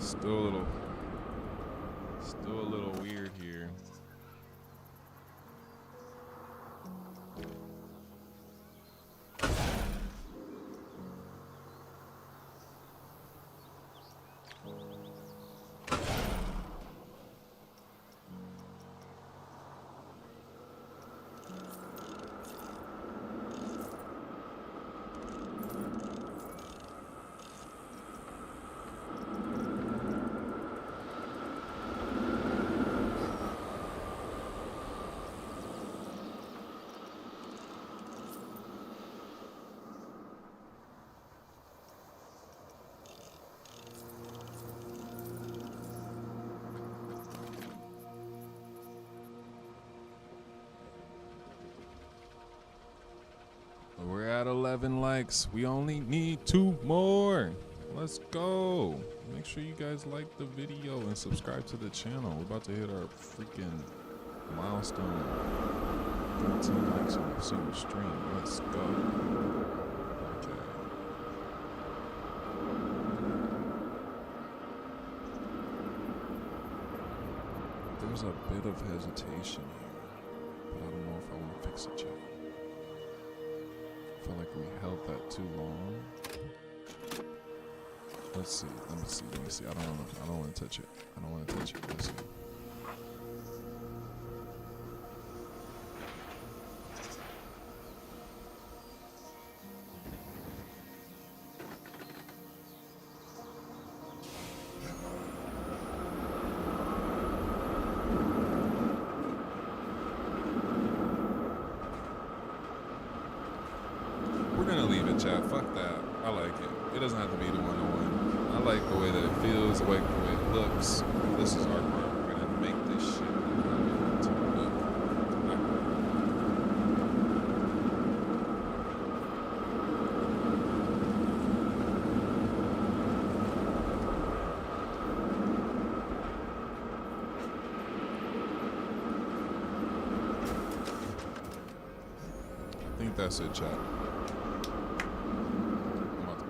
Still a little weird here. We're at 11 likes. We only need 2 more. Let's go. Make sure you guys like the video and subscribe to the channel. We're about to hit our freaking milestone. 13 likes on a single stream. Let's go. Okay. There's a bit of hesitation here, but I don't know if I want to fix it yet. I feel like we held that too long. Let's see. Let me see. I don't want to touch it. Let's see. We're gonna leave it, chat. Fuck that. I like it. It doesn't have to be the 101. I like the way that it feels, the way it looks. This is our part. We're gonna make this shit to look. I think that's it, chat.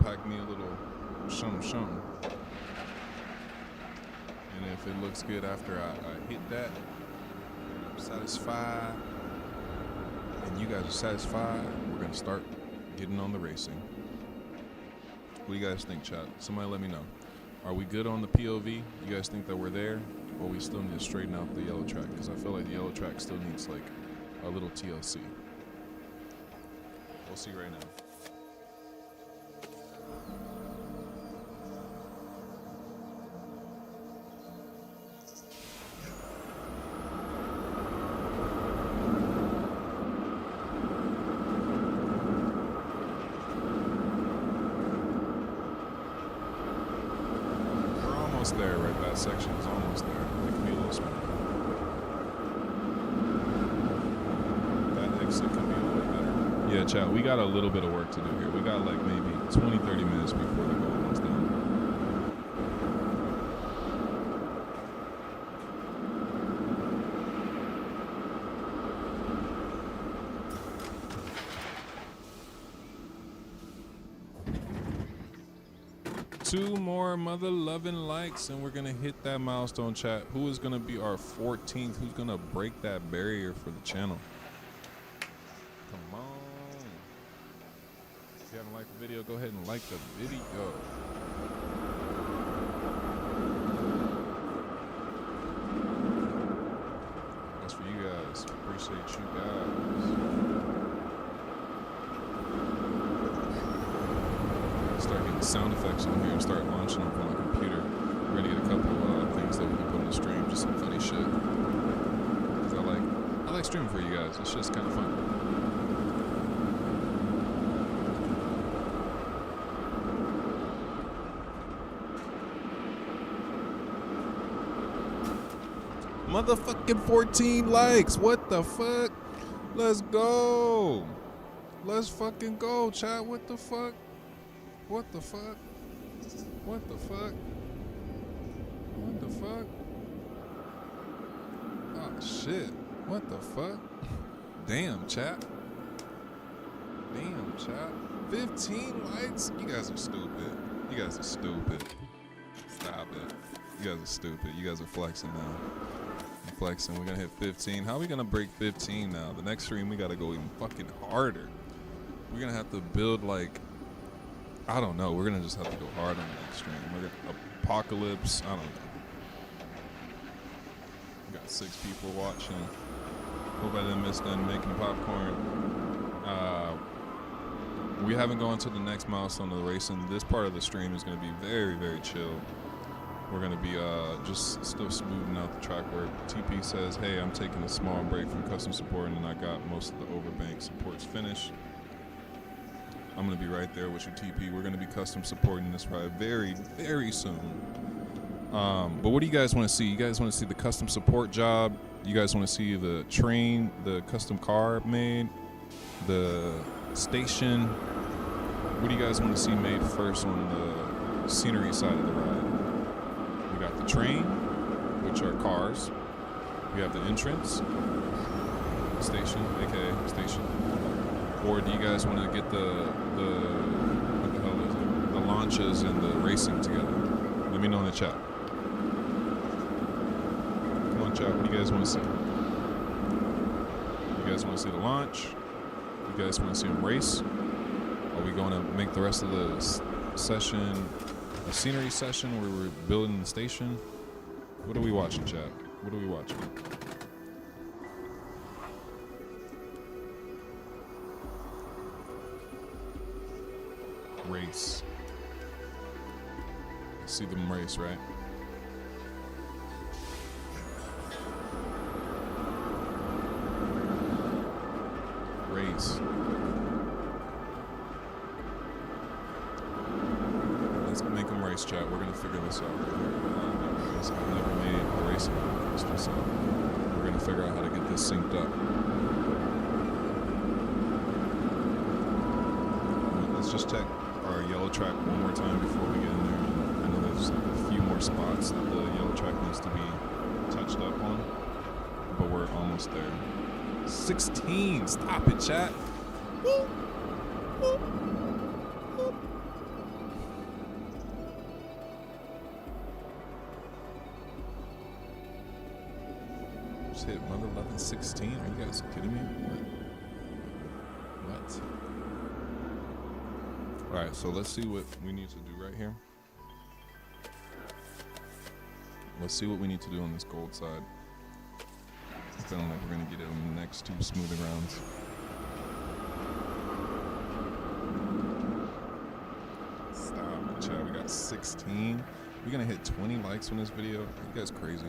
Pack me a little something. And if it looks good after I hit that, and I'm satisfied, and you guys are satisfied, we're gonna start getting on the racing. What do you guys think, chat? Somebody let me know. Are we good on the POV? You guys think that we're there? Or we still need to straighten out the yellow track? Because I feel like the yellow track still needs like a little TLC. We'll see right now. There, right? That section is almost there. It can be a little smoother. That exit can be a little better. Yeah, chat, we got a little bit of work to do here. We got like maybe 20-30 minutes before the goal is done. Two more mother loving likes and we're gonna hit that milestone, chat. Who is gonna be our 14th? Who's gonna break that barrier for the channel? Come on. If you haven't liked the video, go ahead and like the video. That's for you guys. Appreciate you guys. Start getting sound effects on here and start launching them from my computer. We're gonna get a couple things that we can put on the stream, just some funny shit. Cause I like streaming for you guys. It's just kind of fun. Motherfucking 14 likes. What the fuck? Let's go. Let's fucking go, chat. What the fuck? What the fuck? What the fuck? What the fuck? Oh shit. What the fuck? Damn, chat. Damn, chat. 15 likes? You guys are stupid. You guys are stupid. Stop it. You guys are stupid. You guys are flexing now. I'm flexing. We're gonna hit 15. How are we gonna break 15 now? The next stream we gotta go even fucking harder. We're gonna have to build like, I don't know. We're gonna just have to go hard on the next stream. We're gonna apocalypse. I don't know. We got 6 people watching. Hope I didn't miss them making popcorn. We haven't gone to the next milestone of the racing. This part of the stream is gonna be very, very chill. We're gonna be just still smoothing out the track work. TP says, "Hey, I'm taking a small break from custom support, and I got most of the overbank supports finished." I'm going to be right there with your TP. We're going to be custom supporting this ride very, very soon. But what do you guys want to see? You guys want to see the custom support job? You guys want to see the train, the custom car made, the station? What do you guys want to see made first on the scenery side of the ride? We got the train, which are cars. We have the entrance, station, aka station. Or do you guys want to get the what the hell is it? The launches and the racing together? Let me know in the chat. Come on, chat. What do you guys want to see? You guys want to see the launch? You guys want to see them race? Are we going to make the rest of the session a scenery session where we're building the station? What are we watching, chat? What are we watching? Race. See them race, right? Race. Let's make them race, chat. We're gonna figure this out right here. I've never made a racing coaster, so we're gonna figure out how to get this synced up. Let's just check our yellow track one more time before we get in there. I know there's a few more spots that the yellow track needs to be touched up on, but we're almost there. 16, stop it, chat. Woo. Woo. Woo. Just hit mother 11, 16. Are you guys kidding me? What? All right, so let's see what we need to do right here. Let's see what we need to do on this gold side. I'm feeling like we're gonna get it on the next 2 smoothing rounds. Stop, chat. We got 16. We're gonna hit 20 likes on this video. You guys crazy.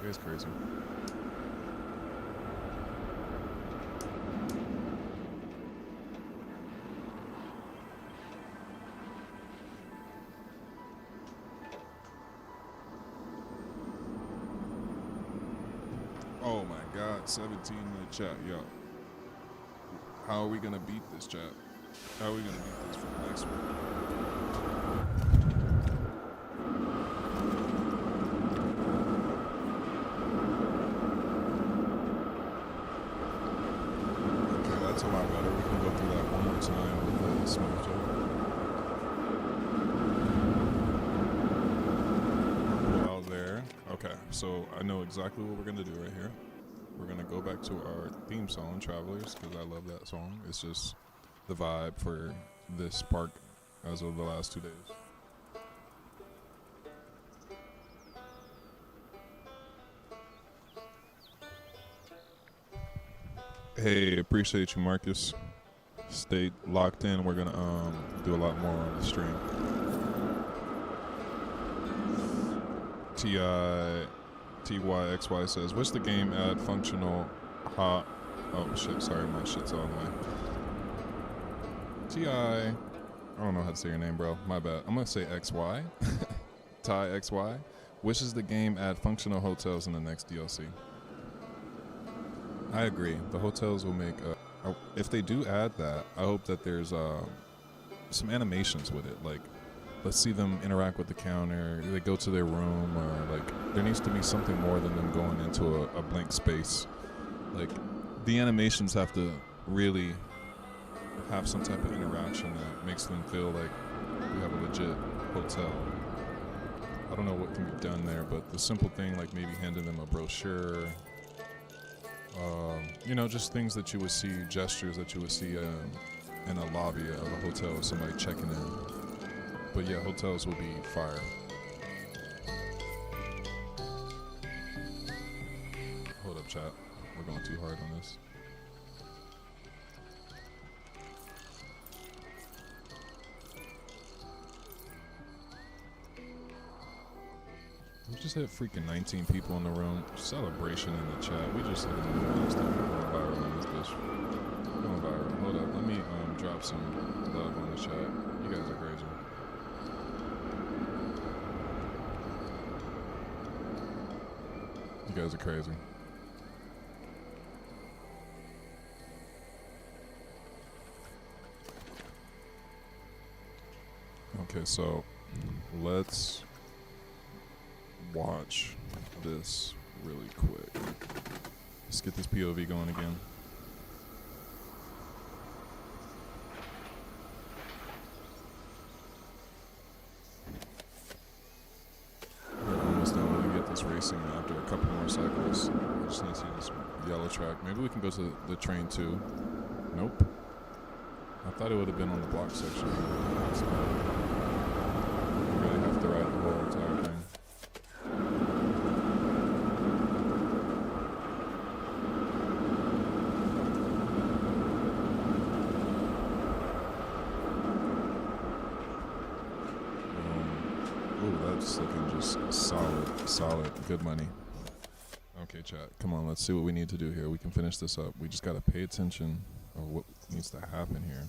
You guys crazy. Oh my God, 17 in the chat, yo. How are we gonna beat this, chat? How are we gonna beat this for the next one? Okay, that's a lot better. We can go through that one more time with the smoke jet. Well, there. Okay, so I know exactly what we're gonna do right here. We're gonna go back to our theme song, Travelers, because I love that song. It's just the vibe for this park as of the last 2 days. Hey, appreciate you, Marcus. Stay locked in. We're gonna do a lot more on the stream. TYXY says, what's the game add functional hot? Oh shit, sorry, my shit's on the way. I don't know how to say your name, bro. My bad. I'm gonna say XY. Ty XY. Wishes the game add functional hotels in the next DLC. I agree. The hotels will make if they do add that, I hope that there's some animations with it. Like, let's see them interact with the counter. They go to their room, or like there needs to be something more than them going into a blank space. Like, the animations have to really have some type of interaction that makes them feel like we have a legit hotel. I don't know what can be done there, but the simple thing, like maybe handing them a brochure, you know, just things that you would see, gestures that you would see in a lobby of a hotel with somebody checking in. But yeah, hotels will be fire. Hold up, chat. We're going too hard on this. We just had freaking 19 people in the room. Celebration in the chat. We just hit a new milestone. We're going viral on this bitch. We're going viral. Hold up. Let me drop some love on the chat. You guys are crazy. You guys are crazy. Okay, so let's watch this really quick. Let's get this POV going again. We're almost done. We're gonna get this racing after a couple more cycles. I just need to see this yellow track. Maybe we can go to the train too. Nope. I thought it would have been on the block section. We really have to ride the whole entire thing. That's looking just solid, good money. Okay, chat, come on, let's see what we need to do here. We can finish this up. We just gotta pay attention of what needs to happen here.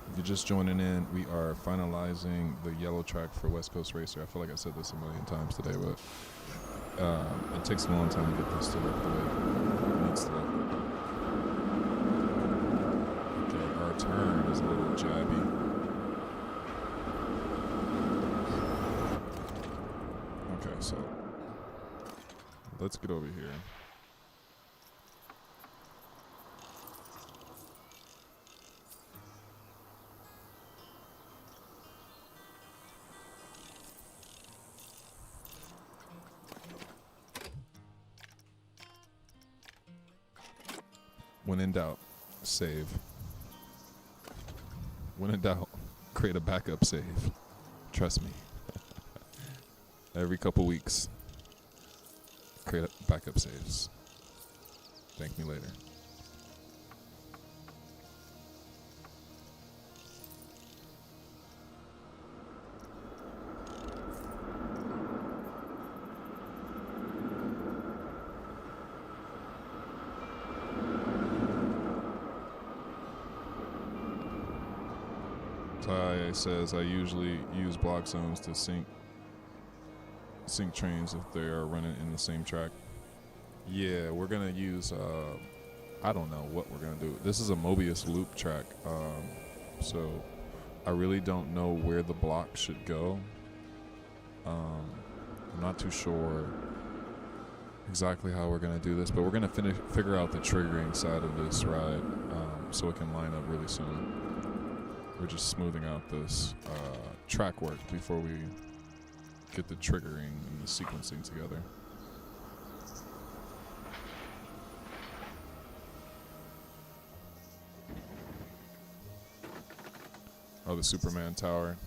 If you're just joining in, we are finalizing the yellow track for West Coast Racer. I feel like I said this a million times today, but it takes a long time to get this to look the way it needs to look. Our turn is a little jabby. Okay, so let's get over here. When in doubt, save. When in doubt, create a backup save. Trust me. Every couple weeks, create backup saves. Thank me later. Ty says I usually use block zones to sync trains if they are running in the same track. Yeah, we're gonna use I don't know what we're gonna do. This is a Mobius loop track, so I really don't know where the block should go. I'm not too sure exactly how we're gonna do this, but we're gonna figure out the triggering side of this ride, so it can line up really soon. We're just smoothing out this track work before we get the triggering and the sequencing together. Oh, the Superman Tower.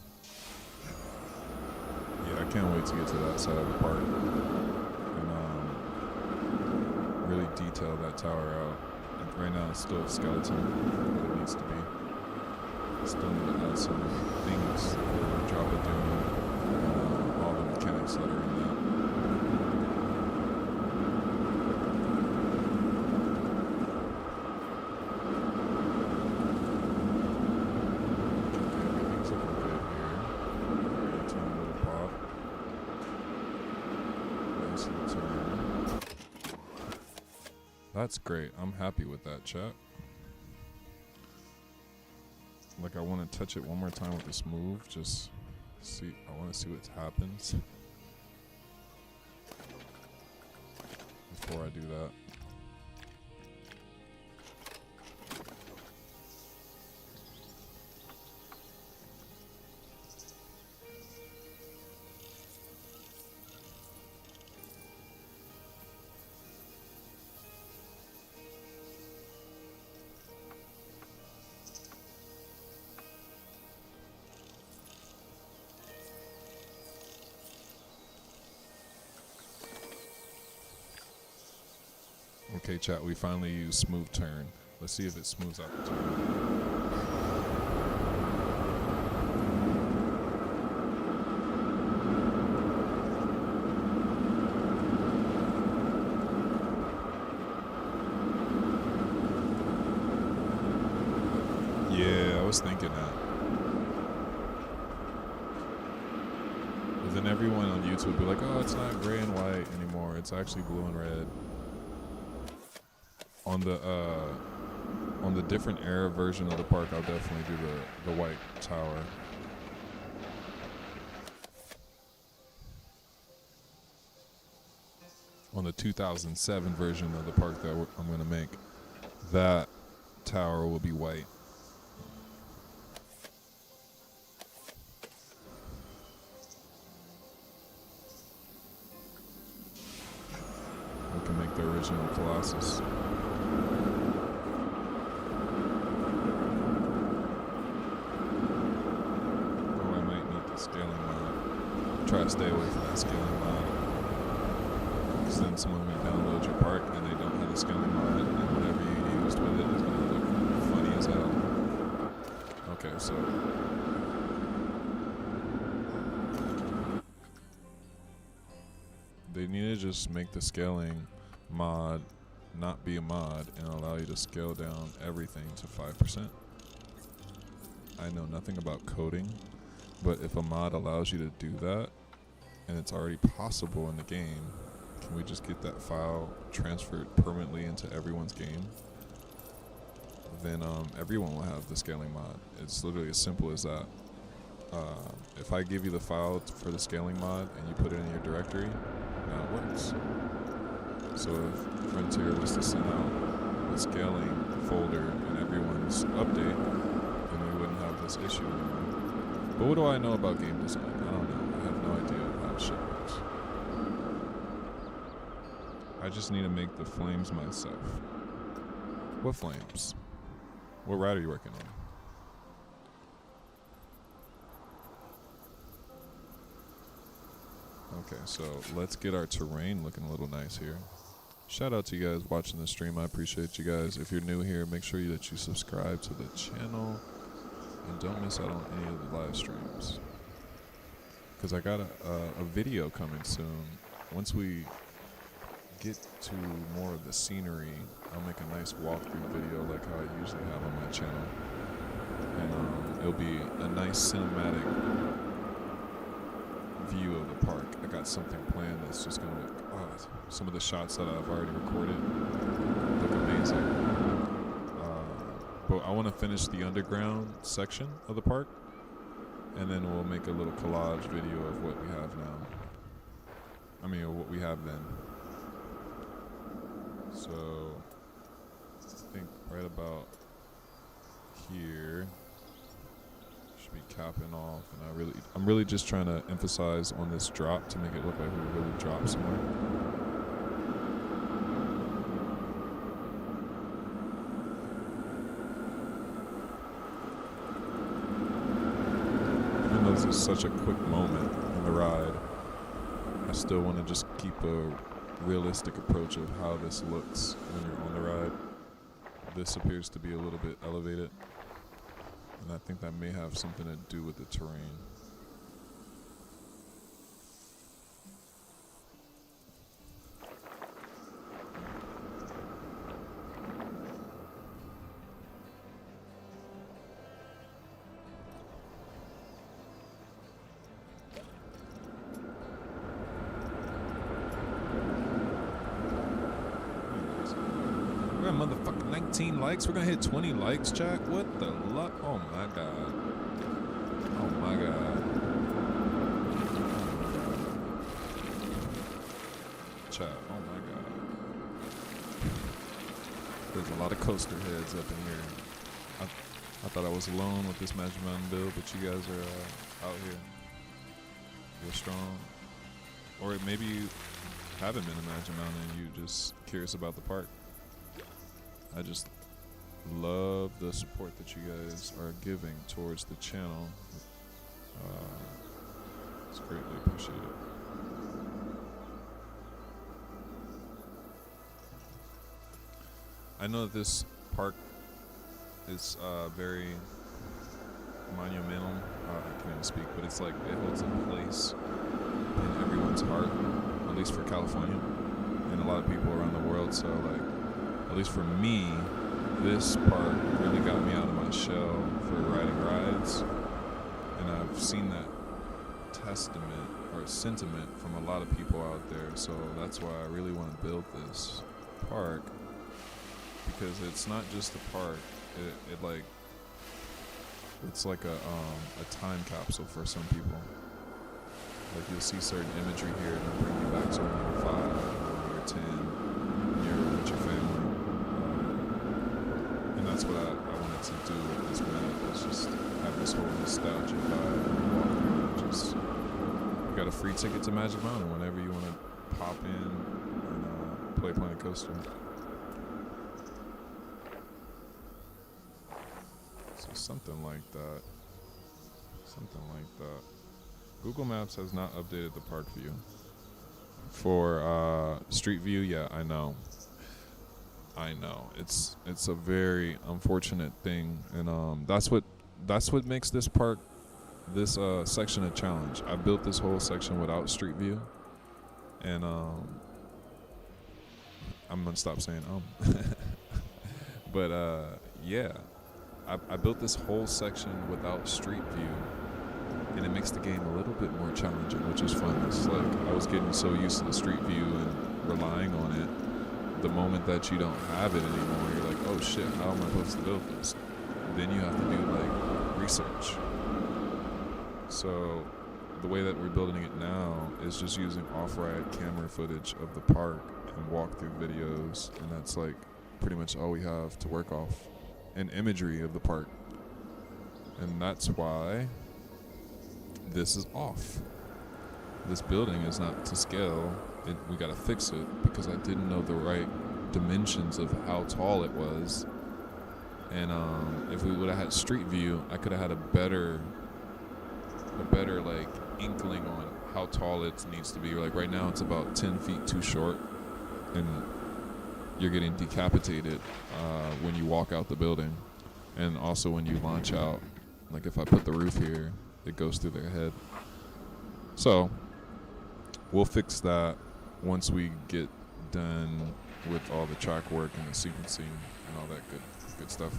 Yeah, I can't wait to get to that side of the park and really detail that tower out. Like right now it's still a skeleton, what it needs to be. Still need to add some things for Drop of Doom, all the mechanics that are in that. Everything's looking good here. Ready to little pop. Nice little turn. That's great. I'm happy with that, chat. Like, I want to touch it one more time with this move. Just see. I want to see what happens before I do that. Okay, chat, we finally used smooth turn. Let's see if it smooths out the turn. Yeah, I was thinking that. But then everyone on YouTube would be like, oh, it's not gray and white anymore. It's actually blue and red. On the different era version of the park, I'll definitely do the white tower. On the 2007 version of the park that I'm going to make, that tower will be white. We can make the original Colossus. Scaling mod. Try to stay away from that scaling mod. Because then someone may download your park and they don't have the scaling mod, and whatever you used with it is going to look funny as hell. Okay, so. They need to just make the scaling mod not be a mod and allow you to scale down everything to 5%. I know nothing about coding. But if a mod allows you to do that, and it's already possible in the game, can we just get that file transferred permanently into everyone's game? Then everyone will have the scaling mod. It's literally as simple as that. If I give you the file for the scaling mod and you put it in your directory, now it works. So if Frontier was to send out the scaling folder in everyone's update, then we wouldn't have this issue anymore. But what do I know about game design? I don't know. I have no idea how shit works. I just need to make the flames myself. What flames? What ride are you working on? Okay, so let's get our terrain looking a little nice here. Shout out to you guys watching the stream. I appreciate you guys. If you're new here, make sure that you subscribe to the channel and don't miss out on any of the live streams. Because I got a video coming soon. Once we get to more of the scenery, I'll make a nice walkthrough video like how I usually have on my channel. And it'll be a nice cinematic view of the park. I got something planned that's just going to look, some of the shots that I've already recorded look amazing. But I want to finish the underground section of the park, and then we'll make a little collage video of what we have now. I mean, what we have then. So, I think right about here should be capping off, and I'm really just trying to emphasize on this drop to make it look like we really dropped somewhere. Even though this is such a quick moment in the ride, I still want to just keep a realistic approach of how this looks when you're on the ride. This appears to be a little bit elevated, and I think that may have something to do with the terrain. Motherfucking 19 likes. We're gonna hit 20 likes, Jack. What the luck? Oh my god. Oh my god. Chat. Oh my god. There's a lot of coaster heads up in here. I thought I was alone with this Magic Mountain build, but you guys are out here. You're strong. Or maybe you haven't been to Magic Mountain and you're just curious about the park. I just love the support that you guys are giving towards the channel. It's greatly appreciated. I know that this park is very monumental. I can't even speak, but it's like it holds a place in everyone's heart, at least for California, and a lot of people around the world. So like, at least for me, this park really got me out of my shell for riding rides, and I've seen that testament or sentiment from a lot of people out there. So that's why I really want to build this park, because it's not just a park. It's like a time capsule for some people. Like you'll see certain imagery here that bring you back to when you were 5 or when you were 10, when you were with your family. And that's what I wanted to do with this map, is just have this whole nostalgia vibe. Just, you got a free ticket to Magic Mountain whenever you want to pop in and play Planet Coaster. So something like that. Something like that. Google Maps has not updated the park view. For Street View, yeah, I know. It's a very unfortunate thing, and that's what makes this park, this section, a challenge. I built this whole section without Street View, and I'm gonna stop saying but yeah, I built this whole section without Street View, and it makes the game a little bit more challenging, which is fun. It's like I was getting so used to the Street View and relying on it. The moment that you don't have it anymore, you're like, oh shit, how am I supposed to build this? Then you have to do like research. So the way that we're building it now is just using off-ride camera footage of the park and walkthrough videos, and that's like pretty much all we have to work off, and imagery of the park. And that's why this is off. This building is not to scale. We gotta fix it because I didn't know the right dimensions of how tall it was. And if we would have had street view, I could have had a better like inkling on how tall it needs to be. Like right now, it's about 10 feet too short, and you're getting decapitated when you walk out the building, and also when you launch out. Like if I put the roof here, it goes through their head. So we'll fix that once we get done with all the track work and the sequencing and all that good stuff.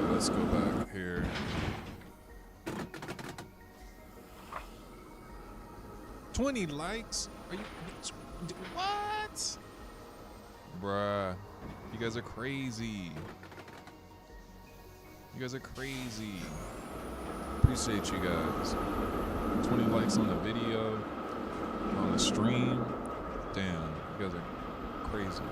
Let's go back here. $20 likes? Are you what? Bruh, you guys are crazy. You guys are crazy. Appreciate you guys. 20 likes on the video, on the stream. Damn, you guys are crazy.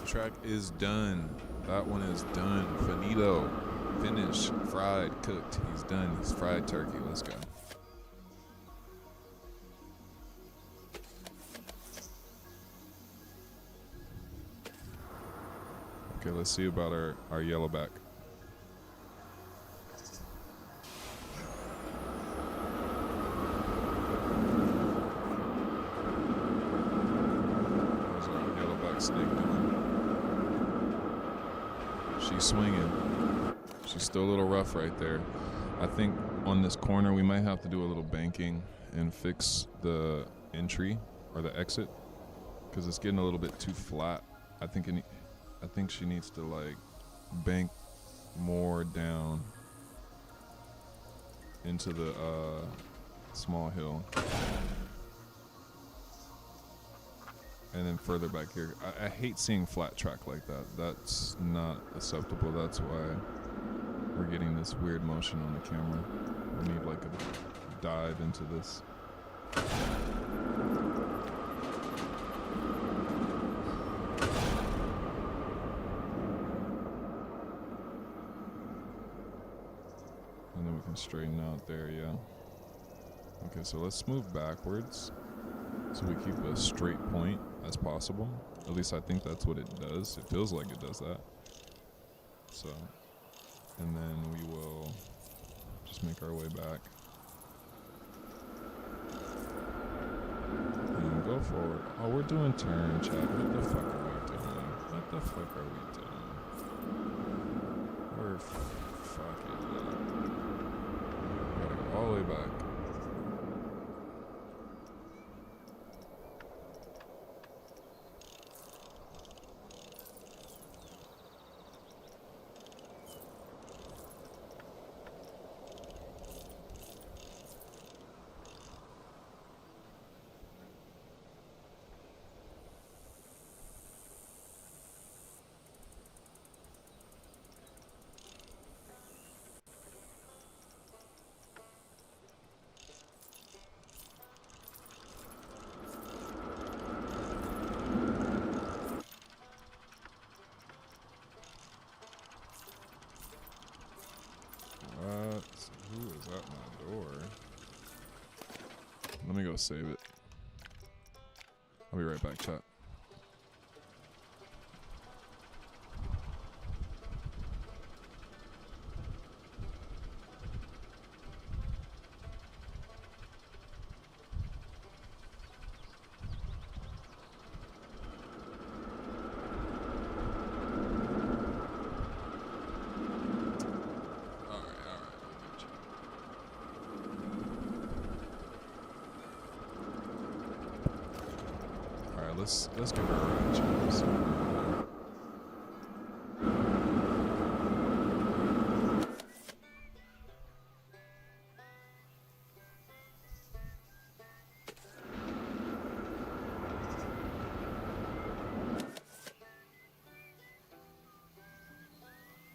Track is done. That one is done. Finito. Finished. Fried. Cooked. He's done. He's fried turkey. Let's go. Okay, let's see about our yellowback. How's our yellowback snake doing? She's swinging. She's still a little rough right there. I think on this corner we might have to do a little banking and fix the entry or the exit because it's getting a little bit too flat. I think she needs to like bank more down into the small hill. And then further back here, I hate seeing flat track like that. That's not acceptable. That's why we're getting this weird motion on the camera. We need like a dive into this. And then we can straighten out there, yeah. Okay, so let's move backwards so we keep a straight point as possible. At least I think that's what it does. It feels like it does that. So, and then we will just make our way back and go forward. Oh, we're doing turn, chat. What the fuck are we doing? What the fuck are we doing? We're fucking up. We gotta go all the way back. Who is at my door? Let me go save it. I'll be right back, chat. let's give her a ride, chat. Let's see.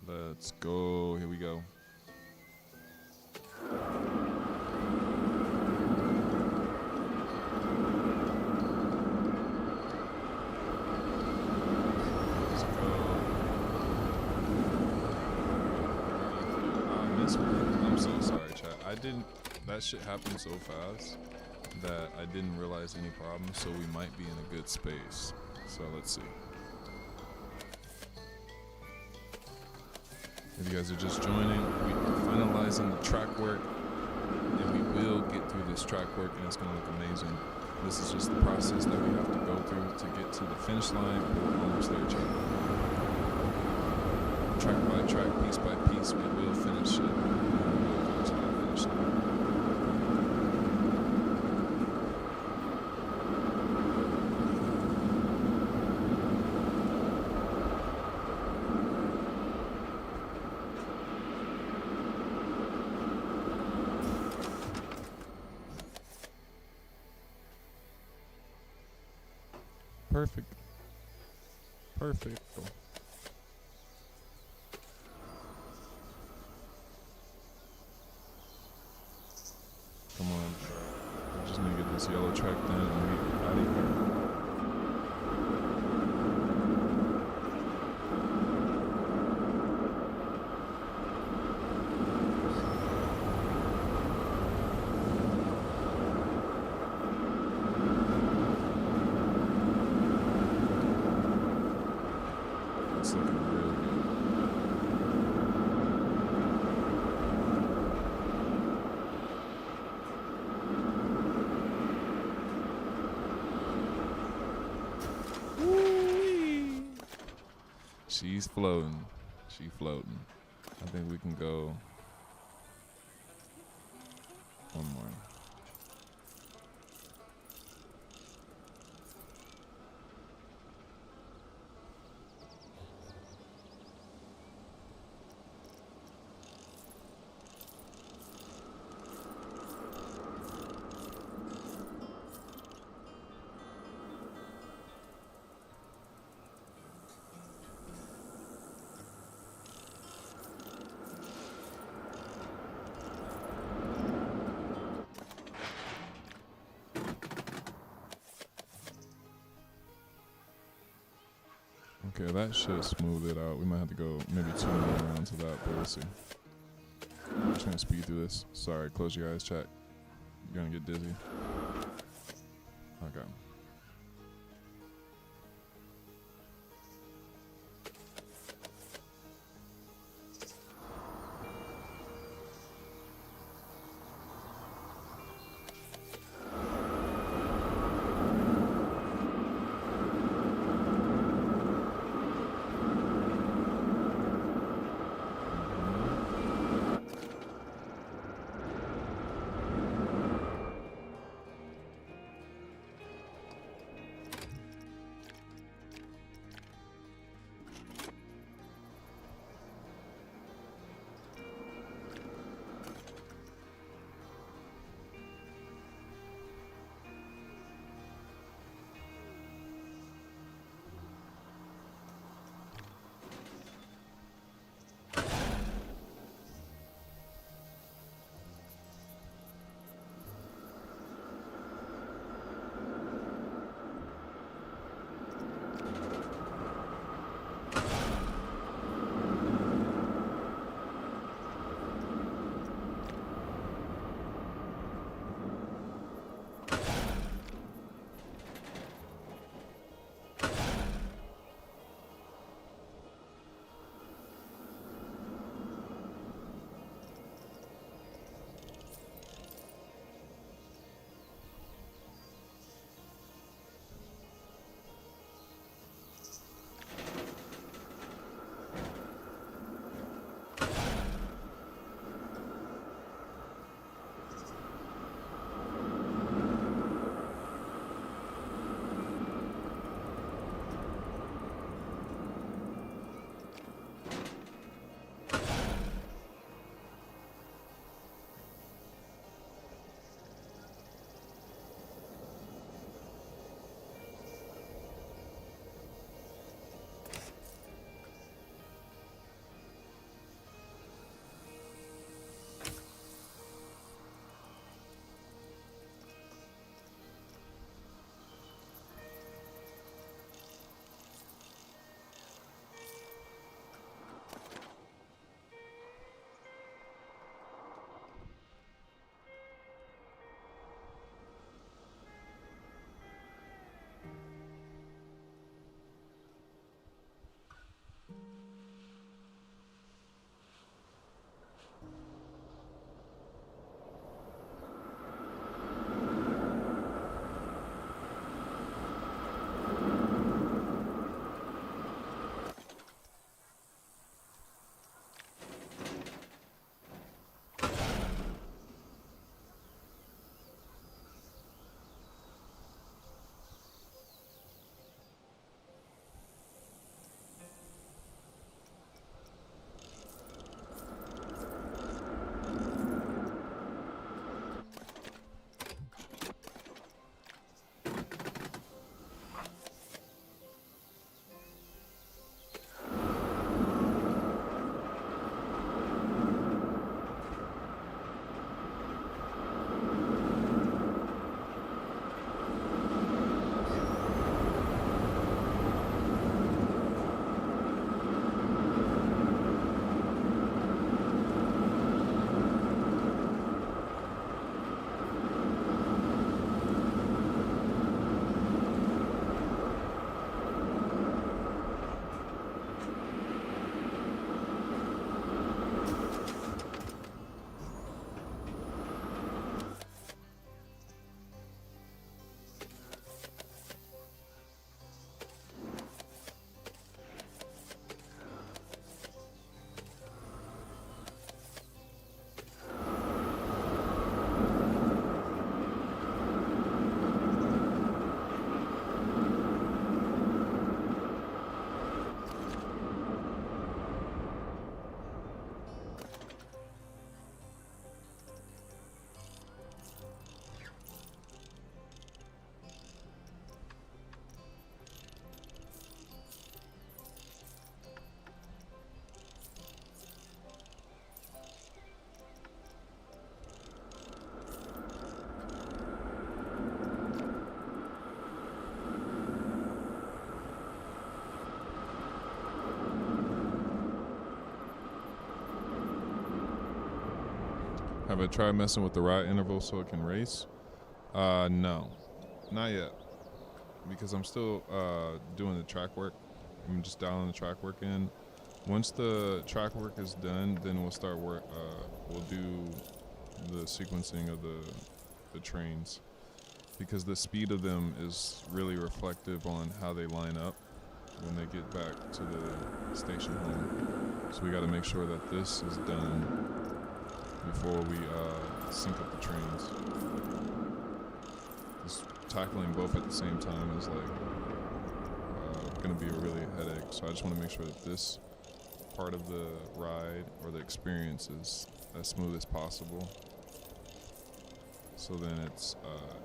Let's go. Here we go. Let's go. I missed one. I'm so sorry, chat. That shit happened so fast that I didn't realize any problems, so we might be in a good space. So let's see. If you guys are just joining, we are finalizing the track work, and we will get through this track work, and it's going to look amazing. This is just the process that we have to go through to get to the finish line, but we're almost there, chat. Track by track, piece by piece, we will finish it, and we will go to that finish line. Perfect. Perfect. Come on. I just need to get this yellow track done and we out of here. It's looking real good. Woo-wee. She's floating. She floating. I think we can go one more. Okay, that should smooth it out. We might have to go maybe 2 more rounds of that, but we'll see. I'm just gonna speed through this. Sorry, close your eyes, chat. You're gonna get dizzy. Okay. Have I tried messing with the ride interval so it can race? No, not yet, because I'm still doing the track work. I'm just dialing the track work in. Once the track work is done, then we'll start work. We'll do the sequencing of the trains, because the speed of them is really reflective on how they line up when they get back to the station home. So we got to make sure that this is done before we sync up the trains. Just tackling both at the same time is like going to be a really headache. So I just want to make sure that this part of the ride or the experience is as smooth as possible, so then it's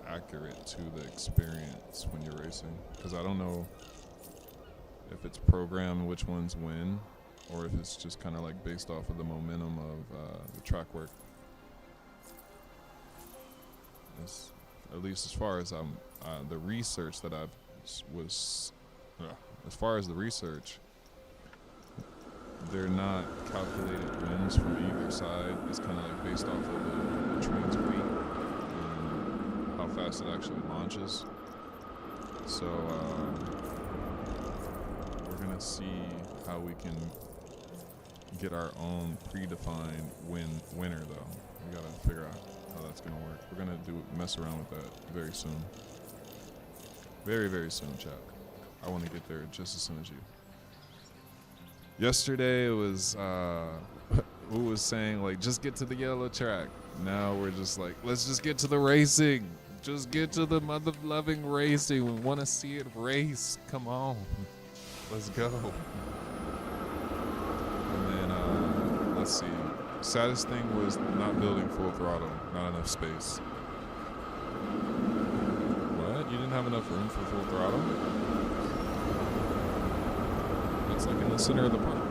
accurate to the experience when you're racing. Because I don't know if it's programmed which ones win, or if it's just kind of like based off of the momentum of the track work. At least as far as the research that as far as the research, they're not calculated wins from either side. It's kind of like based off of the train's weight and how fast it actually launches. So we're gonna see how we can get our own predefined winner though. We gotta figure out how that's gonna work. We're gonna mess around with that very soon. Very, very soon, chat. I want to get there just as soon as you. Yesterday it was who was saying like just get to the yellow track. Now we're just like, let's just get to the racing. Just get to the mother loving racing. We want to see it race. Come on. Let's go. And then let's see. Saddest thing was not building full throttle. Not enough space. What? You didn't have enough room for full throttle? It's like in the center of the park.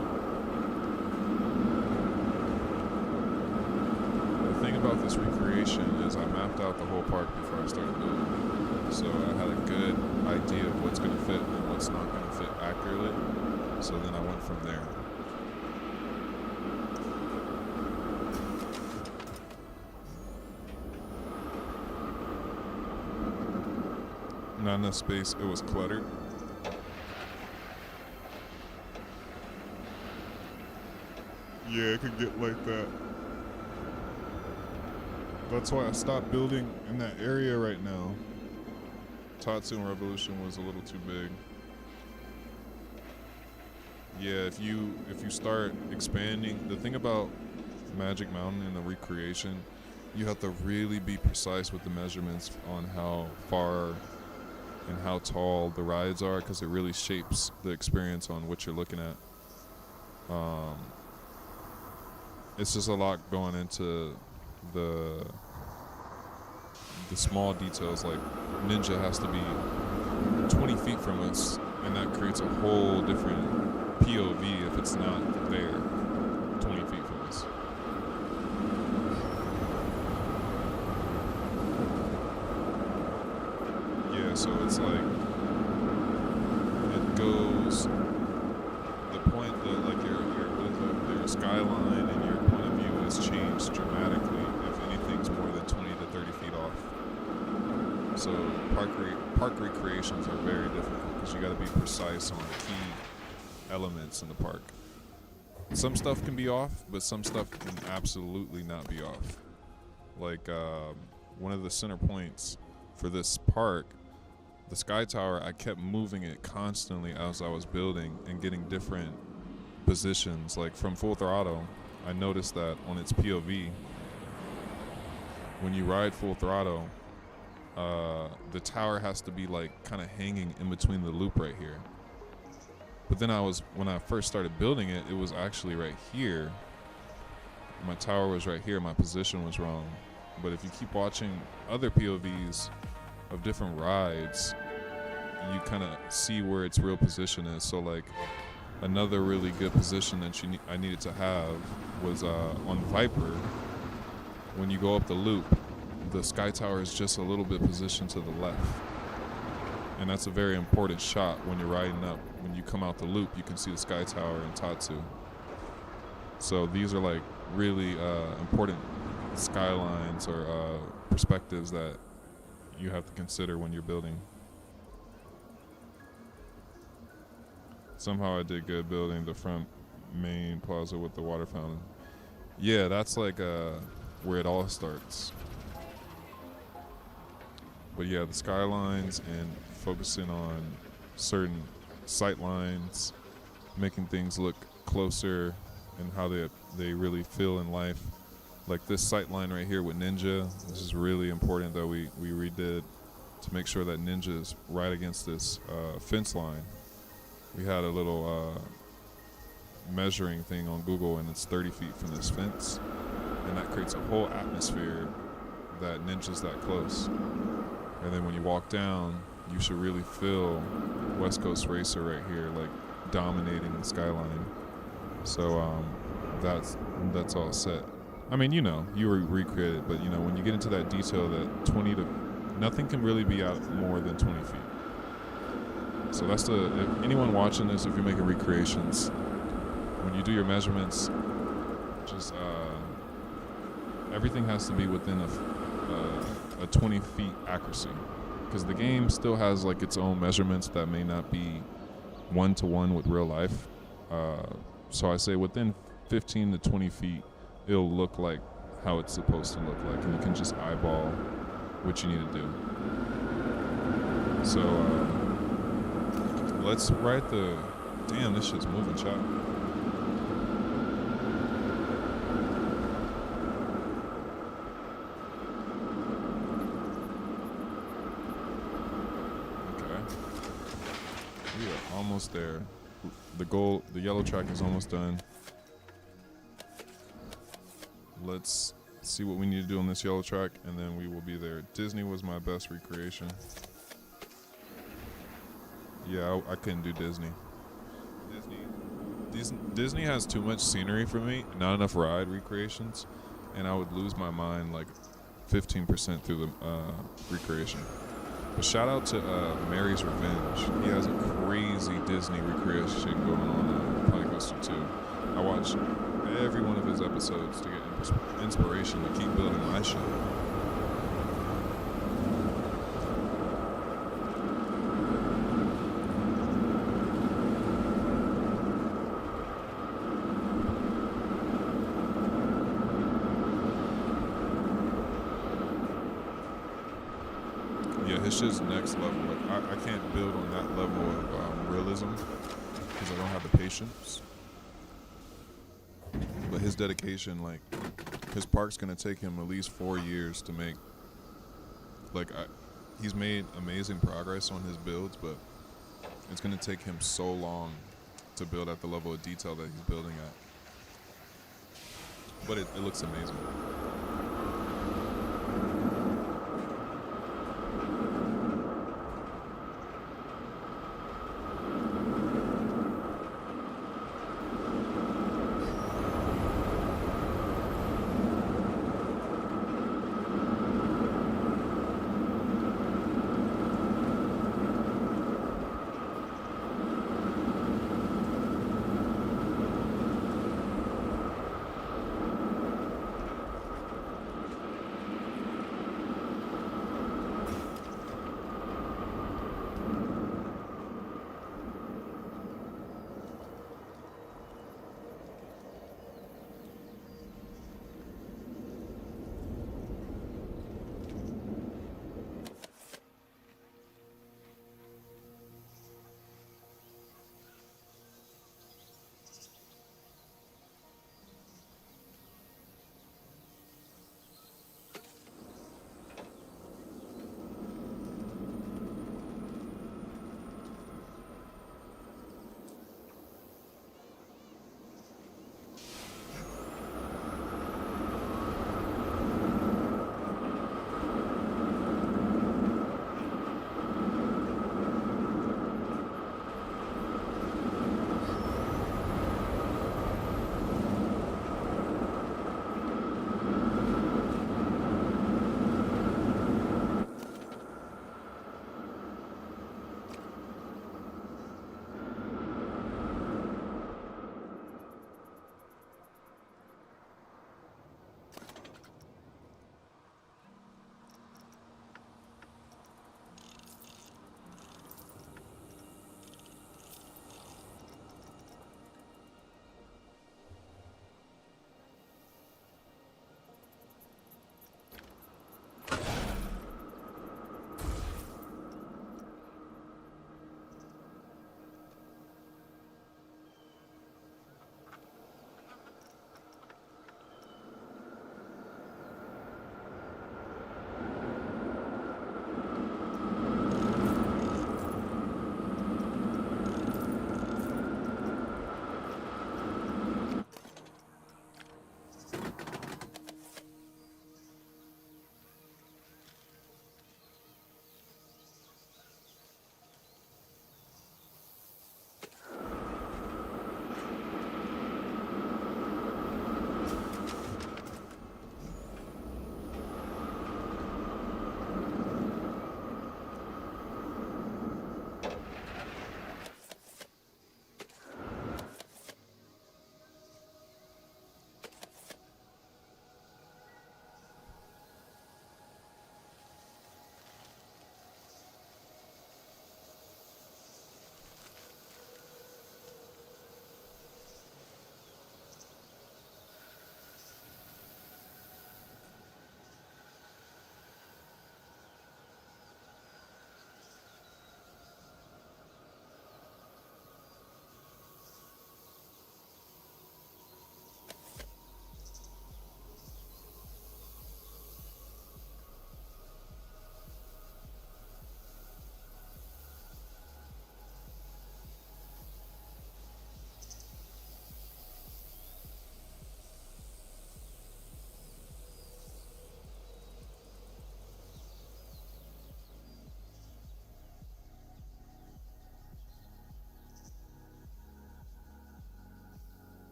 The thing about this recreation is I mapped out the whole park before I started building. So I had a good idea of what's going to fit and what's not going to fit accurately. So then I went from there. Not enough space. It was cluttered. Yeah, it could get like that. That's why I stopped building in that area right now. Tatsu and Revolution was a little too big. Yeah, if you start expanding, the thing about Magic Mountain and the recreation, you have to really be precise with the measurements on how far and how tall the rides are, because it really shapes the experience on what you're looking at. It's just a lot going into the small details. Like Ninja has to be 20 feet from us, and that creates a whole different POV if it's not there 20 feet from us. Yeah, so it's like it goes the point that like your skyline and your point of view is changed dramatically if anything's more than 20 to 30 feet off. So park recreations are very difficult because you got to be precise on key elements in the park. Some stuff can be off, but some stuff can absolutely not be off. Like one of the center points for this park, the Sky Tower, I kept moving it constantly as I was building and getting different positions. Like from full throttle, I noticed that on its POV, when you ride full throttle, the tower has to be like kind of hanging in between the loop right here. But then when I first started building it, it was actually right here. My tower was right here, my position was wrong. But if you keep watching other POVs of different rides, you kind of see where its real position is. So like another really good position that I needed to have was on Viper. When you go up the loop, the Sky Tower is just a little bit positioned to the left. And that's a very important shot when you're riding up. When you come out the loop, you can see the Sky Tower and Tatsu. So these are like really important skylines or perspectives that you have to consider when you're building. Somehow I did good building the front main plaza with the water fountain. Yeah, that's like where it all starts. But yeah, the skylines and focusing on certain sight lines, making things look closer and how they really feel in life. Like this sight line right here with Ninja, this is really important that we redid to make sure that Ninja is right against this fence line. We had a little measuring thing on Google, and it's 30 feet from this fence, and that creates a whole atmosphere that Ninja's that close. And then when you walk down, you should really feel West Coast Racer right here, like dominating the skyline. So that's all set. I mean, you recreate it, but when you get into that detail, that nothing can really be out more than 20 feet. So that's if anyone watching this, if you're making recreations, when you do your measurements, just everything has to be within a 20 feet accuracy, because the game still has like its own measurements that may not be one-to-one with real life. So I say within 15 to 20 feet, it'll look like how it's supposed to look like, and you can just eyeball what you need to do. So let's write damn, this shit's moving, chat. We are almost there. The yellow track is almost done. Let's see what we need to do on this yellow track, and then we will be there. Disney was my best recreation. Yeah, I couldn't do Disney. Disney has too much scenery for me, not enough ride recreations, and I would lose my mind like 15% through the recreation. But shout out to Mary's Revenge. He has a crazy Disney recreation going on Planet Coaster 2. I watch every one of his episodes to get inspiration to keep building my shit. Yeah, his shit's next level. Like I can't build on that level of realism because I don't have the patience. But his dedication, like his park's gonna take him at least 4 years to make. He's made amazing progress on his builds, but it's gonna take him so long to build at the level of detail that he's building at. But it looks amazing.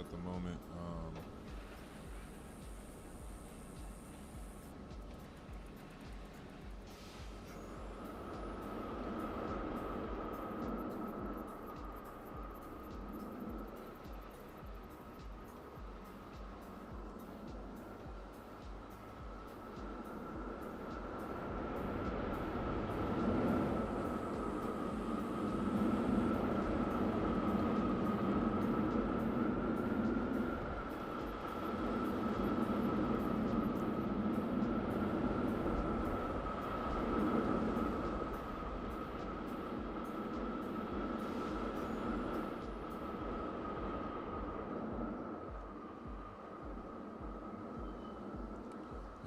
at the moment.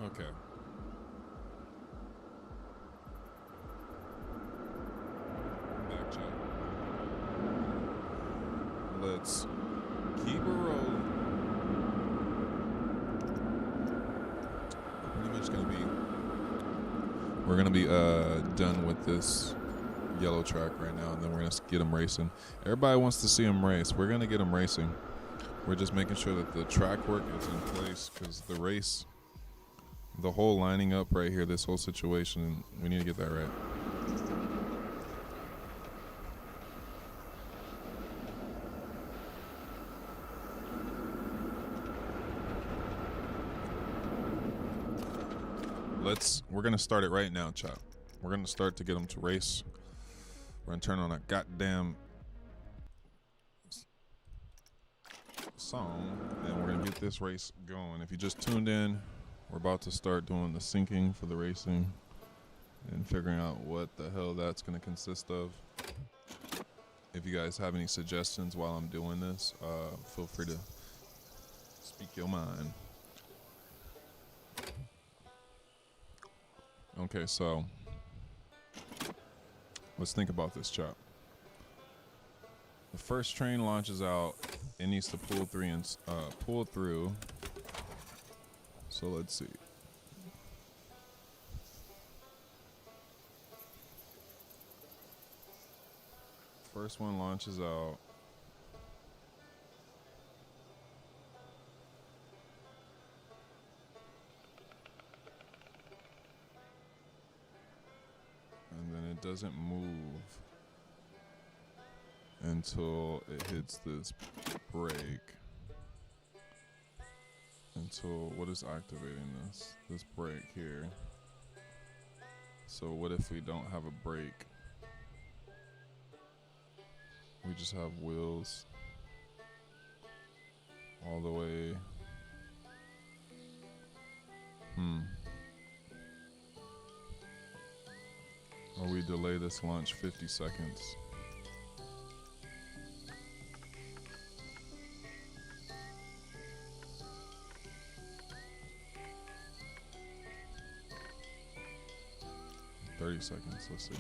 Okay. Back chat. Let's keep it rolling. Pretty much we're gonna be done with this yellow track right now, and then we're gonna get them racing. Everybody wants to see them race. We're gonna get them racing. We're just making sure that the track work is in place, because the race, the whole lining up right here, this whole situation, we need to get that right. We're gonna start it right now, chap. We're gonna start to get them to race. We're gonna turn on a goddamn song, and we're gonna get this race going. If you just tuned in, we're about to start doing the syncing for the racing and figuring out what the hell that's gonna consist of. If you guys have any suggestions while I'm doing this, feel free to speak your mind. Okay, so let's think about this, chap. The first train launches out. It needs to pull through. So let's see. First one launches out. And then it doesn't move until it hits this brake. Until, what is activating this? This brake here. So what if we don't have a brake? We just have wheels all the way. Or we delay this launch 50 seconds. Seconds, let's see.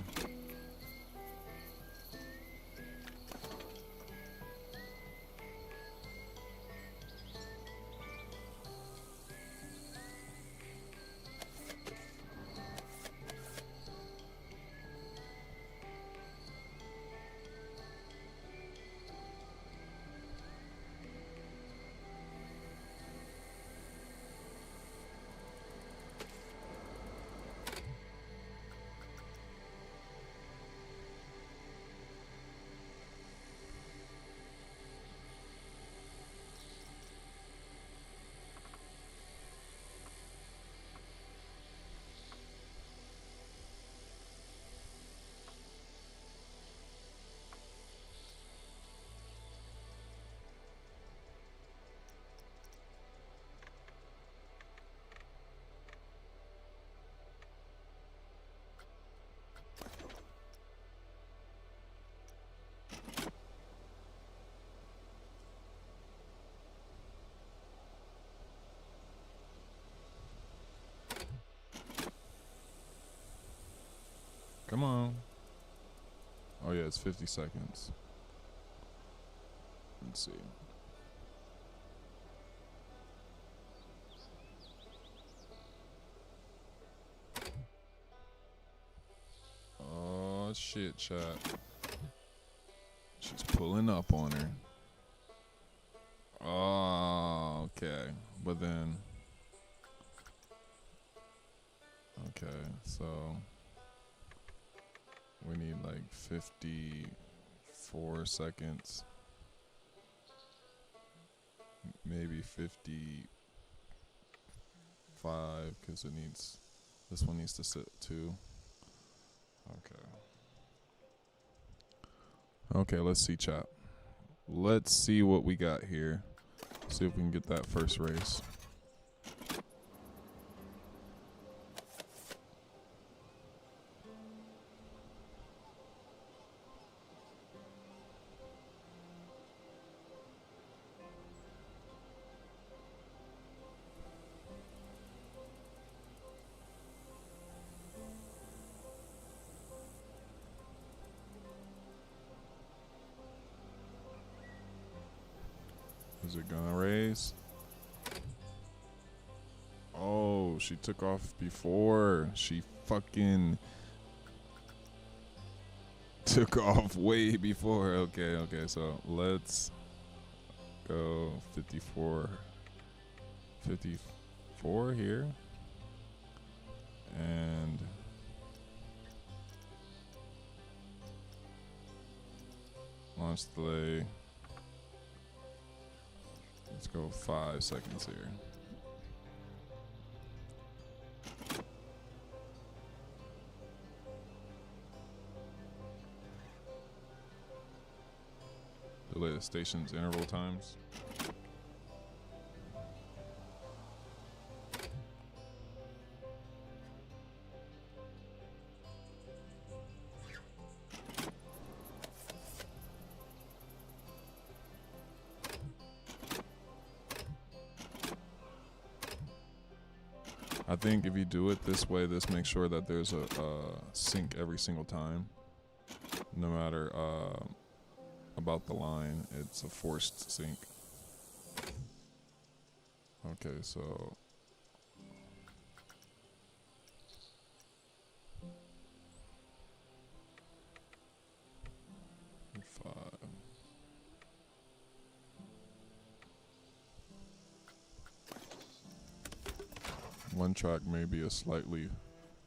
Come on. Oh yeah, it's 50 seconds. Let's see. Oh shit, chat. She's pulling up on her. Oh, okay. But then, okay, so we need like 54 seconds, maybe 55, because it needs, this one needs to sit too. Okay. Okay, let's see, chat. Let's see what we got here. See if we can get that first race. Is it gonna raise? Oh, she took off before. She fucking took off way before. Okay, okay, so let's go 54 here. And launch delay. Let's go 5 seconds here. Delay the station's interval times. I think if you do it this way, this makes sure that there's a sync every single time. No matter about the line, it's a forced sync. Okay, so one track may be a slightly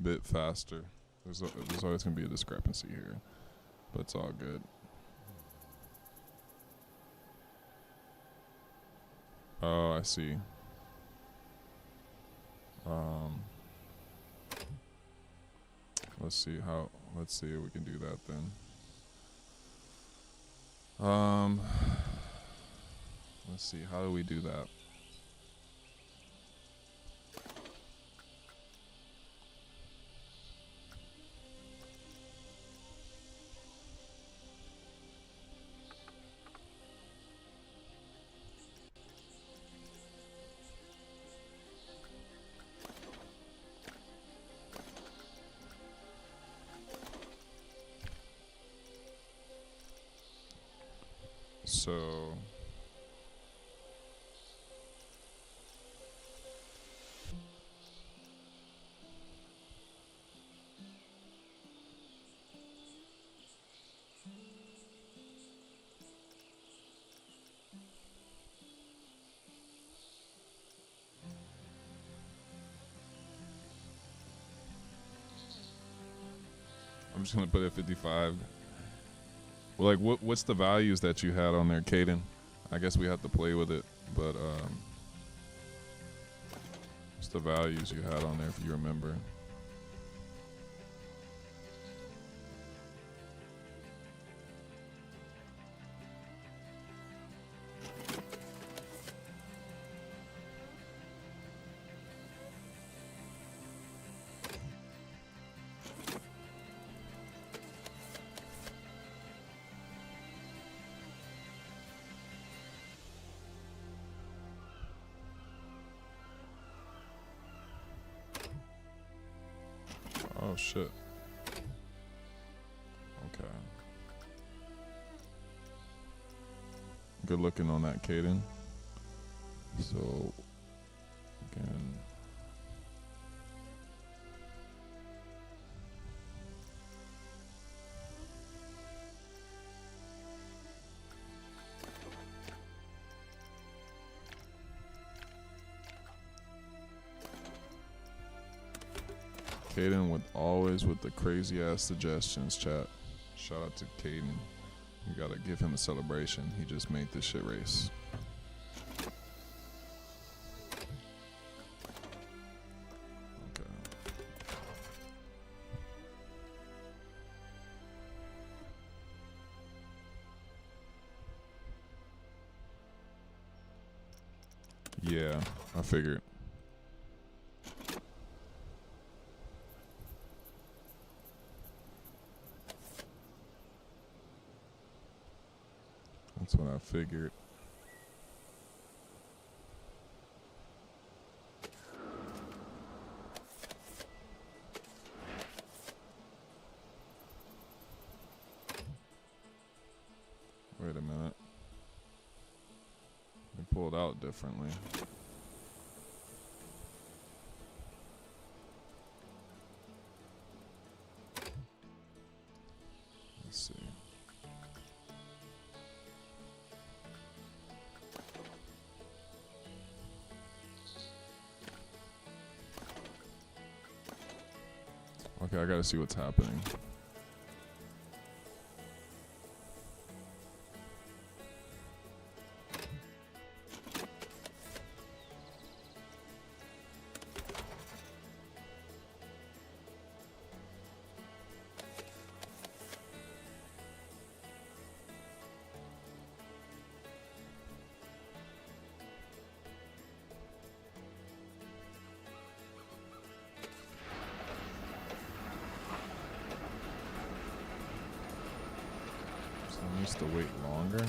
bit faster. There's always going to be a discrepancy here, but it's all good. Oh, I see. Let's see if we can do that then. Let's see, how do we do that? So I'm just gonna put it at 55. Well, like, what's the values that you had on there, Caden? I guess we have to play with it, but what's the values you had on there if you remember? Oh shit. Okay. Good looking on that, Caden. So again. Caden with always with the crazy ass suggestions, chat. Shout out to Caden. You gotta give him a celebration. He just made this shit race. Okay. Yeah, I figured. That's what I figured. Wait a minute. They pulled out differently. Let's see. Okay, I gotta see what's happening. Needs to wait longer.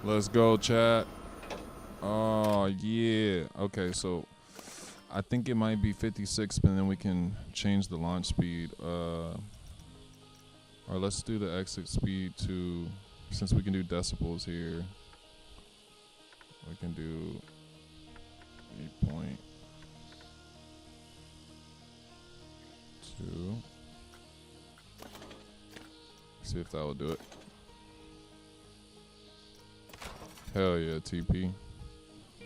Let's go, chat. Oh, yeah. Okay, so I think it might be 56, but then we can change the launch speed. Or let's do the exit speed to, since we can do decibels here, we can do 8.2. See if that will do it. Hell yeah, TP.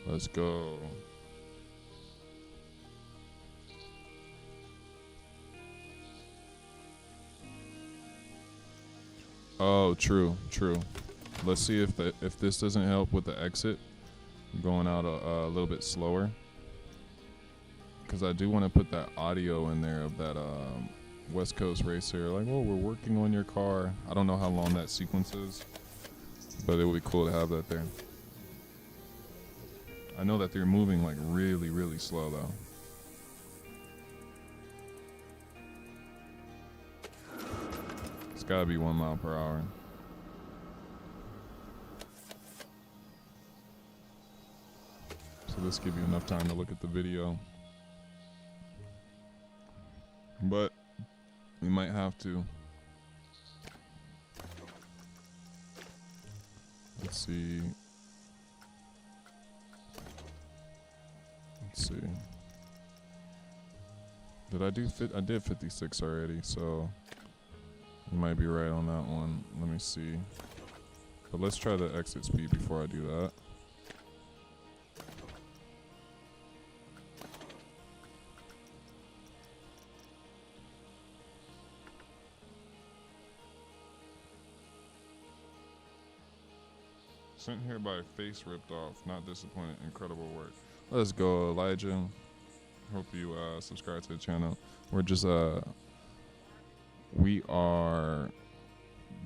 Let's go. Oh, true. Let's see if this doesn't help with the exit. Going out a little bit slower. Because I do want to put that audio in there of that West Coast racer. Like, oh, we're working on your car. I don't know how long that sequence is. But it would be cool to have that there. I know that they're moving like really, really slow though. It's gotta be 1 mile per hour. So this give you enough time to look at the video. But we might have to. Let's see. Did I do fit? I did 56 already, so you might be right on that one. Let me see. But let's try the exit speed before I do that. Sent here by face ripped off. Not disappointed. Incredible work. Let's go, Elijah. Hope you subscribe to the channel. We're just we are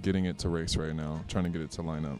getting it to race right now. Trying to get it to line up.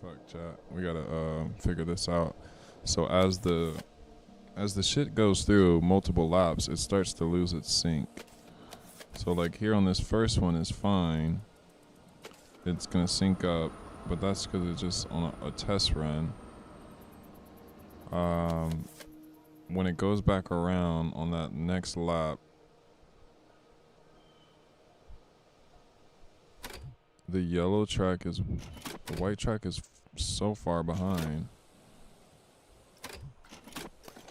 Fuck chat. We gotta figure this out. So as the shit goes through multiple laps, it starts to lose its sync. So like here on this first one is fine. It's gonna sync up, but that's because it's just on a test run. When it goes back around on that next lap, the white track is so far behind.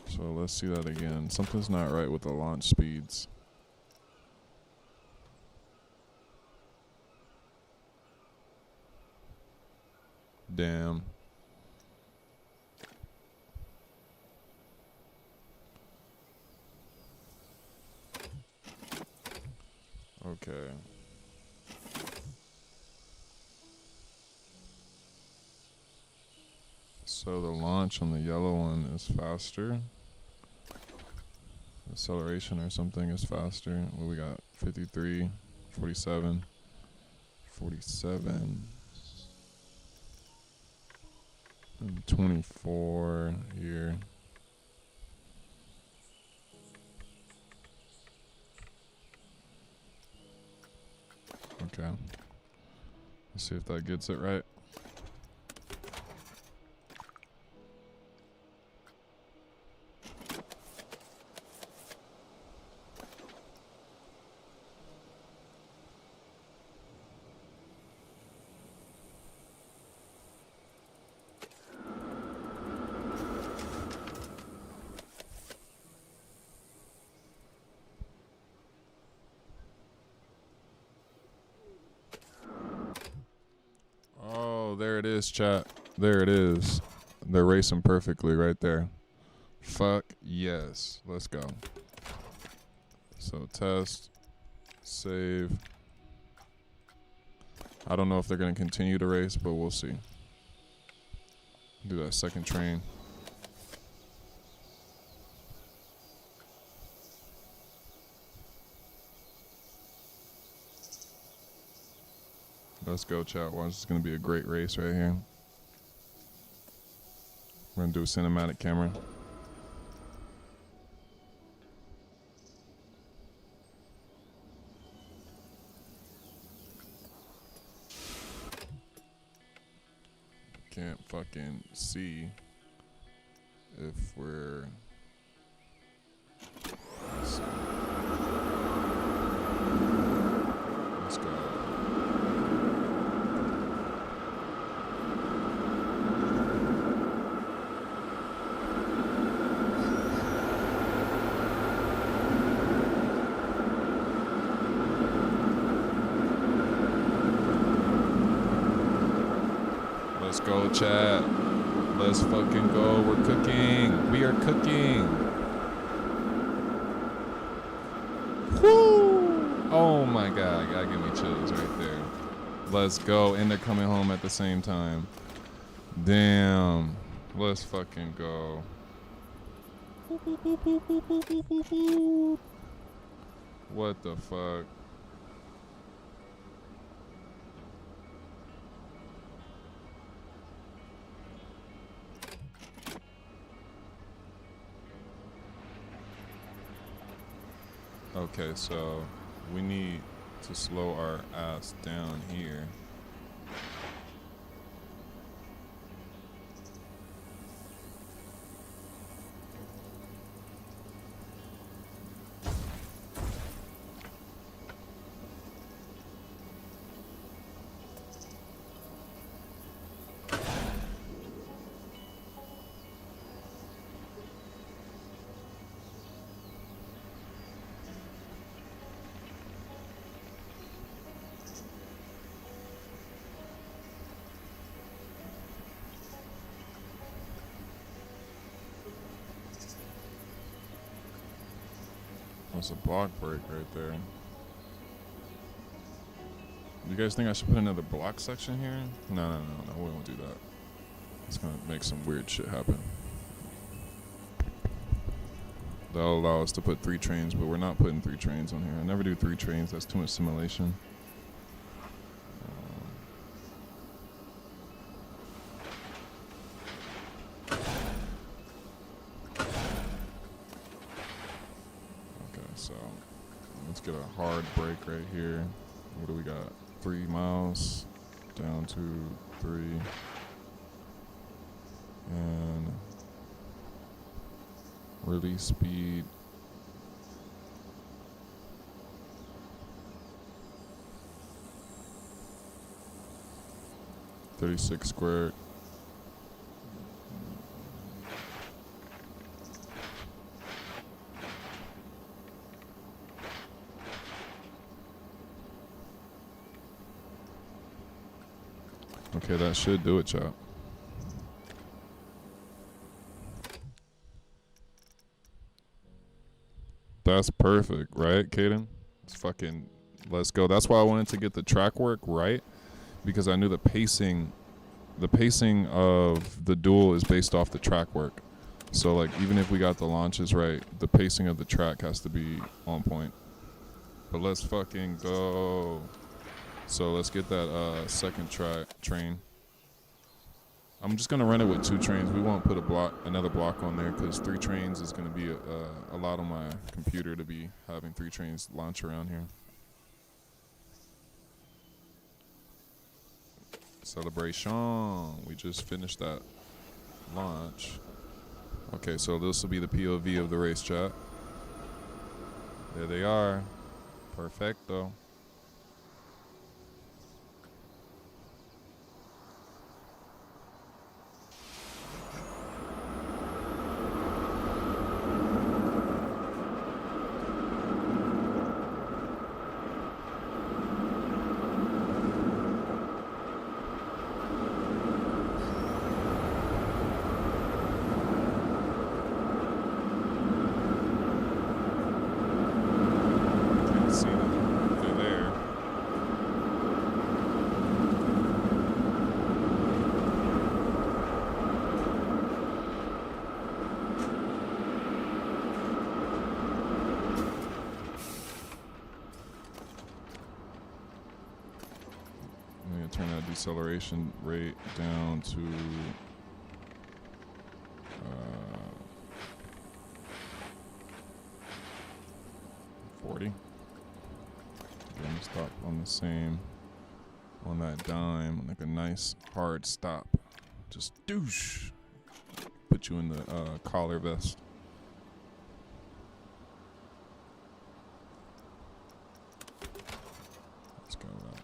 So let's see that again. Something's not right with the launch speeds. Damn. Okay. So the launch on the yellow one is faster. Acceleration or something is faster. What we got? 53, 47, 47, and 24 here. Okay. Let's see if that gets it right. There it is, chat. There it is. They're racing perfectly right there. Fuck yes. Let's go. So test, save. I don't know if they're going to continue to race, but we'll see. Do that second train. Let's go, chat. Watch, this is going to be a great race right here. We're going to do a cinematic camera. Can't fucking see if we're... Let's see. Let's go. Let's go, chat. Let's fucking go. We're cooking. We are cooking. Woo! Oh my god. Gotta give me chills right there. Let's go. And they're coming home at the same time. Damn. Let's fucking go. What the fuck? Okay, so we need to slow our ass down here. That's a block break right there. You guys think I should put another block section here? No, we won't do that. It's gonna make some weird shit happen. That'll allow us to put 3 trains, but we're not putting 3 trains on here. I never do 3 trains, that's too much simulation. So let's get a hard break right here. What do we got? 3 miles down to 3. And release speed. $36 squared. Okay, that should do it, chat. That's perfect, right, Caden? It's fucking, let's go. That's why I wanted to get the track work right, because I knew the pacing of the duel is based off the track work. So like, even if we got the launches right, the pacing of the track has to be on point. But let's fucking go. So let's get that second train. I'm just gonna run it with 2 trains. We won't put another block on there because 3 trains is gonna be a lot on my computer to be having 3 trains launch around here. Celebration. We just finished that launch. Okay, so this will be the POV of the race, chat. There they are. Perfecto. Turn that deceleration rate down to 40. Again, stop on the same, on that dime, like a nice hard stop. Just douche. Put you in the collar vest. Let's go with that.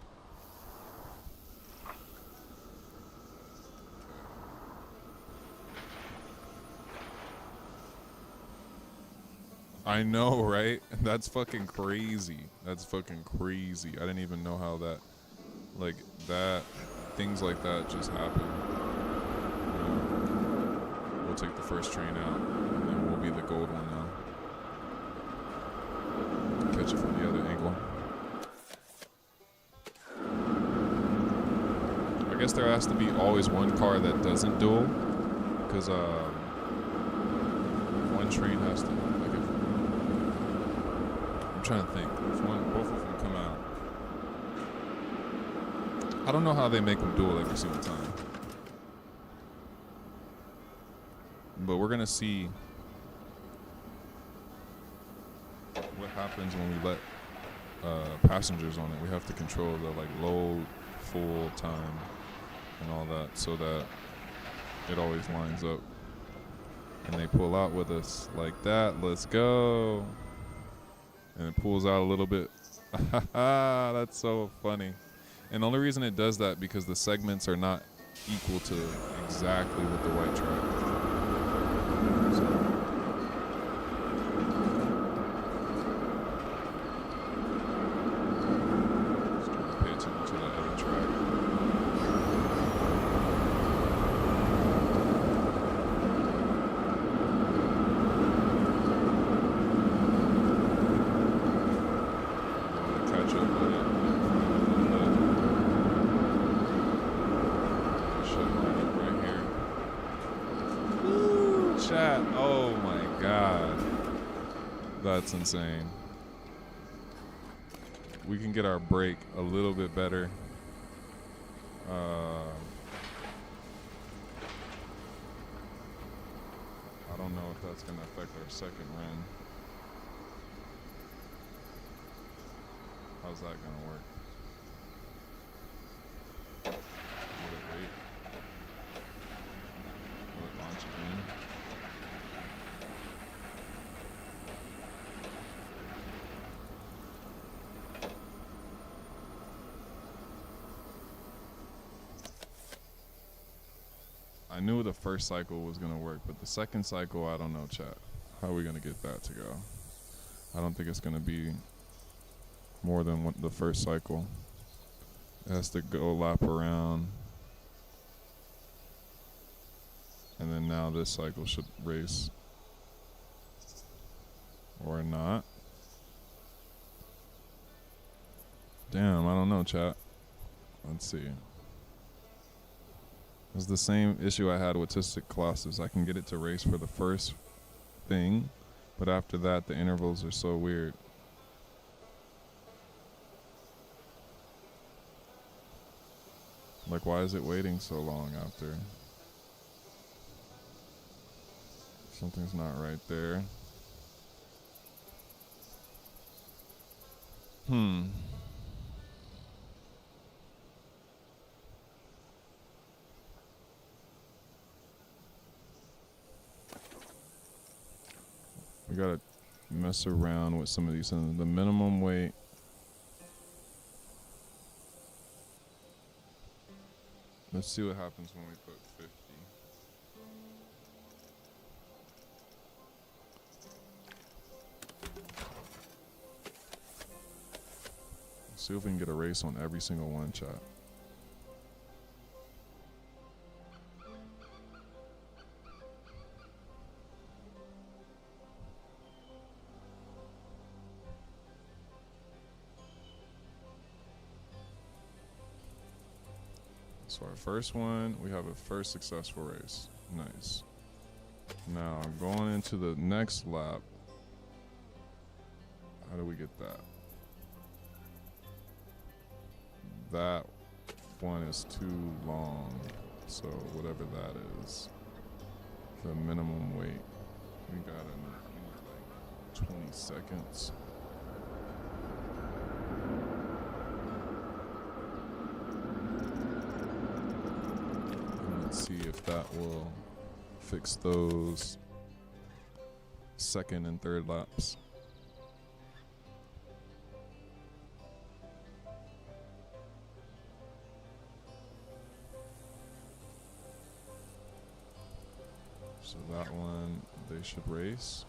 I know, right? That's fucking crazy. That's fucking crazy. I didn't even know how that, like, that, things like that just happen. You know, we'll take the first train out, and then we'll be the gold one now. Catch it from the other angle. I guess there has to be always one car that doesn't duel, because one train has to. I'm trying to think. If both of them come out, I don't know how they make them duel every single time. But we're gonna see what happens when we let passengers on it. We have to control the like load, full time, and all that, so that it always lines up. And they pull out with us like that. Let's go. And it pulls out a little bit. That's so funny. And the only reason it does that because the segments are not equal to exactly with the white track. So. Just gotta pay attention to that other track. Chat. Oh my god. That's insane. We can get our break a little bit better. I don't know if that's going to affect our second run. How's that gonna work? Will it wait? Will it launch again? I knew the first cycle was gonna work, but the second cycle, I don't know, chat. How are we gonna get that to go? I don't think it's gonna be more than the first cycle. It has to go lap around. And then now this cycle should race. Or not. Damn, I don't know, chat. Let's see. It's the same issue I had with Tistic Colossus. I can get it to race for the first thing, but after that, the intervals are so weird. Like, why is it waiting so long after? Something's not right there. We gotta mess around with some of these things. The minimum weight. Let's see what happens when we put 50. Let's see if we can get a race on every single one, chat. So our first one, we have a first successful race. Nice. Now going into the next lap, how do we get that? That one is too long, so whatever that is, the minimum weight, we got like 20 seconds. Let's see if that will fix those second and third laps. So that one, they should race.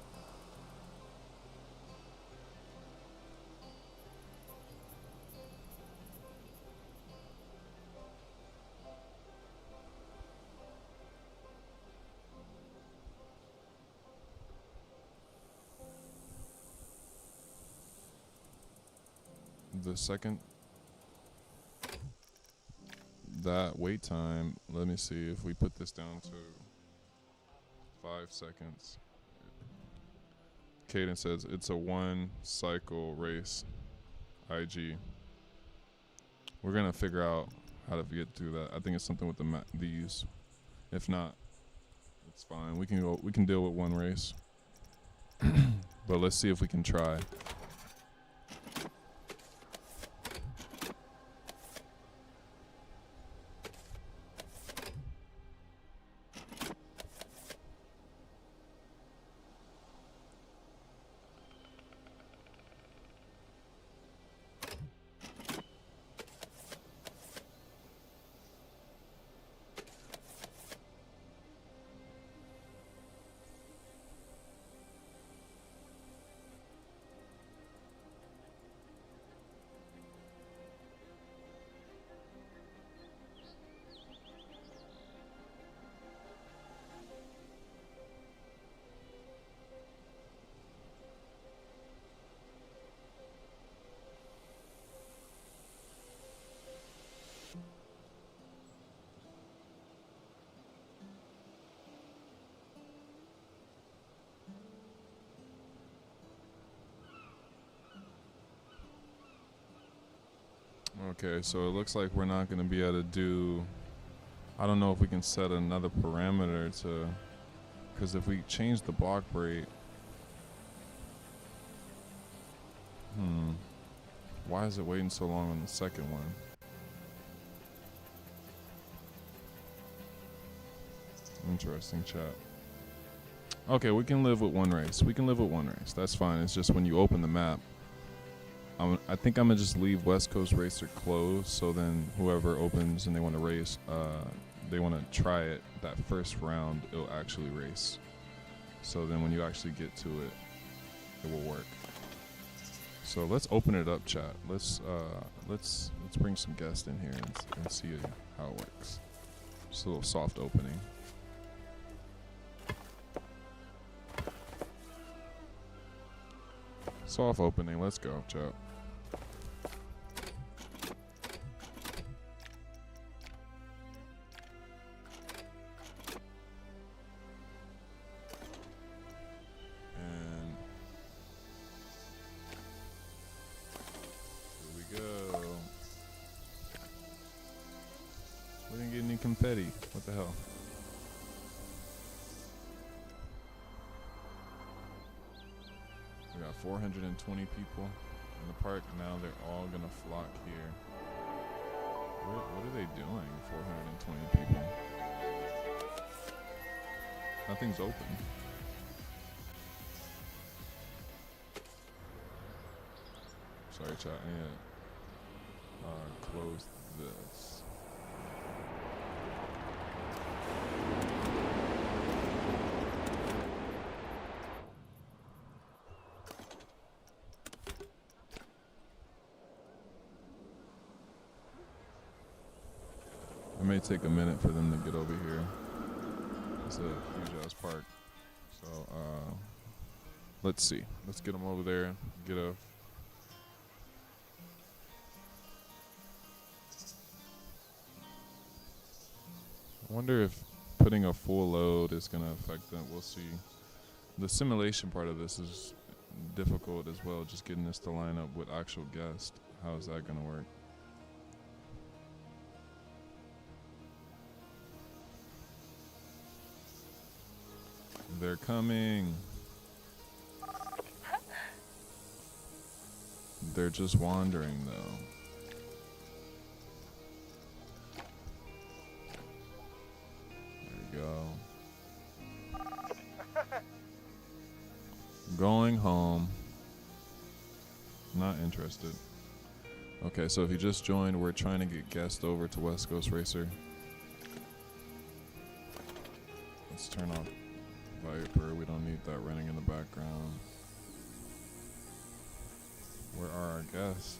The second, that wait time, let me see if we put this down to 5 seconds. Caden says it's a 1 cycle race. IG. We're gonna figure out how to get through that. I think it's something with these. If not, it's fine. We can go. We can deal with 1 race. But let's see if we can try. Okay, so it looks like we're not going to be able to do, I don't know if we can set another parameter to, because if we change the block rate, Why is it waiting so long on the second one? Interesting, chat. Okay, we can live with one race. We can live with one race. That's fine. It's just when you open the map, I think I'm gonna just leave West Coast Racer closed, so then whoever opens and they want to race, they want to try it that first round, it'll actually race. So then when you actually get to it, it will work. So let's open it up, chat. Let's bring some guests in here and see how it works. Just a little soft opening. Soft opening. Let's go, chat. Confetti. What the hell? We got 420 people in the park. Now they're all gonna flock here. What are they doing? 420 people. Nothing's open. Sorry, chat. I need to close this. It may take a minute for them to get over here. It's a huge ass park. So, let's see. Let's get them over there. Get a. I wonder if putting a full load is going to affect them. We'll see. The simulation part of this is difficult as well. Just getting this to line up with actual guests. How is that going to work? They're coming. They're just wandering, though. There you go. Going home. Not interested. Okay, so if you just joined, we're trying to get guests over to West Coast Racer. Let's turn off Viper. We don't need that running in the background. Where are our guests?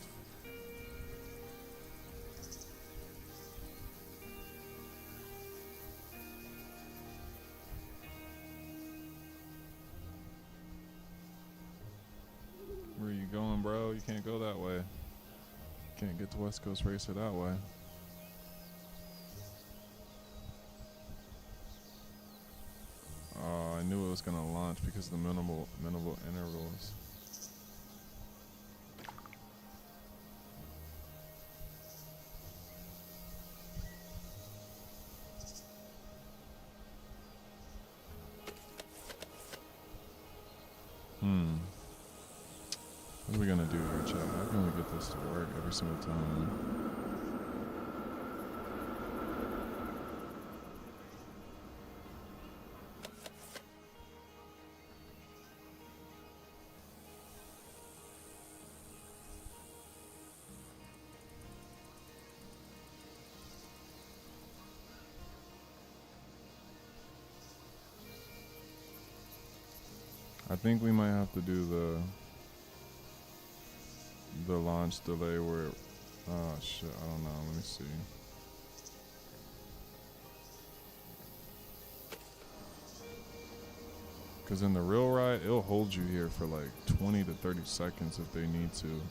Where are you going, bro? You can't go that way. Can't get to West Coast Racer that way. I knew it was gonna launch because of the minimal intervals. What are we gonna do here, chat? How can we get this to work every single time? I think we might have to do the launch delay where, oh shit, I don't know, let me see. Because in the real ride, it'll hold you here for like 20 to 30 seconds if they need to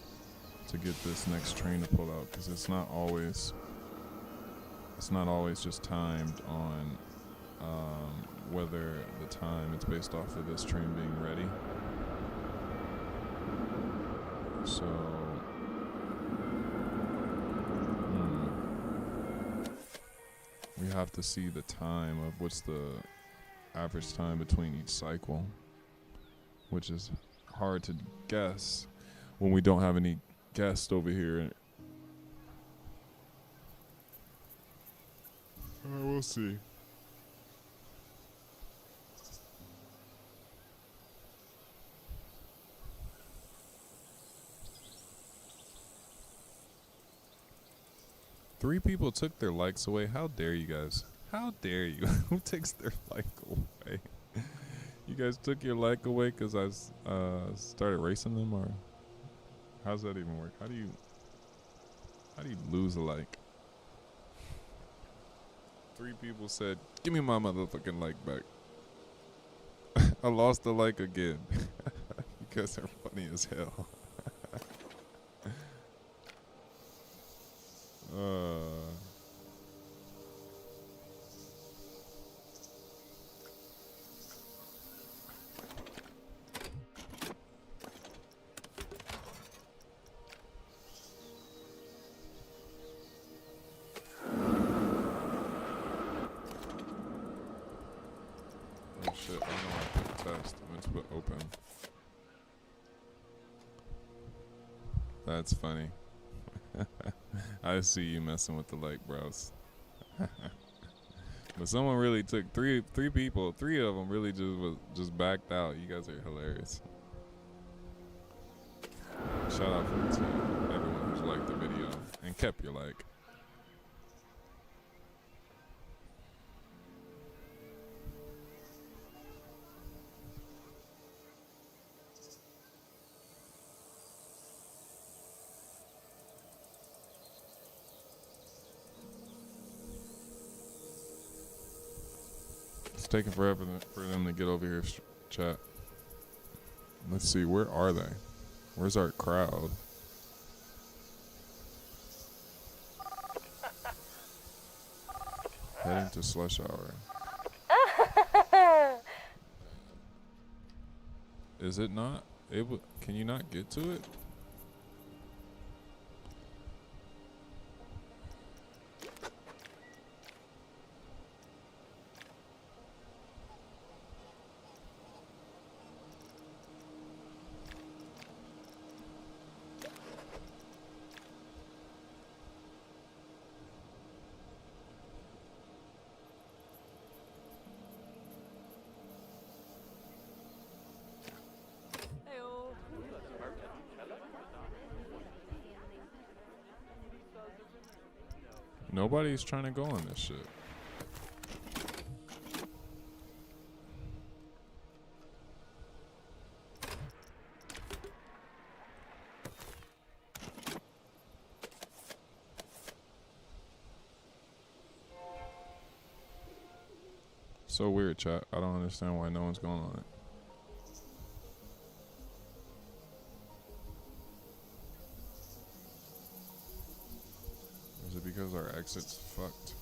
get this next train to pull out, because it's not always just timed on whether the time, it's based off of this train being ready. So we have to see the time of what's the average time between each cycle, which is hard to guess when we don't have any guest over here. We'll see. Three people took their likes away. How dare you guys? How dare you? Who takes their like away? You guys took your like away because I started racing them, or how's that even work? How do you lose a like? Three people said, "Give me my motherfucking like back." I lost the like again. You guys are funny as hell. Oh shit, I don't know why I put test. I meant to put open. That's funny. I see you messing with the like, bros. But someone really took three people, three of them really just backed out. You guys are hilarious. Shout out to everyone who's liked the video and kept your like. It's taking forever for them to get over here, chat. Let's see, where are they? Where's our crowd? Heading to Slush Hour. Is it not able? Can you not get to it? Nobody's trying to go on this shit. So weird, chat. I don't understand why no one's going on it. Is it because our exit's fucked?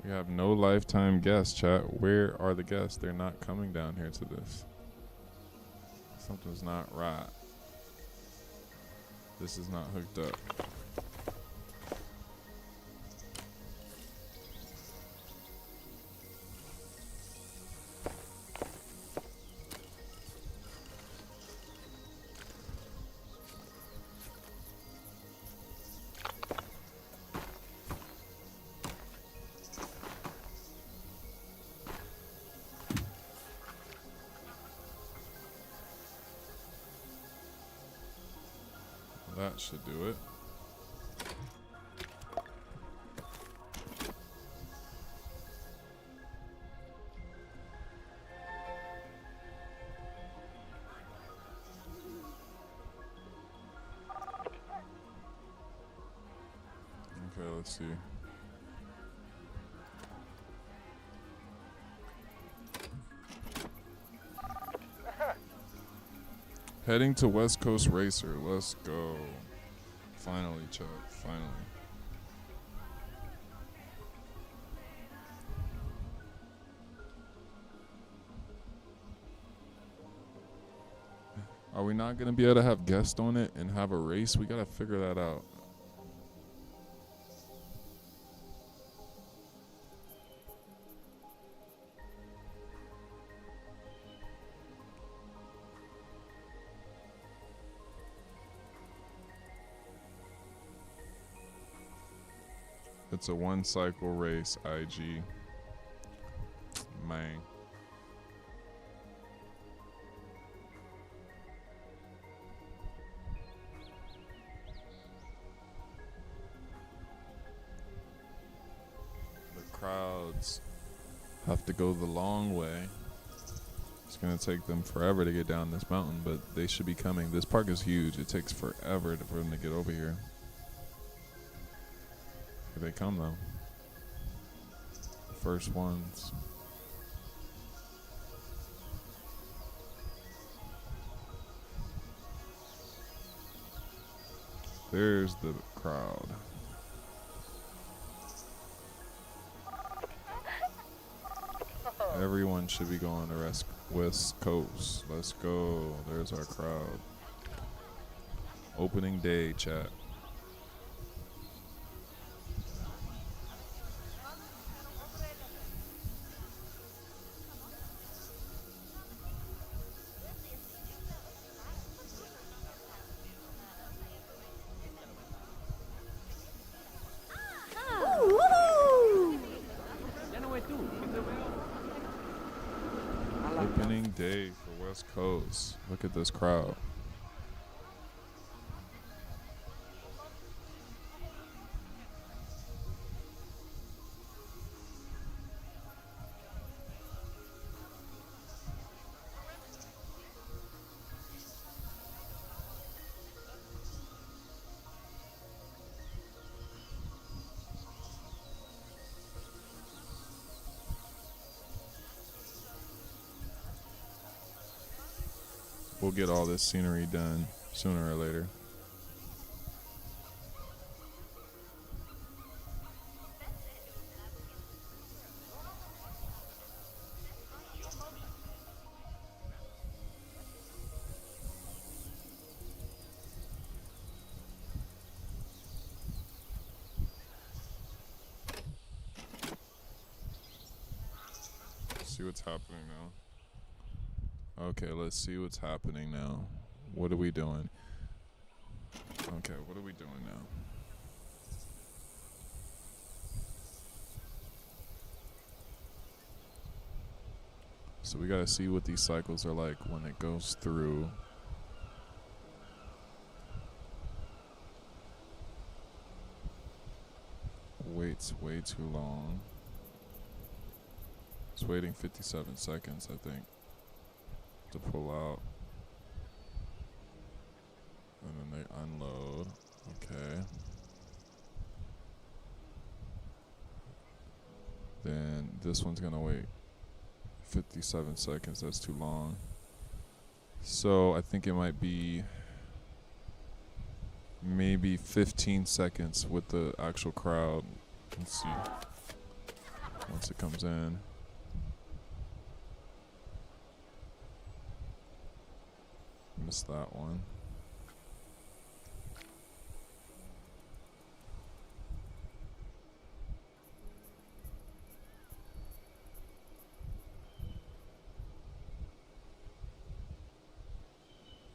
We have no lifetime guests, chat. Where are the guests? They're not coming down here to this. Something's not right. This is not hooked up. That should do it. Okay, let's see. Heading to West Coast Racer. Let's go. Finally, Chuck. Finally. Are we not gonna be able to have guests on it and have a race? We gotta figure that out. It's a 1-cycle race, IG. Man. The crowds have to go the long way. It's going to take them forever to get down this mountain, but they should be coming. This park is huge. It takes forever for them to get over here. Here they come, though. First ones. There's the crowd. Everyone should be going to West Coast. Let's go. There's our crowd. Opening day, chat. Opening day for West Coast. Look at this crowd. We'll get all this scenery done sooner or later. See what's happening now. Okay, let's see what's happening now. What are we doing? Okay, what are we doing now? So we gotta see what these cycles are like when it goes through. Waits way too long. It's waiting 57 seconds, I think, to pull out. And then they unload. Okay. Then this one's gonna wait 57 seconds. That's too long. So I think it might be maybe 15 seconds with the actual crowd. Let's see. Once it comes in. Missed that one.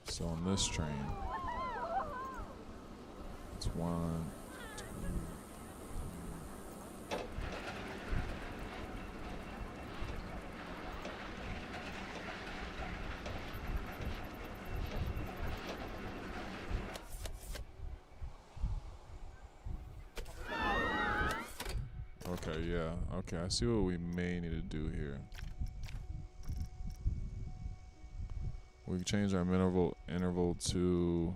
So on this train, it's 1, 2. Okay, yeah. Okay, I see what we may need to do here. We can change our interval to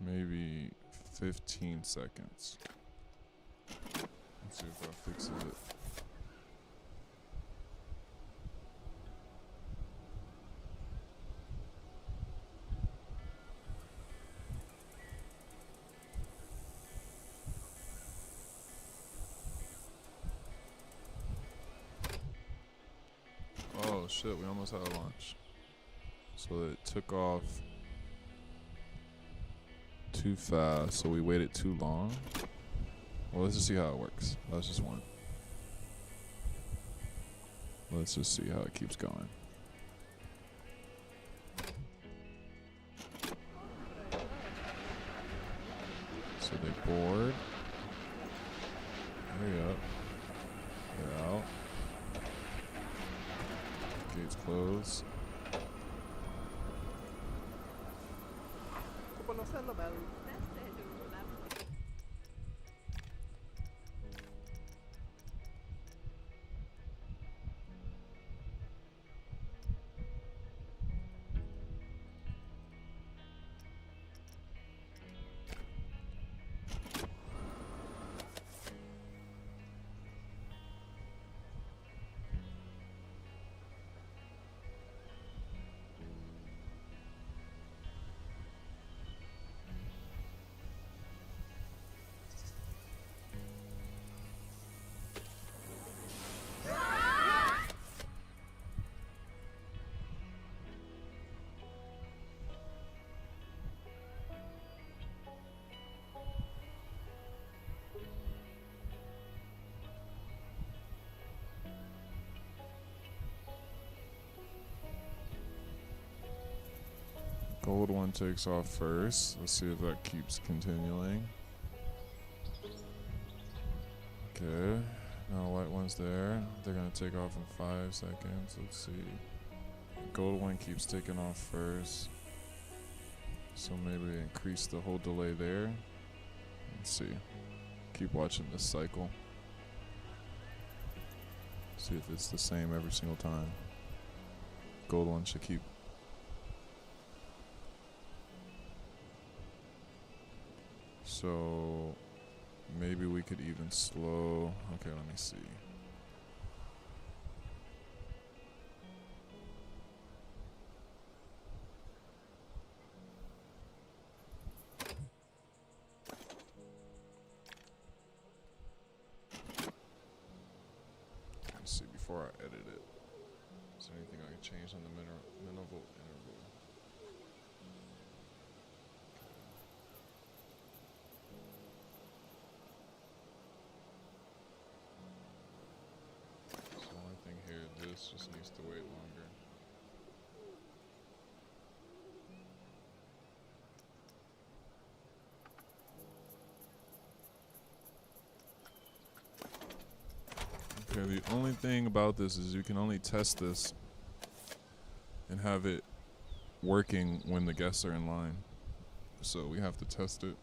maybe 15 seconds. Let's see if that fixes it. Oh shit, we almost had a launch. So it took off too fast, so we waited too long. Well, let's just see how it works. That's just one. Let's just see how it keeps going. So they board. Hurry up. They're out. Gates closed. Gold one takes off first. Let's see if that keeps continuing. Okay. Now white one's there. They're gonna take off in 5 seconds. Let's see. Gold one keeps taking off first. So maybe increase the whole delay there. Let's see. Keep watching this cycle. See if it's the same every single time. Gold one should keep. So maybe we could even slow. Okay, let me see. Let's see before I edit it. Is there anything I can change on the minimal interval? This just needs to wait longer. Okay, the only thing about this is you can only test this and have it working when the guests are in line. So we have to test it,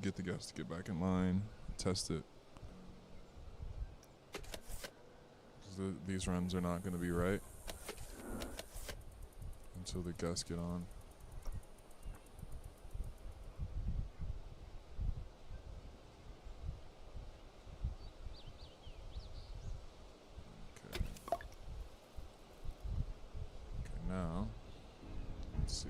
get the guests to get back in line, test it. These runs are not going to be right until the guests get on. Okay. Okay, now let's see.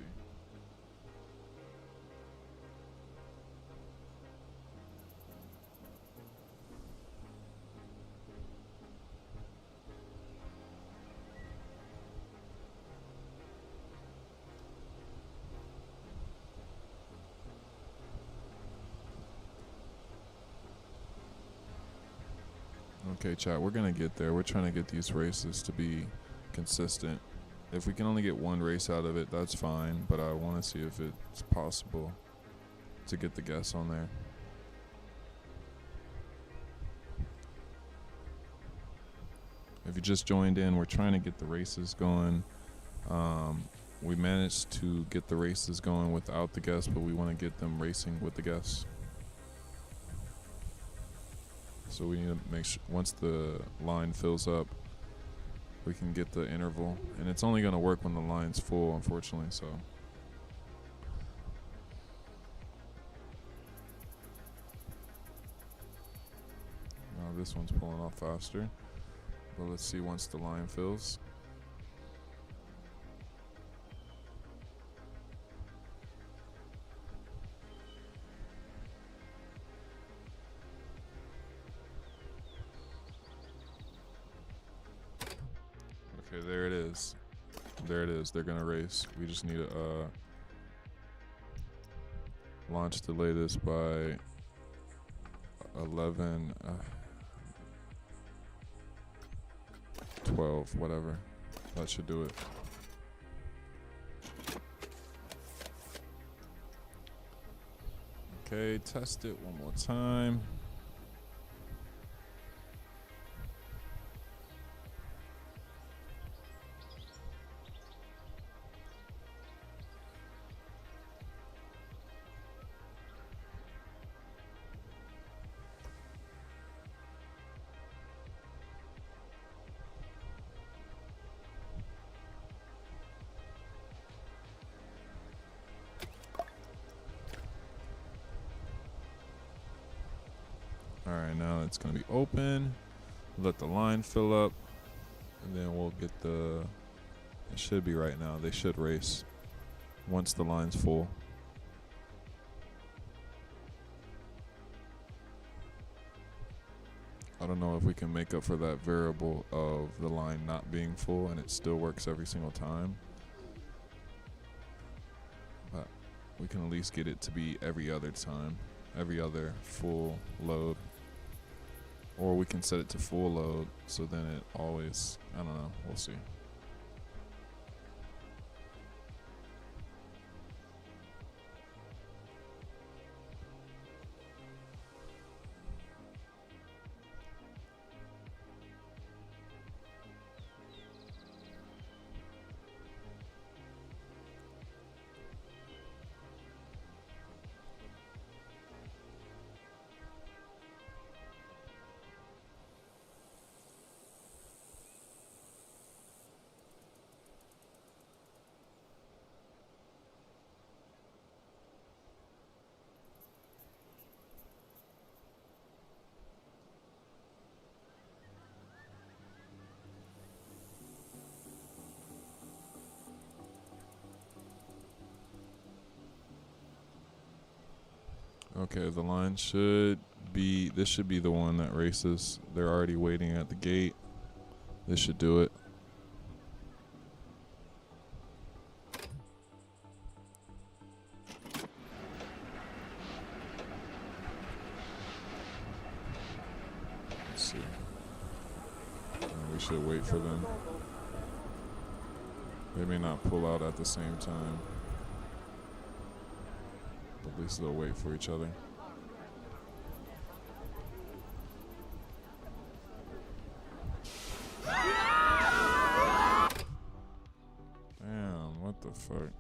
Okay, chat, we're going to get there. We're trying to get these races to be consistent. If we can only get one race out of it, that's fine. But I want to see if it's possible to get the guests on there. If you just joined in, we're trying to get the races going. We managed to get the races going without the guests, but we want to get them racing with the guests. So we need to make sure once the line fills up, we can get the interval. And it's only going to work when the line's full, unfortunately, so. Now this one's pulling off faster. But let's see once the line fills. Okay, Okay, there it is. There it is. They're gonna race. We just need to launch delay this by 11, 12, whatever. That should do it. Okay, test it one more time. All right, now it's gonna be open. Let the line fill up, and then we'll get the. It should be right now. They should race once the line's full. I don't know if we can make up for that variable of the line not being full, and it still works every single time. But we can at least get it to be every other time, every other full load. Or we can set it to full load, so then it always, I don't know, we'll see. Okay, the line should be, this should be the one that races. They're already waiting at the gate. This should do it. Let's see. We should wait for them. They may not pull out at the same time. At least they'll wait for each other. Damn, what the fuck?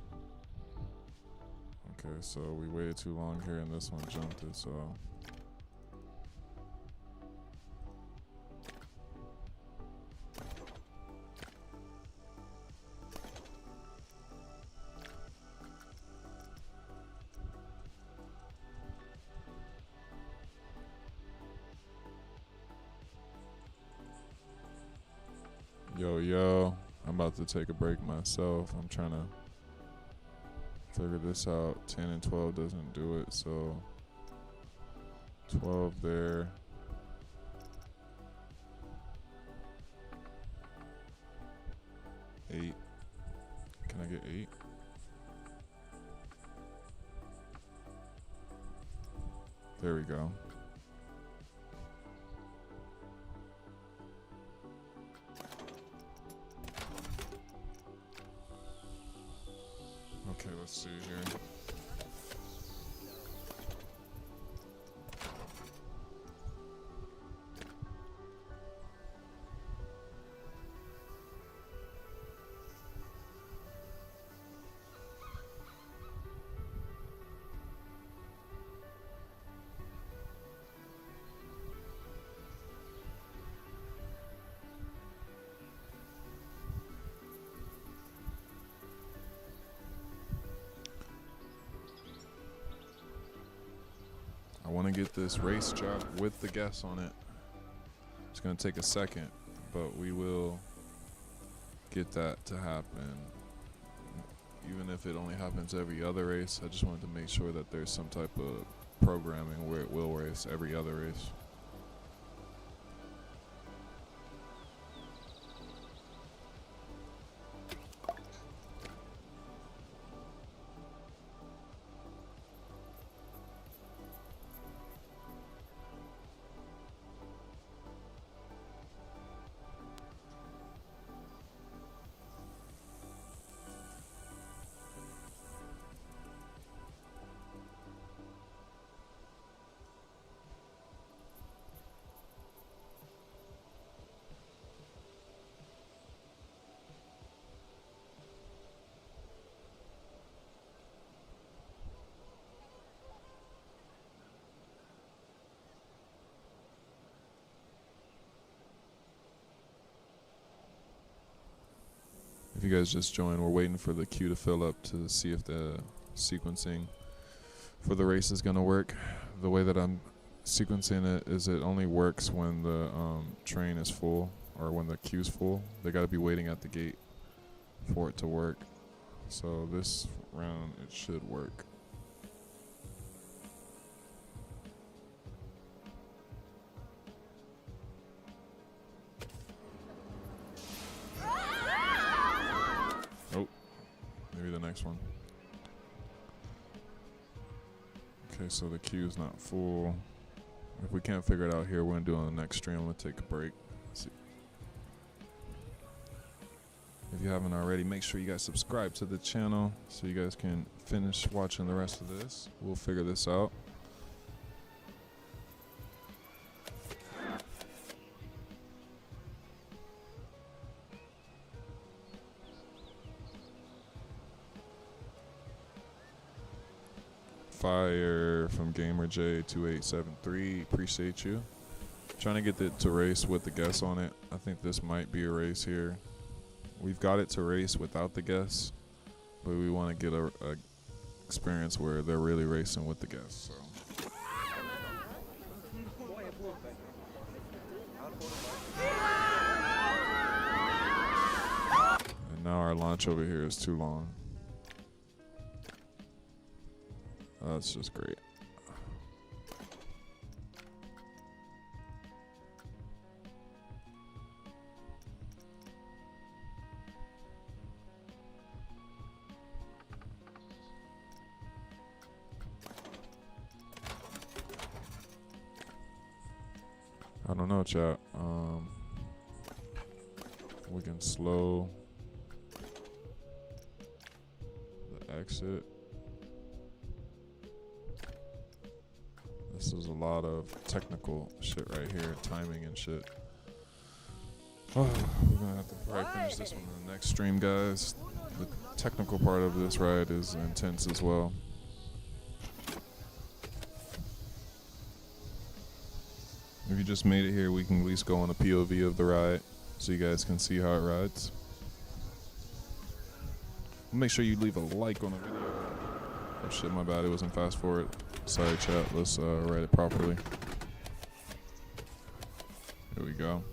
Okay, so we waited too long here and this one jumped it, so. Yo, I'm about to take a break myself. I'm trying to figure this out. 10 and 12 doesn't do it, so 12 there. 8. Can I get 8? There we go. Okay, let's see here. I want to get this race drop with the guess on it. It's going to take a second, but we will get that to happen. Even if it only happens every other race, I just wanted to make sure that there's some type of programming where it will race every other race. If you guys just joined, we're waiting for the queue to fill up to see if the sequencing for the race is going to work. The way that I'm sequencing it is it only works when the train is full or when the queue's full. They got to be waiting at the gate for it to work. So this round it should work. Oh, maybe the next one. Okay, so the queue is not full. If we can't figure it out here, we're gonna do it on the next stream. I'm gonna take a break. Let's see. If you haven't already, make sure you guys subscribe to the channel so you guys can finish watching the rest of this. We'll figure this out. Fire from GamerJ2873, appreciate you. Trying to get it to race with the guests on it. I think this might be a race here. We've got it to race without the guests, but we want to get a experience where they're really racing with the guests. So. And now our launch over here is too long. That's just great. I don't know, chat. We can slow the exit. This is a lot of technical shit right here, timing and shit. Oh, we're gonna have to probably finish this one in the next stream, guys. The technical part of this ride is intense as well. If you just made it here, we can at least go on a POV of the ride so you guys can see how it rides. Make sure you leave a like on the video. Oh shit, my bad, it wasn't fast forward. Sorry chat, let's write it properly. Here we go.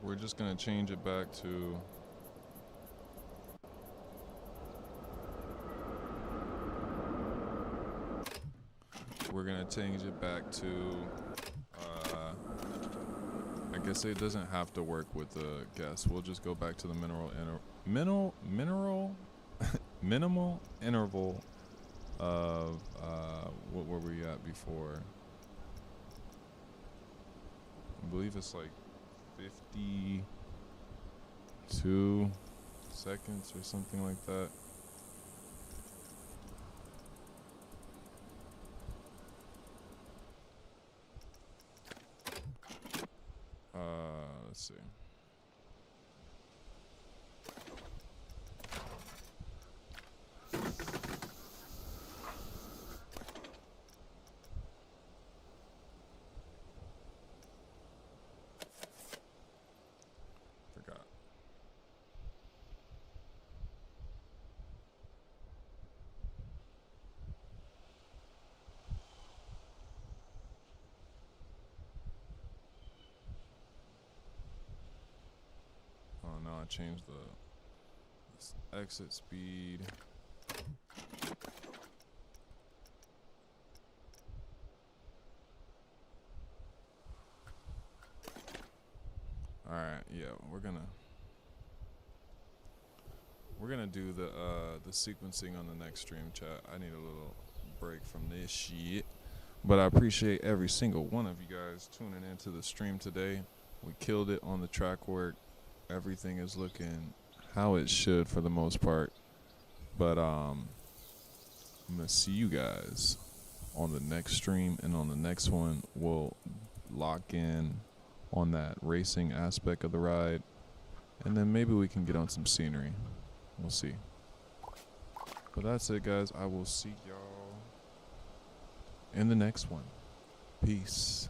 We're just gonna change it back to we're gonna change it back to I guess it doesn't have to work with the guess. We'll just go back to the minimal interval of what were we at before? I believe it's like 52 seconds or something like that. Let's see. Forgot. Oh no, I changed the exit speed. Alright, yeah, we're gonna do the sequencing on the next stream, chat. I need a little break from this shit. But I appreciate every single one of you guys tuning into the stream today. We killed it on the track work. Everything is looking how it should for the most part. But I'm gonna see you guys on the next stream, and on the next one we'll lock in on that racing aspect of the ride, and then maybe we can get on some scenery. We'll see. But that's it, guys. I will see y'all in the next one. Peace.